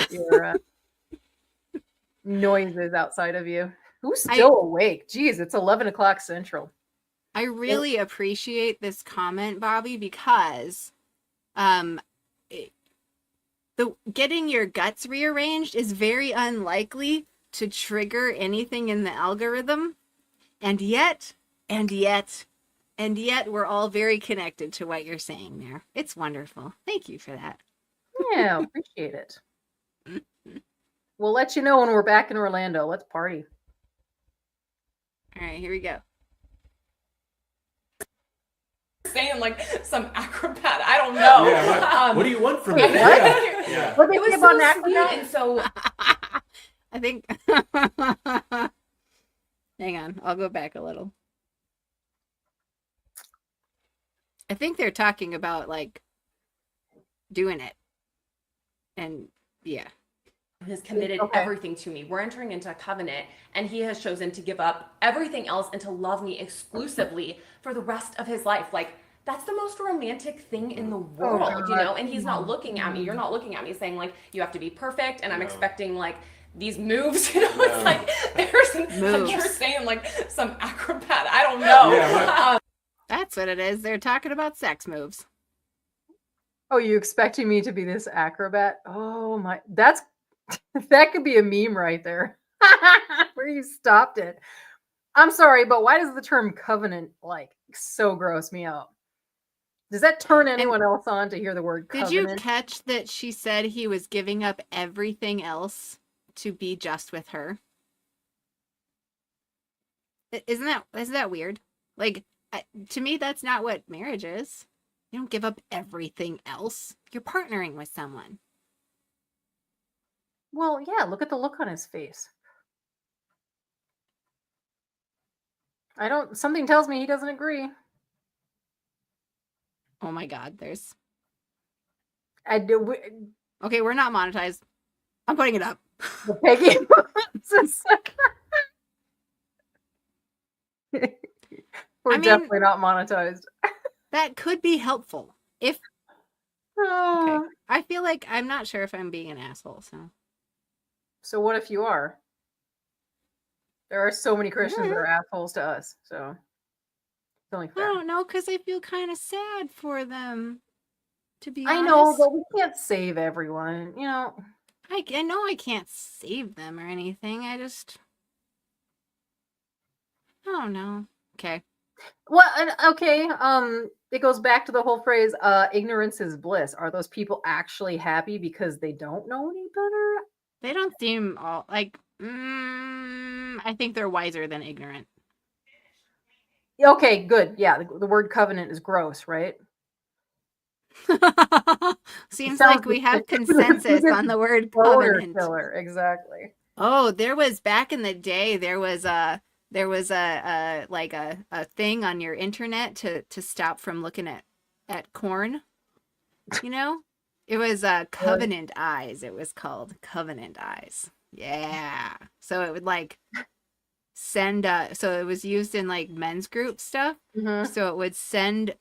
noises outside of you. Who's still awake? Jeez, it's 11 o'clock Central. I really appreciate this comment, Bobby, because getting your guts rearranged is very unlikely to trigger anything in the algorithm. And yet, we're all very connected to what you're saying there. It's wonderful. Thank you for that. Yeah, appreciate it. We'll let you know when we're back in Orlando. Let's party. All right, here we go. Saying like some acrobat. I don't know. Yeah, what do you want from me? What? Yeah. What It was about so acrobat? sweet, and so I think. Hang on, I'll go back a little. I think they're talking about like doing it, and yeah. has committed everything to me. We're entering into a covenant, and he has chosen to give up everything else and to love me exclusively for the rest of his life. Like, that's the most romantic thing in the world, you know? And he's not looking at me. You're not looking at me saying, like, you have to be perfect, and I'm expecting, like, these moves, you know? It's like, there's, like, you're saying, like, some acrobat. I don't know. That's what it is. They're talking about sex moves. Oh, you expecting me to be this acrobat? Oh my, that could be a meme right there. Where you stopped it. I'm sorry, but why does the term covenant like so gross me out? Does that turn anyone else on to hear the word covenant? Did you catch that she said he was giving up everything else to be just with her? Isn't that weird? Like, to me, that's not what marriage is. You don't give up everything else. You're partnering with someone. Well, yeah, look at the look on his face. Something tells me he doesn't agree. Oh my God, there's... Okay, we're not monetized. I'm putting it up. Peggy. We're definitely not monetized. That could be helpful. If... Okay. I feel like I'm not sure if I'm being an asshole, so... So what if you are? There are so many Christians that are assholes to us, so it's only fair. I don't know, because I feel kind of sad for them, to be honest. I know, but we can't save everyone, you know. I know I can't save them or anything. I don't know. Okay. Well, okay, it goes back to the whole phrase, ignorance is bliss. Are those people actually happy because they don't know any better? They don't seem all like, I think they're wiser than ignorant. Okay, good. Yeah, the word covenant is gross, right? Seems like we have consensus on the word covenant. Killer. Exactly. Oh, there was back in the day, there was a thing on your internet to stop from looking at corn, you know? It was Covenant Eyes. It was called Covenant Eyes. Yeah. So it would like send so it was used in like men's group stuff. So it would send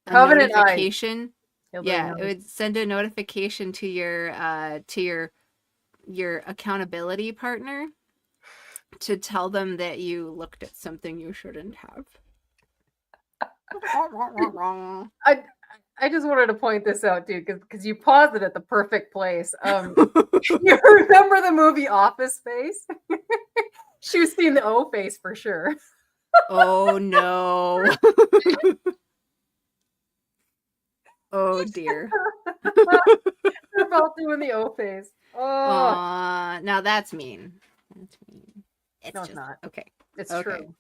a Covenant eyes. notification. Hillbilly Yeah, it eyes. would send a notification to your accountability partner to tell them that you looked at something you shouldn't have. I just wanted to point this out, dude, because you paused it at the perfect place. You remember the movie Office Space? She was seeing the O face for sure. Oh no. Oh dear. They're both doing the O face. Oh, Now that's mean. That's mean. no, it's not. Okay. It's Okay. true.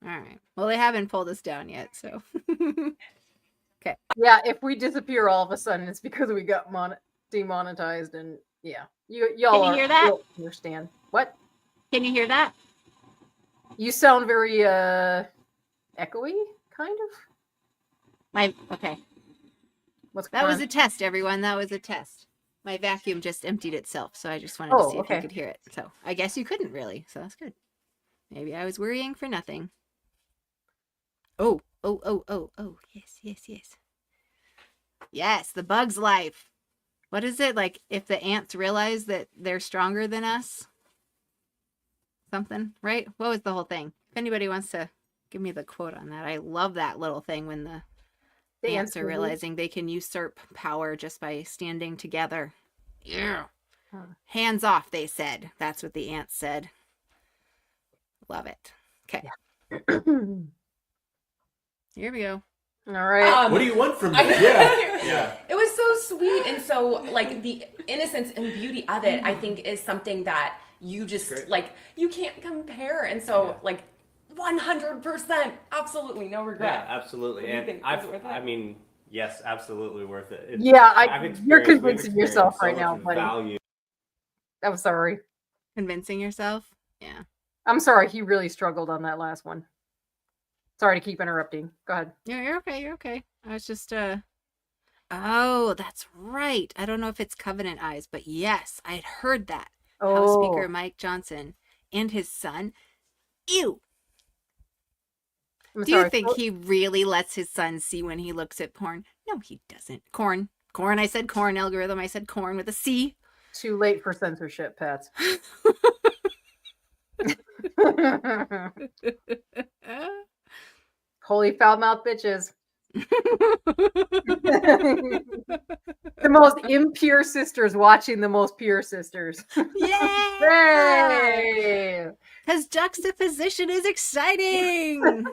All right. Well, they haven't pulled us down yet, so. Yeah, if we disappear all of a sudden, it's because we got demonetized, and yeah, y'all Can you hear that? you'll understand what? Can you hear that? You sound very echoey, kind of. Okay. What's That going was on? a test, everyone. That was a test. My vacuum just emptied itself, so I just wanted to see if you could hear it. So I guess you couldn't really, so that's good. Maybe I was worrying for nothing. Oh, yes. Yes, the bug's life. What is it? Like if the ants realize that they're stronger than us? Something, right? What was the whole thing? If anybody wants to give me the quote on that. I love that little thing when the ants are realizing they can usurp power just by standing together. Yeah. Hands off, they said. That's what the ants said. Love it. Okay. Yeah. Here we go. All right. What do you want from me? Yeah. It was so sweet, and so like the innocence and beauty of it, I think, is something that you just Great. like you can't compare, and so like 100%, absolutely no regret. Yeah, absolutely. What do you And think? Was it worth it? I mean, yes, absolutely worth it. Yeah, I've you're experienced- we've convincing yourself experienced right so now, much buddy. value. I'm sorry. Convincing yourself? Yeah. I'm sorry. He really struggled on that last one. Sorry to keep interrupting. Go ahead. You're okay. You're okay. I was just, oh, that's right. I don't know if it's Covenant Eyes, but yes, I had heard that. House Speaker Mike Johnson and his son. Ew. I'm Do you sorry. think he really lets his son see when he looks at porn? No, he doesn't. Corn. I said corn. Algorithm. I said corn with a C. Too late for censorship, Pat. Holy foul mouth bitches. The most impure sisters watching the most pure sisters. Yeah. Hooray! Because juxtaposition is exciting.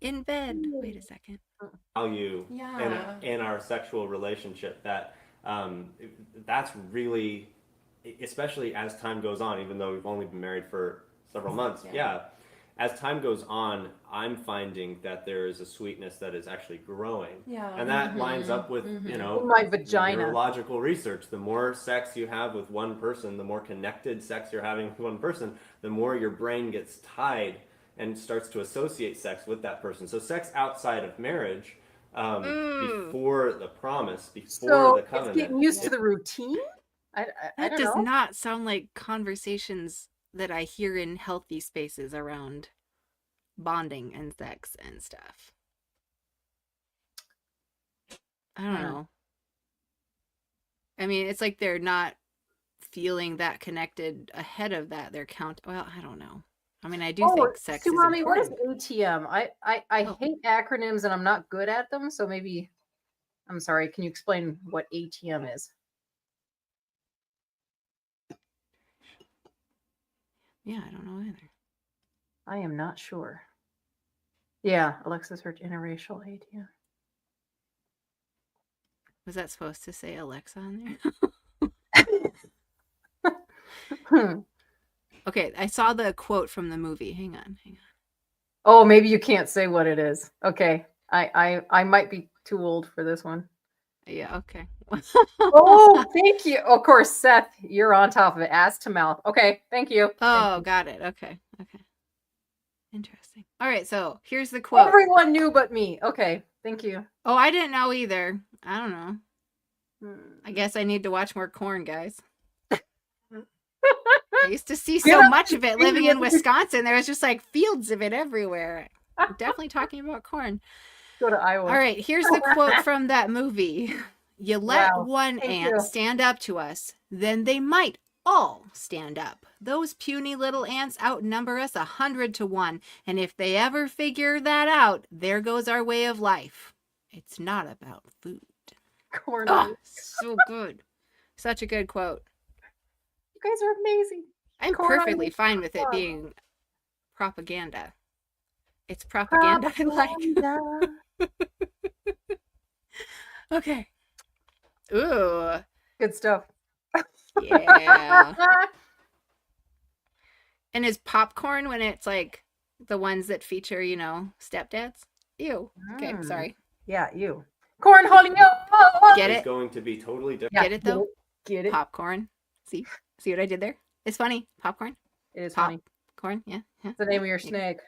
In bed. Wait a second. Value Yeah. in our sexual relationship that that's really, especially as time goes on, even though we've only been married for several months. Yeah. As time goes on, I'm finding that there is a sweetness that is actually growing. Yeah. And that lines up with, you know, My vagina. neurological research. The more sex you have with one person, the more connected sex you're having with one person, the more your brain gets tied and starts to associate sex with that person. So sex outside of marriage, before the promise, before the covenant. It's getting used to the routine? I That don't does know. not sound like conversations that I hear in healthy spaces around bonding and sex and stuff. I don't know. I mean, it's like they're not feeling that connected ahead of that. They're well, I don't know. I mean, I do think sex is Sumami, what is important. ATM? I hate acronyms and I'm not good at them, so maybe I'm sorry, can you explain what ATM is? Yeah, I don't know either. I am not sure. Yeah, Alexa search interracial ATM. Was that supposed to say Alexa on there? Okay, I saw the quote from the movie. Hang on. Oh, maybe you can't say what it is. Okay. I might be too old for this one. Yeah, okay. Oh, thank you. Of course, Seth, you're on top of it. Ass to mouth. Okay, thank you. Oh, got it. Okay. Interesting. All right, so here's the quote. Everyone knew but me. Okay, thank you. Oh, I didn't know either. I don't know. I guess I need to watch more corn, guys. I used to see so much of it living in Wisconsin. There was just like fields of it everywhere. I'm definitely talking about corn. Go to Iowa. All right, here's the quote from that movie. You let one Thank ant you. stand up to us, then they might all stand up. Those puny little ants outnumber us 100 to 1, and if they ever figure that out, there goes our way of life. It's not about food. Corn. Oh, so good. Such a good quote. You guys are amazing. I'm Corn perfectly fine with it being propaganda. It's propaganda I like. Okay. Ooh. Good stuff. Yeah. And is popcorn when it's like the ones that feature, stepdads? Ew. Okay, sorry. Yeah, you. Cornhole. Get It's it? going to be totally different. Get it though? Get it? Popcorn. See what I did there? It's funny. Popcorn. It is Pop. funny. Corn. Yeah. It's the name of your snake.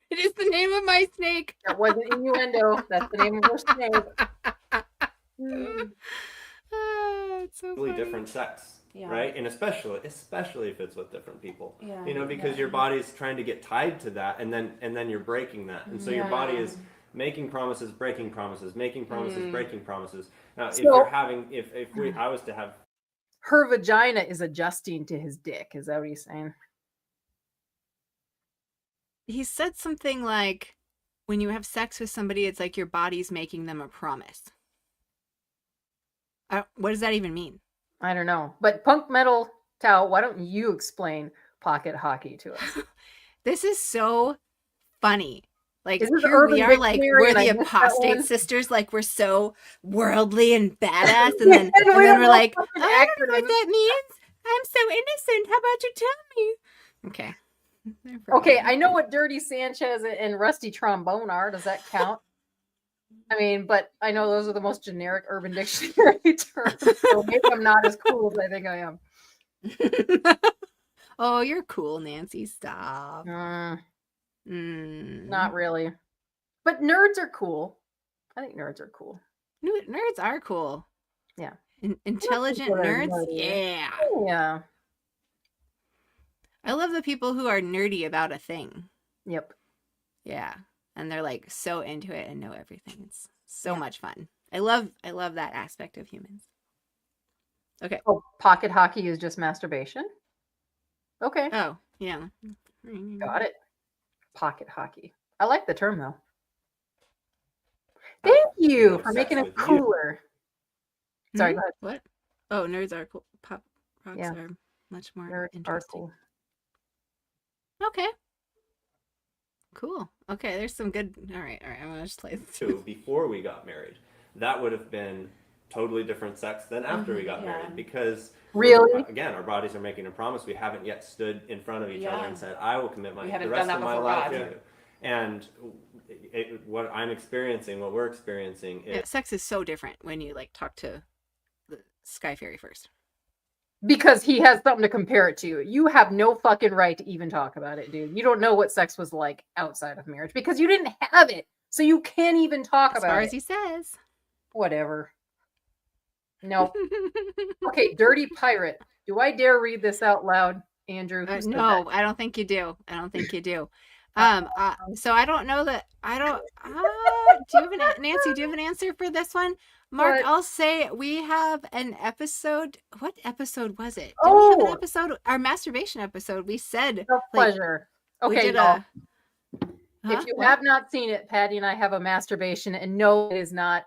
It is the name of my snake. That wasn't innuendo. That's the name of your snake. It's so Totally funny. different sex, Yeah. right? And especially if it's with different people, Yeah. because your body's trying to get tied to that, and then you're breaking that, and so your body is making promises, breaking promises, making promises, breaking promises. Now, if you're having, I was to have, Her vagina is adjusting to his dick. Is that what he's saying? He said something like, when you have sex with somebody, it's like your body's making them a promise. What does that even mean? I don't know. But Punk Metal Tao, why don't you explain pocket hockey to us? This is so funny. Like, Is this here Urban we are, like, Dictionary we're and I the missed that apostate one? sisters, like, we're so worldly and badass, and then, And and we then don't we're know like, fucking I don't know what acronyms. that means. I'm so innocent. How about you tell me? Okay. Okay, I know what Dirty Sanchez and Rusty Trombone are. Does that count? I mean, but I know those are the most generic Urban Dictionary terms. So maybe I'm not as cool as I think I am. Oh, you're cool, Nancy. Stop. Not Mm. really. But nerds are cool. I think nerds are cool. Nerds are cool. Yeah. Intelligent people that are nerds? nerdy. Yeah. Yeah. I love the people who are nerdy about a thing. Yep. Yeah. And they're like so into it and know everything. It's so much fun. I love that aspect of humans. Okay. Oh, pocket hockey is just masturbation? Okay. Oh, yeah. Got it. Pocket hocky. I like the term though. Thank you have for sex making it with you. cooler. Sorry, go ahead. What? Oh, nerds are cool. Rocks Yeah. are much more Nerds are interesting. cool. Okay. Cool. Okay, there's some good. All right. I'm gonna just play this. too, before we got married, that would have been totally different sex than after we got Yeah. married, because Really? again, our bodies are making a promise. We haven't yet stood in front of each Yeah. other and said, I will commit We the haven't rest done of that my before life God. to you. And what I'm experiencing, what we're experiencing is Yeah, sex is so different when you like talk to the Sky Fairy first. Because he has something to compare it to. You have no fucking right to even talk about it, dude. You don't know what sex was like outside of marriage because you didn't have it. So you can't even talk As about far it. as he says. Whatever. No. Okay, Dirty Pirate. Do I dare read this out loud, Andrew? Who said No, I don't think you do. So I don't know that. I don't. Do you have Nancy? Do you have an answer for this one? Mark, What? I'll say we have an episode. What episode was it? Did we have an Oh. episode? Our masturbation episode. We said Self-pleasure. we Okay, did y'all. Huh? If you What? have not seen it, Patty and I have a masturbation, and no, it is not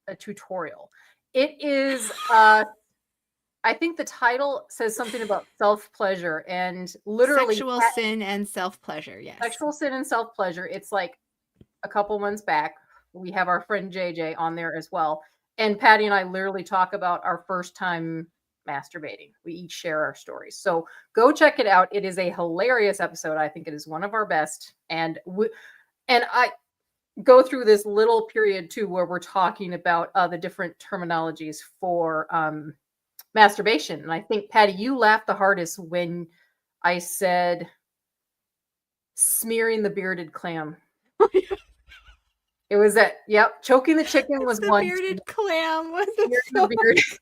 a tutorial. It is, I think the title says something about self-pleasure and literally Sexual sin and self-pleasure. Yes. sexual sin and self-pleasure. It's like a couple months back. We have our friend JJ on there as well. And Patty and I literally talk about our first time masturbating. We each share our stories. So go check it out. It is a hilarious episode. I think it is one of our best. And I go through this little period too where we're talking about the different terminologies for masturbation. And I think, Patty, you laughed the hardest when I said smearing the bearded clam. It was that. Yep, choking the chicken was The one. bearded clam was The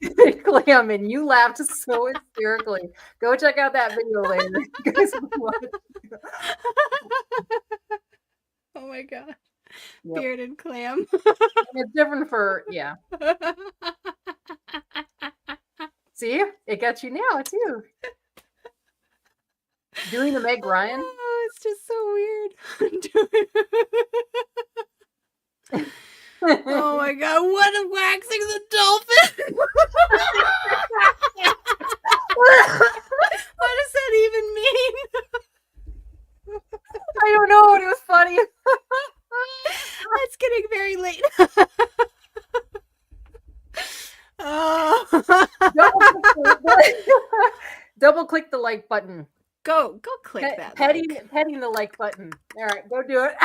bearded clam, and you laughed so hysterically. Go check out that video later. You guys Oh my god. Yep. Bearded clam. It's different for See, it got you now too. Doing the Meg Ryan. Oh, it's just so weird. Oh my god, what a waxing the dolphin! What does that even mean? I don't know, but it was funny. It's getting very late. Oh. Double click the like button. Go click that. Petting Like. the like button. All right, go do it.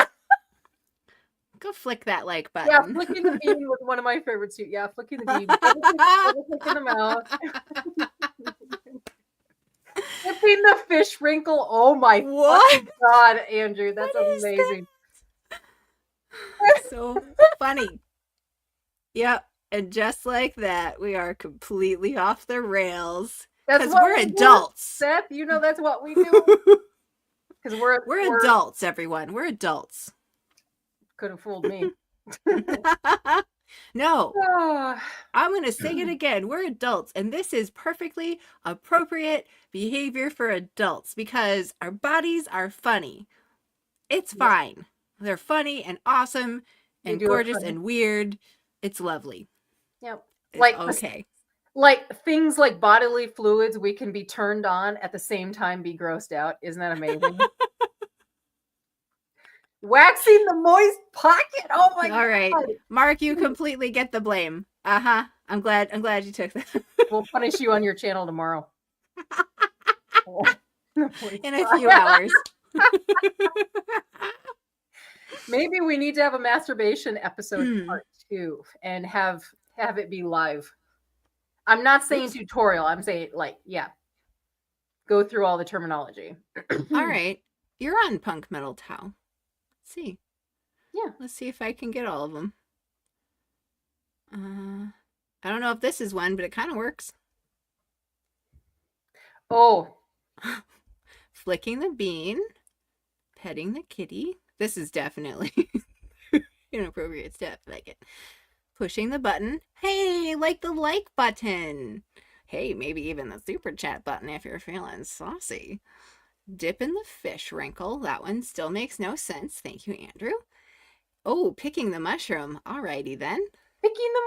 Go flick that like button. Yeah, flicking the bean was one of my favorites too. Yeah, flicking the bean. Double click in the mouth. Flipping the fish wrinkle. Oh my What? God, Andrew, that's What is that? amazing. So funny. Yep. And just like that, we are completely off the rails. That's Because what we're we do, adults. Seth, you know that's what we do. Because We're adults, everyone. We're adults. Could have fooled me. No, Ah, I'm going to say it again. We're adults, and this is perfectly appropriate behavior for adults because our bodies are funny. It's fine. They're funny and awesome and do it gorgeous funny. and weird. It's lovely. Yep. It's Like okay. like things like bodily fluids, we can be turned on at the same time be grossed out. Isn't that amazing? Waxing the moist pocket. Oh my All right. God. Mark, you completely get the blame. Uh-huh. I'm glad you took that. We'll punish you on your channel tomorrow. In a few hours. Maybe we need to have a masturbation episode part 2 and have it be live. I'm not saying tutorial. I'm saying go through all the terminology. All right. You're on Punk Metal Towel. Let's see. Yeah. Let's see if I can get all of them. I don't know if this is one, but it kind of works. Oh. Flicking the bean. Petting the kitty. This is definitely inappropriate stuff. Like it. Pushing the button. Hey, like the like button. Hey, maybe even the super chat button if you're feeling saucy. Dip in the fish wrinkle. That one still makes no sense. Thank you, Andrew. Oh, picking the mushroom. Alrighty then. Picking the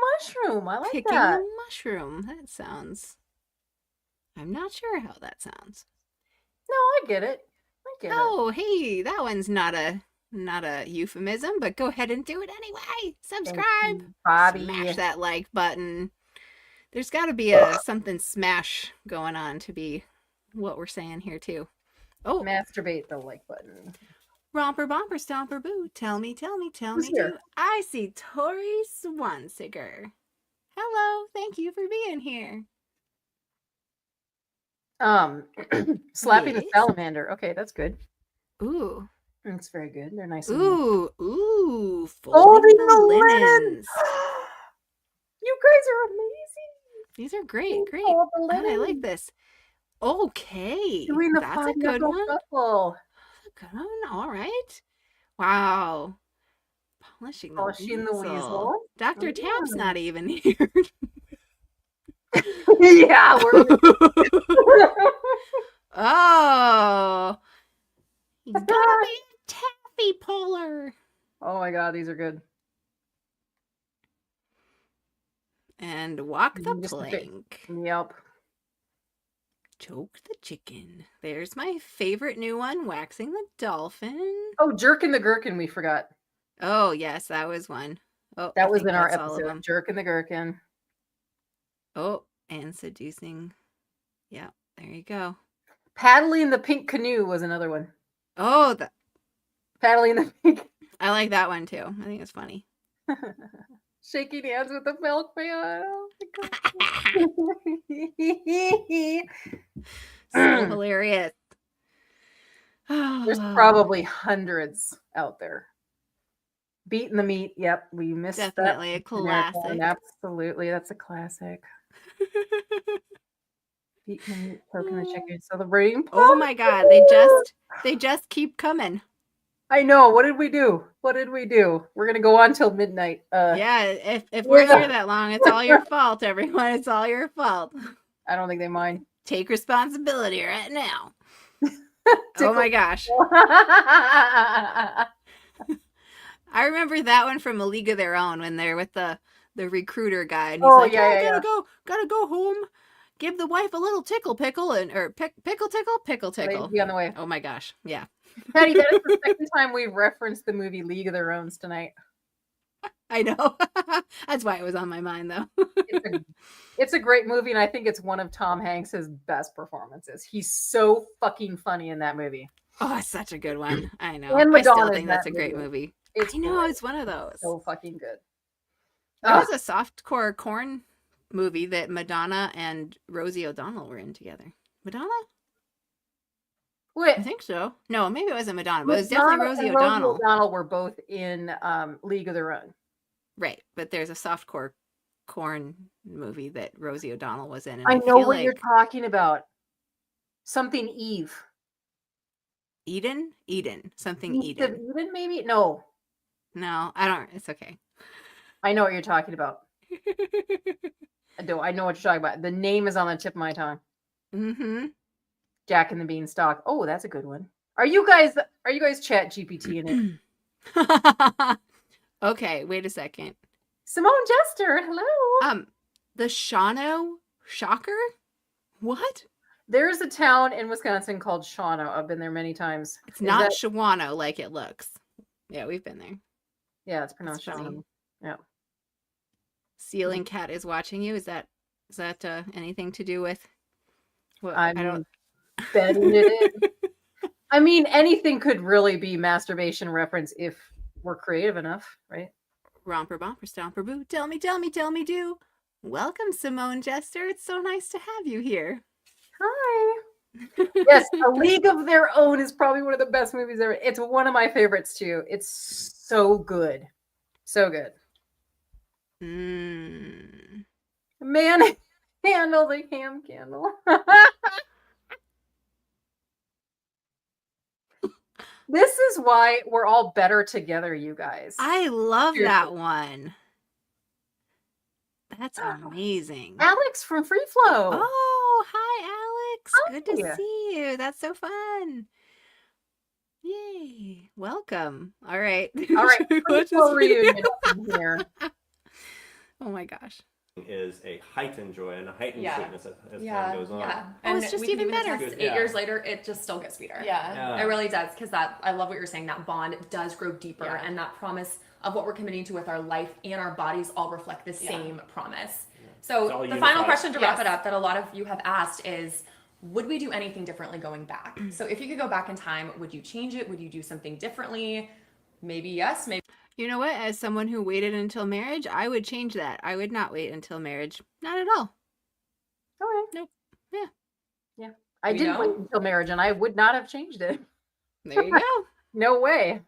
mushroom. I like Picking that. the mushroom. That sounds... I'm not sure how that sounds. No, I get it. Oh, hey, that one's not a euphemism, but go ahead and do it anyway. Subscribe. Bobby. Smash that like button. There's got to be something smash going on to be what we're saying here too. Oh, Masturbate the like button. romper bomper stomper boo. Tell me Who's here? too. I see Tori Swansiger. Hello, thank you for being here. Slapping the Yes. salamander. Okay, that's good. Ooh, That's very good. They're nice. And ooh, folding folding the linen. linens. You guys are amazing. These are great. Fold the Oh, I linen. like this. Okay, Doing the that's a good five-knuckle one. shuffle. Good one. All right. Wow. Polishing the weasel. Dr. Tap's not even here. Yeah, we're Oh. He's got to be a taffy puller. Oh my God, these are good. And walk the Just a bit. plank. Yep. Choke the chicken. There's my favorite new one, waxing the dolphin. Oh, jerking the gherkin, we forgot. Oh, yes, that was one. Oh, That I was think in our that's all of episode. them. Jerking the gherkin. Oh, and seducing. Yeah, there you go. Paddling the pink canoe was another one. Oh, Paddling the pink. I like that one too. I think it's funny. Shaking hands with the milkman. Oh my God. So hilarious. There's probably hundreds out there. Beating the Meat. Yep, we missed Definitely a that. Generic one. classic. Absolutely, that's a classic. Beating the meat, poking the chicken, celebrating. Oh my God, they just keep coming. I know. What did we do? What did we do? We're gonna go on till midnight. Yeah, if we're yeah. here that long, it's all your fault, everyone. It's all your fault. I don't think they mind. Take responsibility right now. Oh my gosh. I remember that one from A League of Their Own when they're with the recruiter guy, and he's like, yeah. gotta go home. Give the wife a little pickle tickle. Be on the way. Oh my gosh. Yeah. Patty, that is the second time we've referenced the movie League of Their Owns tonight. I know. That's why it was on my mind, though. It's a great movie, and I think it's one of Tom Hanks's best performances. He's so fucking funny in that movie. Oh, it's such a good one. I know. And I still Madonna's think that's a that great movie. movie. I know. great. It's one of those. So fucking good. There was a softcore corn movie that Madonna and Rosie O'Donnell were in together. Madonna? Wait, I think so. No, maybe it wasn't Madonna, but it was definitely Rosie and O'Donnell. Rosie O'Donnell were both in League of Their Own. Right, but there's a softcore corn movie that Rosie O'Donnell was in. And I know feel what like you're talking about. Something Eve. Eden? Something East of Eden. Eden, maybe? No. No, I don't. It's okay. I know what you're talking about. I know what you're talking about. The name is on the tip of my tongue. Mm-hmm. Jack and the Beanstalk. Oh, that's a good one. Are you guys chat GPT in it? Okay, wait a second. Simone Jester, hello. The Shawano Shocker? What? There's a town in Wisconsin called Shawano. I've been there many times. It's not Shawano like it looks. Yeah, we've been there. Yeah, it's pronounced That's funny. Shawano. Yeah. Ceiling Cat is watching you. Is that anything to do with what? I I don't. betting it is. I mean, anything could really be masturbation reference if we're creative enough, right? Romper Bomper Stomper Boo. Tell me do. Welcome, Simone Jester. It's so nice to have you here. Hi. Yes, A League of Their Own is probably one of the best movies ever. It's one of my favorites too. It's so good. So good. Man, handle the ham candle. This is why we're all better together, you guys. I love Seriously. that one. That's amazing. Alex from Free Flow. Oh, hi, Alex. Good to Hi. see you. That's so fun. Yay. Welcome. All right. All right, Free What Flow is- reunion here. Oh my gosh. Is a heightened joy and a heightened Yeah. sweetness as time goes on. Yeah. Oh, it's just we can even better. attest, Good. 8 Yeah. years later, it just still gets sweeter. Yeah. It really does, because I love what you're saying. That bond does grow deeper, Yeah. and that promise of what we're committing to with our life and our bodies all reflect the same promise. It's So all the unified. final question to wrap Yes. it up that a lot of you have asked is, would we do anything differently going back? So if you could go back in time, would you change it? Would you do something differently? Maybe yes, maybe You know what? As someone who waited until marriage, I would change that. I would not wait until marriage. Not at all. Okay. Nope. Yeah. Yeah. I We didn't know. wait until marriage, and I would not have changed it. There you go. No way.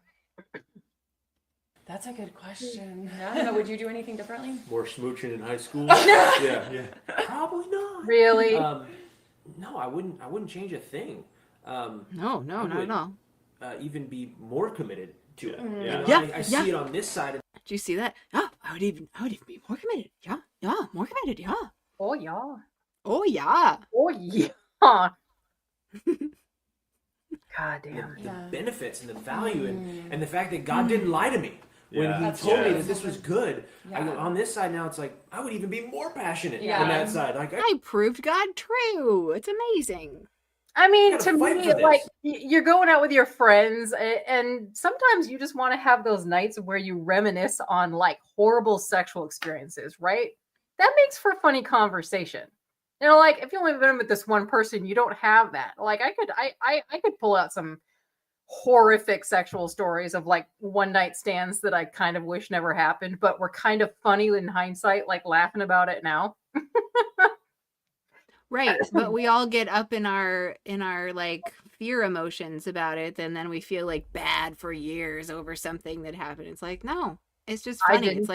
That's a good question. yeah. But would you do anything differently? More smooching in high school. yeah. Probably not. Really? No, I wouldn't change a thing. No, I not at would. all. Even be more committed to it. Yeah. You know, Yeah, I yeah. see it on this side. Did you see that? Oh, I would even be more committed. Yeah. Yeah. More committed. Yeah. Oh, yeah. Oh, yeah. Oh, yeah. God damn. The benefits and the value and the fact that God didn't lie to me when Yeah. He That's told me true. that this was good. Yeah. On this side now, it's like I would even be more passionate Yeah. than that side. Like I proved God true. It's amazing. I mean, gotta to fight me, for this. like, you're going out with your friends, and sometimes you just want to have those nights where you reminisce on, like, horrible sexual experiences, right? That makes for funny conversation. You know, like, if you only been with this one person, you don't have that. Like, I could pull out some horrific sexual stories of, like, one night stands that I kind of wish never happened, but were kind of funny in hindsight, like laughing about it now. Right. But we all get up in our like fear emotions about it, then we feel like bad for years over something that happened. It's like, no, it's just I funny. didn't.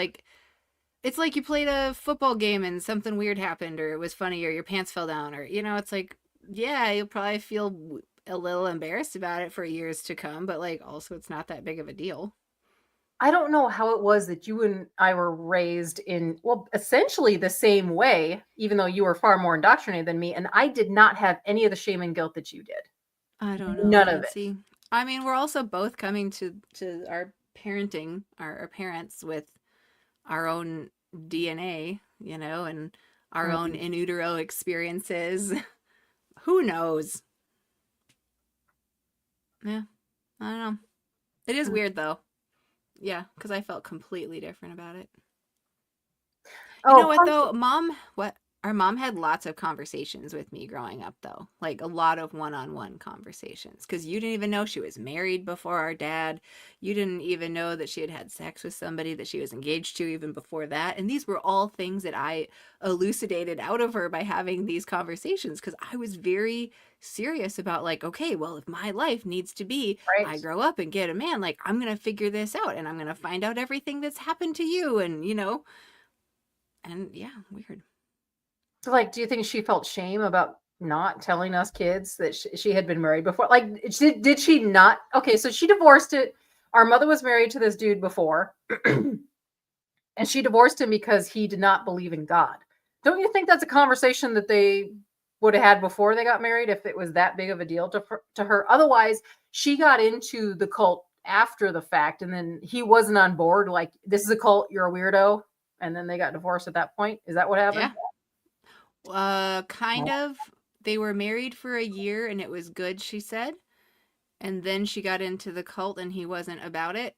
It's like you played a football game and something weird happened, or it was funny, or your pants fell down, or, it's like, yeah, you'll probably feel a little embarrassed about it for years to come, but like, also it's not that big of a deal. I don't know how it was that you and I were raised in, well, essentially the same way, even though you were far more indoctrinated than me, and I did not have any of the shame and guilt that you did. I don't know, None of it. Nancy. I mean, we're also both coming to our parenting, our parents with our own DNA, and our own in utero experiences. Who knows? Yeah, I don't know. It is weird though. Yeah, because I felt completely different about it. You know what though? Our mom had lots of conversations with me growing up though. Like a lot of one-on-one conversations. Because you didn't even know she was married before our dad. You didn't even know that she had had sex with somebody that she was engaged to even before that. And these were all things that I elucidated out of her by having these conversations. Because I was very serious about like, okay, well, if my life needs to be, I grow up and get a man, like I'm going to figure this out. And I'm going to find out everything that's happened to you. And, and yeah, weird. So, like, do you think she felt shame about not telling us kids that she had been married before? Like, did she not? Okay, so she divorced it. Our mother was married to this dude before, and she divorced him because he did not believe in God. Don't you think that's a conversation that they would have had before they got married if it was that big of a deal to her? Otherwise, she got into the cult after the fact, and then he wasn't on board. Like, this is a cult, you're a weirdo. And then they got divorced at that point. Is that what happened? Yeah. Kind of. They were married for a year and it was good, she said. And then she got into the cult and he wasn't about it.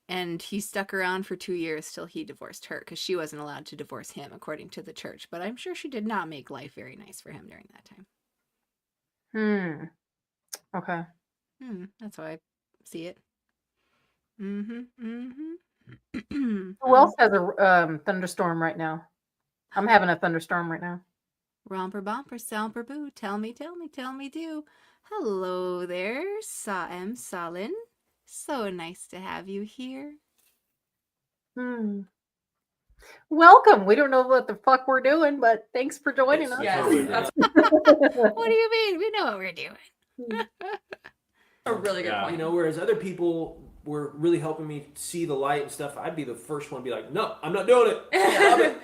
And he stuck around for 2 years till he divorced her because she wasn't allowed to divorce him according to the church. But I'm sure she did not make life very nice for him during that time. Okay. That's how I see it. Who else has a thunderstorm right now? I'm having a thunderstorm right now. Romper bumper, samper boo, tell me do. Hello there, Saem Salin. So nice to have you here. Welcome. We don't know what the fuck we're doing, but thanks for joining us. Yes. What do you mean? We know what we're doing. A really good point. Whereas other people were really helping me see the light and stuff, I'd be the first one to be like, no, I'm not doing it. Stop it.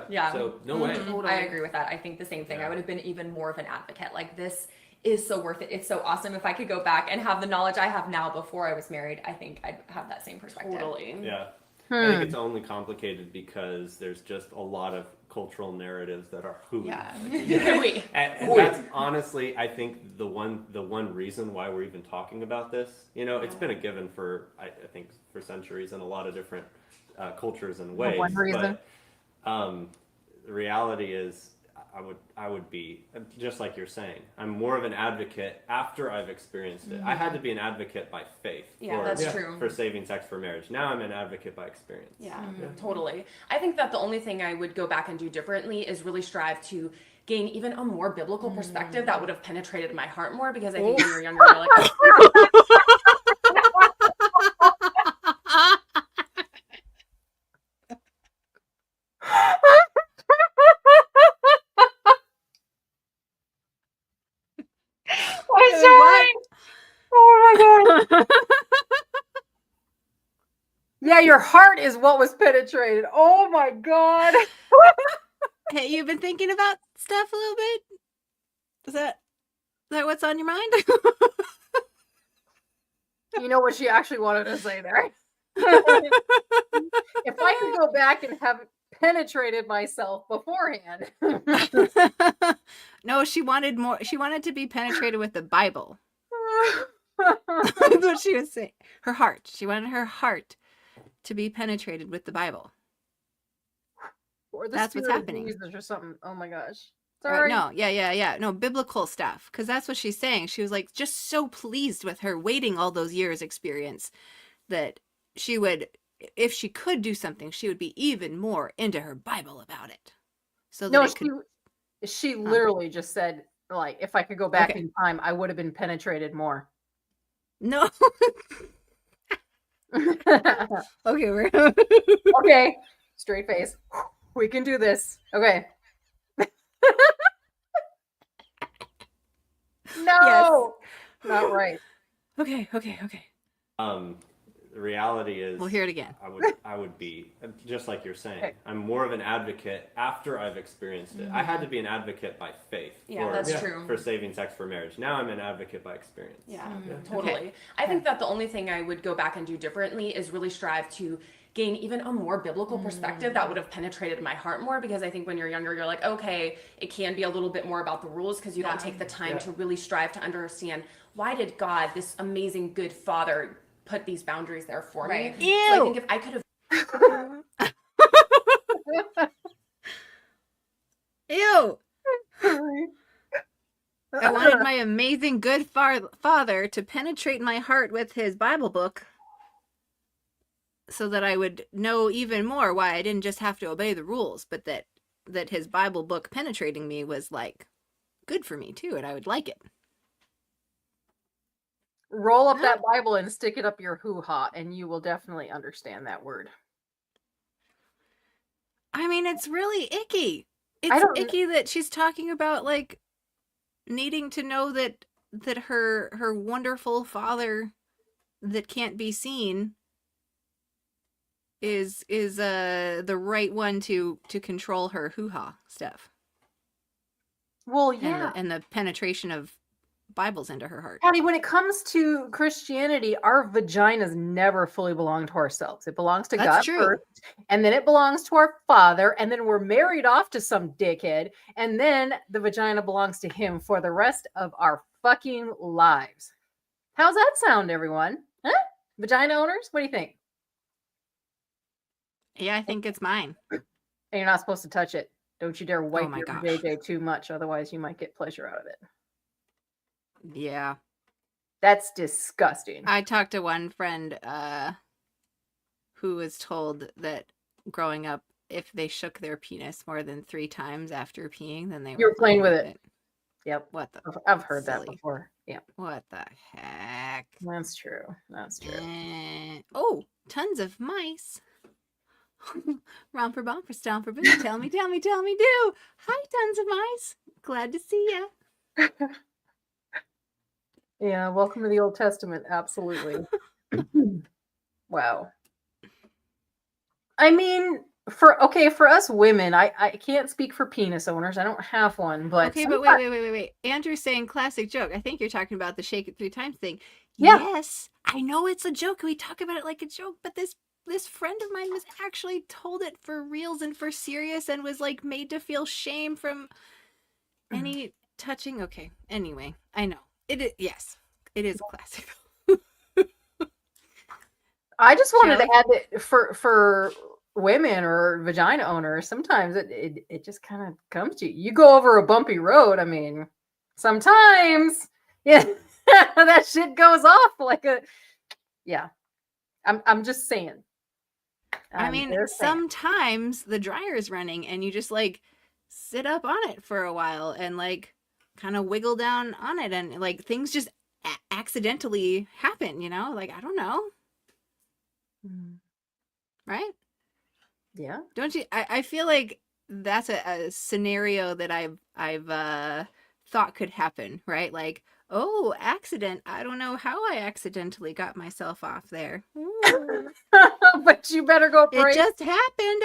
Yeah. So no way. I agree with that. I think the same thing. I would have been even more of an advocate. Like, this is so worth it. It's so awesome. If I could go back and have the knowledge I have now before I was married, I think I'd have that same perspective. Totally. Yeah. I think it's only complicated because there's just a lot of cultural narratives that are hooey. Yeah. And that's honestly, I think the one reason why we're even talking about this. It's been a given for I think for centuries in a lot of different cultures and ways. One reason. But the reality is, I would be just like you're saying. I'm more of an advocate after I've experienced it. I had to be an advocate by faith. Yeah, that's true. For saving sex for marriage. Now I'm an advocate by experience. Yeah, totally. I think that the only thing I would go back and do differently is really strive to gain even a more biblical perspective that would have penetrated my heart more, because I think when you're younger, you're like, I'm sorry. Oh my god. Yeah, your heart is what was penetrated. Oh my god. Hey, you've been thinking about stuff a little bit? Is that what's on your mind? You know what she actually wanted to say there. If I could go back and have penetrated myself beforehand. No, she wanted more. She wanted to be penetrated with the Bible. That's what she was saying. Her heart. She wanted her heart to be penetrated with the Bible. Or the That's what's spirit of happening. Jesus or something. Oh my gosh. Sorry. No, yeah. No, biblical stuff. Because that's what she's saying. She was like just so pleased with her waiting all those years experience that she would, if she could do something, she would be even more into her Bible about it. So that No, it could, she literally just said, like if I could go back Okay. in time, I would have been penetrated more. No. Okay, we're Okay, straight face. We can do this. Okay. No, not right. okay. The reality is, We'll hear it again. I would be just like you're saying. Okay. I'm more of an advocate after I've experienced it. I had to be an advocate by faith That's true. for saving sex for marriage. Now I'm an advocate by experience. Yeah, totally. I think that the only thing I would go back and do differently is really strive to gain even a more biblical perspective that would have penetrated my heart more, because I think when you're younger, you're like, okay, it can be a little bit more about the rules because you don't take the time to really strive to understand, why did God, this amazing good father, put these boundaries there for me? Ew. So I think if I could have Ew. I wanted my amazing good father to penetrate my heart with his Bible book so that I would know even more why I didn't just have to obey the rules, but that his Bible book penetrating me was like good for me too, and I would like it. Roll up that Bible and stick it up your hoo-ha, and you will definitely understand that word. I mean, it's really icky. I It's don't- icky that she's talking about like needing to know that her wonderful father that can't be seen is the right one to control her hoo-ha stuff. Well, yeah. And the penetration of Bibles into her heart. Patty, when it comes to Christianity, our vaginas never fully belong to ourselves. It belongs to That's God true. first, and then it belongs to our Father, and then we're married off to some dickhead, and then the vagina belongs to him for the rest of our fucking lives. How's that sound, everyone? Huh? Vagina owners, what do you think? Yeah, I think it's mine. And you're not supposed to touch it. Don't you dare wipe my your gosh. JJ too much, otherwise you might get pleasure out of it. Yeah. That's disgusting. I talked to one friend who was told that growing up, if they shook their penis more than 3 times after peeing, then they You were were playing fine with it. Yep. What the I've heard that silly. before. Yeah, What the heck? that's true. That's true. Oh, tons of mice. Romper bumper stomper boo. Tell me do. Hi, tons of mice. Glad to see ya. Yeah, welcome to the Old Testament. Absolutely. Wow. I mean, for us women, I can't speak for penis owners. I don't have one, but Okay, but wait. Andrew's saying classic joke. I think you're talking about the shake it 3 times thing. Yeah. Yes, I know it's a joke. We talk about it like a joke, but this friend of mine was actually told it for reals and for serious and was like made to feel shame from any touching. Okay. Anyway, I know. Yes, it is classic. I just wanted to Shall add that for women or vagina owners, sometimes it just kind of comes to you. You go over a bumpy road. I mean, sometimes, yeah, that shit goes off like a, yeah. I'm just saying. I mean, sometimes the dryer is running and you just like sit up on it for a while and like kind of wiggle down on it and like things just accidentally happen, like, I don't know. Right? Yeah. Don't you? I feel like that's a scenario that I've thought could happen, right? Like, oh, accident. I don't know how I accidentally got myself off there. But you better go pray. It just happened.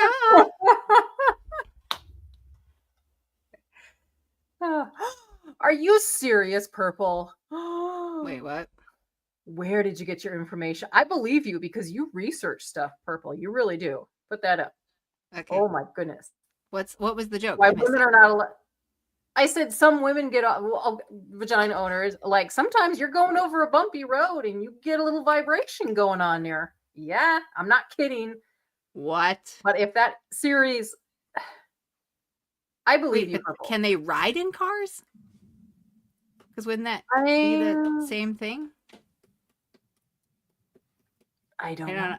Oh. Are you serious, Purple? Wait, what? Where did you get your information? I believe you because you research stuff, Purple. You really do. Put that up. Okay. Oh my goodness. What was the joke? Why women are not allowed. I said some women get vagina owners, like sometimes you're going over a bumpy road and you get a little vibration going on there. Yeah, I'm not kidding. What? But if that series, I believe you. But can they ride in cars? Because wouldn't that be the same thing? I don't know.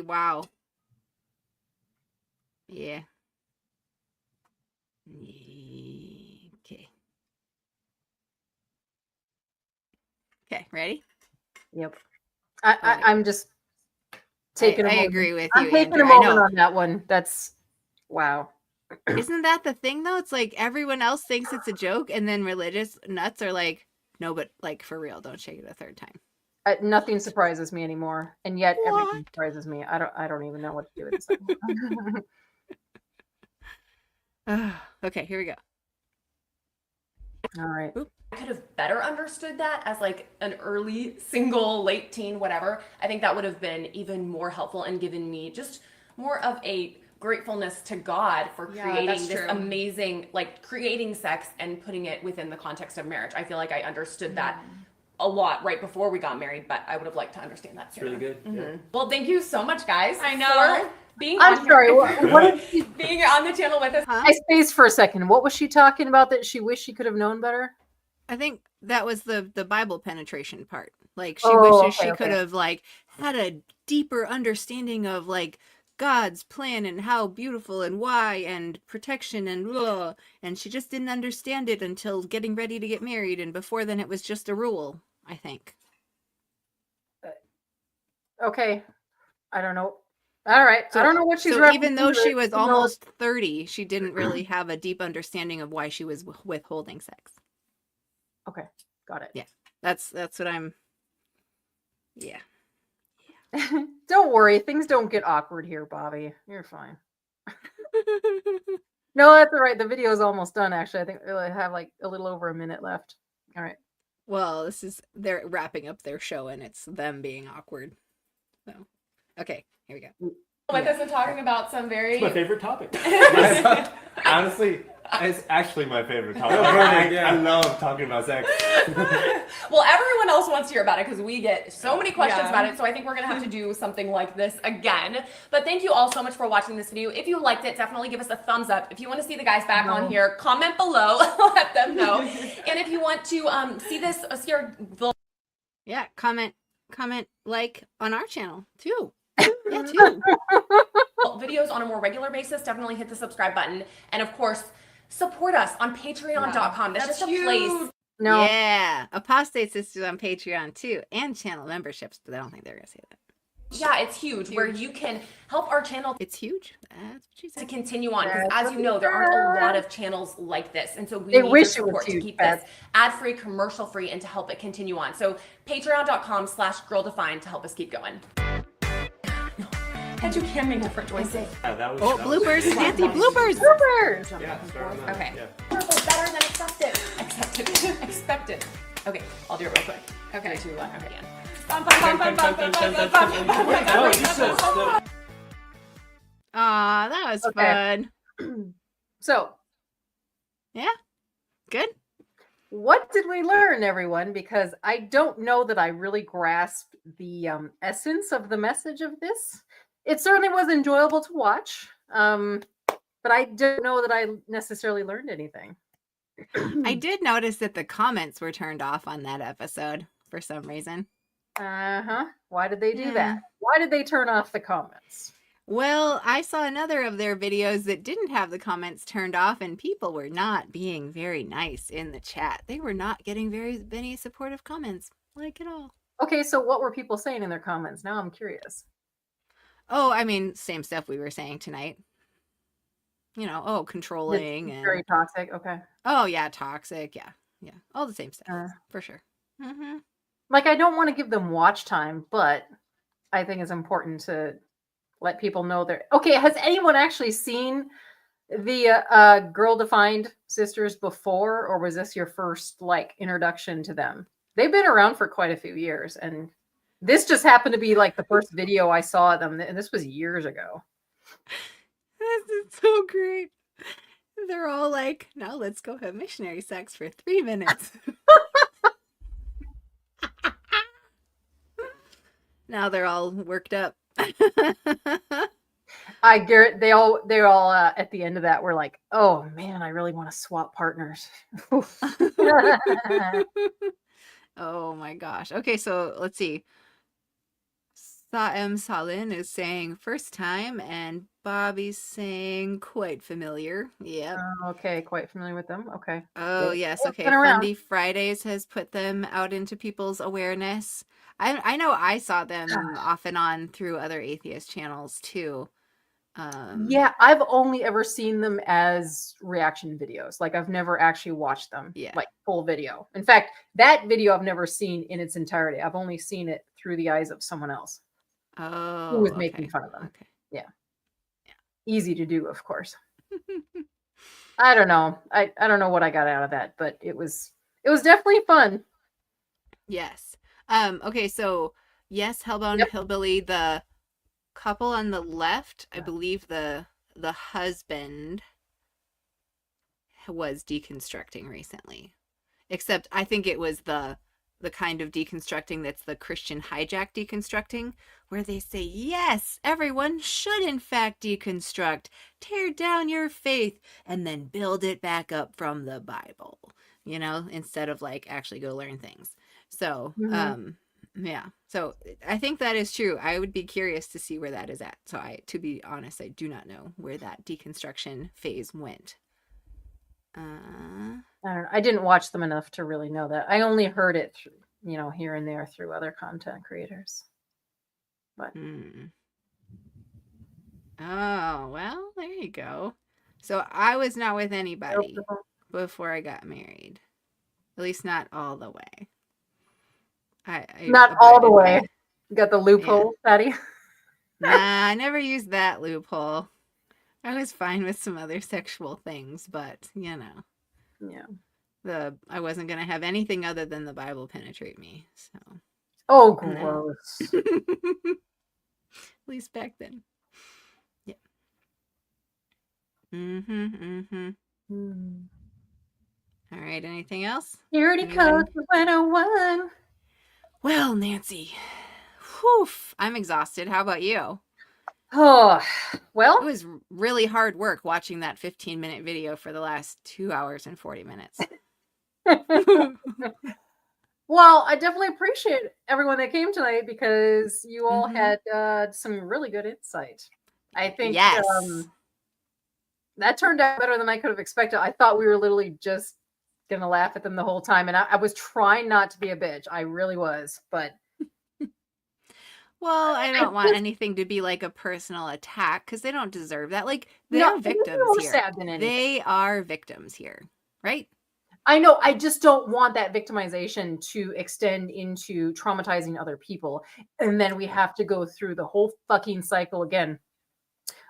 Wow. Yeah. Okay. Okay, ready? Yep. I'm just taking. I agree with I'm you, taking Andrew. a moment on that one. That's wow. Isn't that the thing though? It's like everyone else thinks it's a joke, and then religious nuts are like, no, but like for real, don't shake it a third time. Nothing surprises me anymore, and yet What? everything surprises me. I don't even know what to do with this. Okay, here we go. All right. I could have better understood that as like an early single, late teen, whatever. I think that would have been even more helpful and given me just more of a gratefulness to God for creating this amazing, like creating sex and putting it within the context of marriage. I feel like I understood that a lot right before we got married, but I would have liked to understand that sooner. It's really good. Yeah. Well, thank you so much, guys. I know. For being I'm on sorry. here- What being on the channel with us. I spaced for a second. What was she talking about that she wished she could have known better? I think that was the Bible penetration part. Like she Oh, wishes okay, she could okay. have like had a deeper understanding of like God's plan and how beautiful and why and protection and blah, and she just didn't understand it until getting ready to get married, and before then it was just a rule, I think. Okay. I don't know. All right. So, I don't know what she's so even though referencing, she but was you know, almost 30, she didn't really have a deep understanding of why she was withholding sex. Okay. Got it. Yeah. That's what I'm. Yeah. Don't worry. Things don't get awkward here, Bobby. You're fine. No, that's all right. The video is almost done, actually. I think I have like a little over a minute left. All right. Well, they're wrapping up their show and it's them being awkward. So, okay, here we go. With us and talking about some very It's my favorite topic. Honestly, it's actually my favorite topic. Perfect, yeah. I love talking about sex. well, everyone else wants to hear about it because we get so many questions Yeah. about it. So I think we're gonna have to do something like this again. But thank you all so much for watching this video. If you liked it, definitely give us a thumbs up. If you want to see the guys back on here, comment below. Let them know. And if you want to see this, see our Yeah, comment, like on our channel too. Yeah, too. videos on a more regular basis, definitely hit the subscribe button. And of course, support us on patreon.com. That's just a place. No. Yeah, Apostate Sisters on Patreon too, and channel memberships. But I don't think they're gonna say that. Yeah, it's huge, where you can help our channel It's huge. That's what she to said. continue on, because as you know, there aren't a lot of channels like this, and so we They need wish your it was support to huge, keep Beth. this ad-free, commercial-free, and to help it continue on. So patreon.com/girldefined to help us keep going. And you can make different choices. Yeah, that was, Oh, that was bloopers, amazing. Nancy, bloopers. Bloopers. Yeah, start on that. Okay. Yeah. Better than accepted. Accepted. Expected. Okay, I'll do it real quick. Okay. 3, 2, 1. Okay. Oh, you said stuff. Aw, that was Okay. fun. So, Good. what did we learn, everyone? Because I don't know that I really grasped the essence of the message of this. It certainly was enjoyable to watch, but I don't know that I necessarily learned anything. I did notice that the comments were turned off on that episode for some reason. Uh-huh. Why did they do Yeah. that? Why did they turn off the comments? Well, I saw another of their videos that didn't have the comments turned off, and people were not being very nice in the chat. They were not getting very many supportive comments, like at all. Okay, so what were people saying in their comments? Now I'm curious. Oh, I mean, same stuff we were saying tonight. You know, oh, controlling It's and very toxic. Okay. oh yeah, toxic. Yeah, all the same stuff Uh, for sure. Mm-hmm. Like, I don't want to give them watch time, but I think it's important to let people know that. Okay, has anyone actually seen the Girl Defined sisters before, or was this your first like introduction to them? They've been around for quite a few years, and this just happened to be like the first video I saw of them, and this was years ago. This is so great. They're all like, now let's go have missionary sex for 3 minutes. Now they're all worked up. I Garrett, they all at the end of that were like, "Oh man, I really want to swap partners." Oh my gosh. Okay, so let's see. Thaem Salin is saying first time, and Bobby's saying quite familiar. Yep. Okay, quite familiar with them. Okay. Oh, Good. yes. Oh, Okay. been around. Fundy Fridays has put them out into people's awareness. I know I saw them off and on through other atheist channels too. Yeah, I've only ever seen them as reaction videos. Like I've never actually watched them Yeah. like full video. In fact, that video I've never seen in its entirety. I've only seen it through the eyes of someone else Oh, who was okay. making fun of them. Okay. Easy to do, of course. I don't know. I don't know what I got out of that, but it was definitely fun. Yes. Okay, so yes, Hellbound Yep. Hillbilly, the couple on the left, I believe the husband was deconstructing recently. Except I think it was the kind of deconstructing that's the Christian hijack deconstructing, where they say, yes, everyone should in fact deconstruct, tear down your faith, and then build it back up from the Bible, you know, instead of like actually go learn things. So, yeah. So I think that is true. I would be curious to see where that is at. So to be honest, I do not know where that deconstruction phase went. I don't know. I didn't watch them enough to really know that. I only heard it, here and there through other content creators. But Oh, well, there you go. So I was not with anybody before I got married. At least not all the way. I not all the abided way. by- You got the loophole, Patty. Nah, I never used that loophole. I was fine with some other sexual things, but Yeah. I wasn't gonna have anything other than the Bible penetrate me. So Oh, gross. at least back then. Yeah. All right. Anything else? Purity Anyone? Code 101. Well, Nancy, whew, I'm exhausted. How about you? Oh, It well, was really hard work watching that 15-minute video for the last 2 hours and 40 minutes. well, I definitely appreciate everyone that came tonight because you all Mhm. had some really good insight. I think Yes. that turned out better than I could have expected. I thought we were literally just gonna laugh at them the whole time, and I was trying not to be a bitch. I really was, but Well, I don't want anything to be like a personal attack because they don't deserve that. Like, they're victims more here. sad than anything. They are victims here, right? I know. I just don't want that victimization to extend into traumatizing other people, and then we have to go through the whole fucking cycle again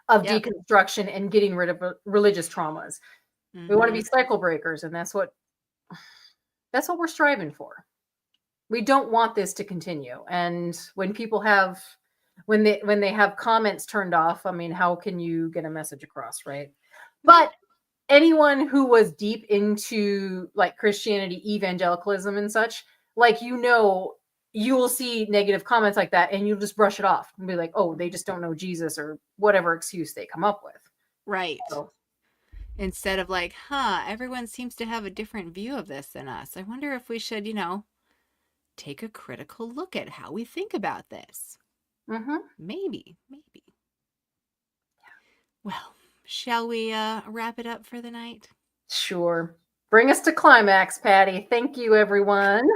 of Yep. deconstruction and getting rid of religious traumas. We want to be cycle breakers, and that's what we're striving for. We don't want this to continue. And when people have when they have comments turned off, I mean, how can you get a message across, right? But anyone who was deep into like Christianity, evangelicalism and such, like, you will see negative comments like that and you'll just brush it off and be like, oh, they just don't know Jesus, or whatever excuse they come up with. Right. So, Instead of like, everyone seems to have a different view of this than us. I wonder if we should, take a critical look at how we think about this. Maybe. Yeah. Well, shall we wrap it up for the night? Sure. Bring us to climax, Patty. Thank you, everyone.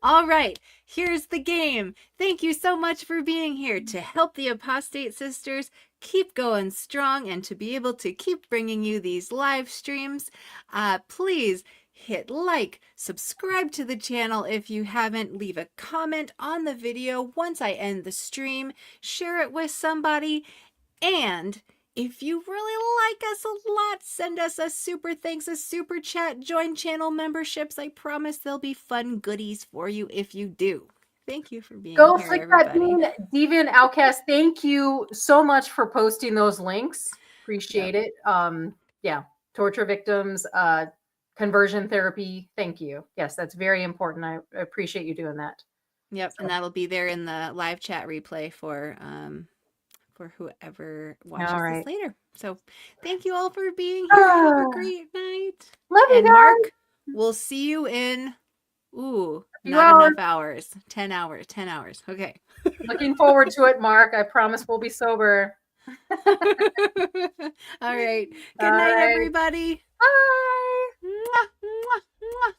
All right, here's the game. Thank you so much for being here to help the Apostate sisters keep going strong and to be able to keep bringing you these live streams. Please hit like, subscribe to the channel if you haven't, leave a comment on the video once I end the stream, share it with somebody, and if you really like us a lot, send us a super thanks, a super chat, join channel memberships. I promise there'll be fun goodies for you if you do. Thank you for being Go here, flick that everybody. bean, Deviant Outcast. Thank you so much for posting those links. Appreciate it. Yeah, torture victims, conversion therapy. Thank you. Yes, that's very important. I appreciate you doing that. Yep, and that'll be there in the live chat replay for whoever watches this later. So thank you all for being here. Have a great night. Love you and guys. Mark, we'll see you in Not enough hours. 10 hours. 10 hours. Okay. Looking forward to it, Mark. I promise we'll be sober. All right. Good night, Bye. everybody. Bye. Mwah, mwah, mwah.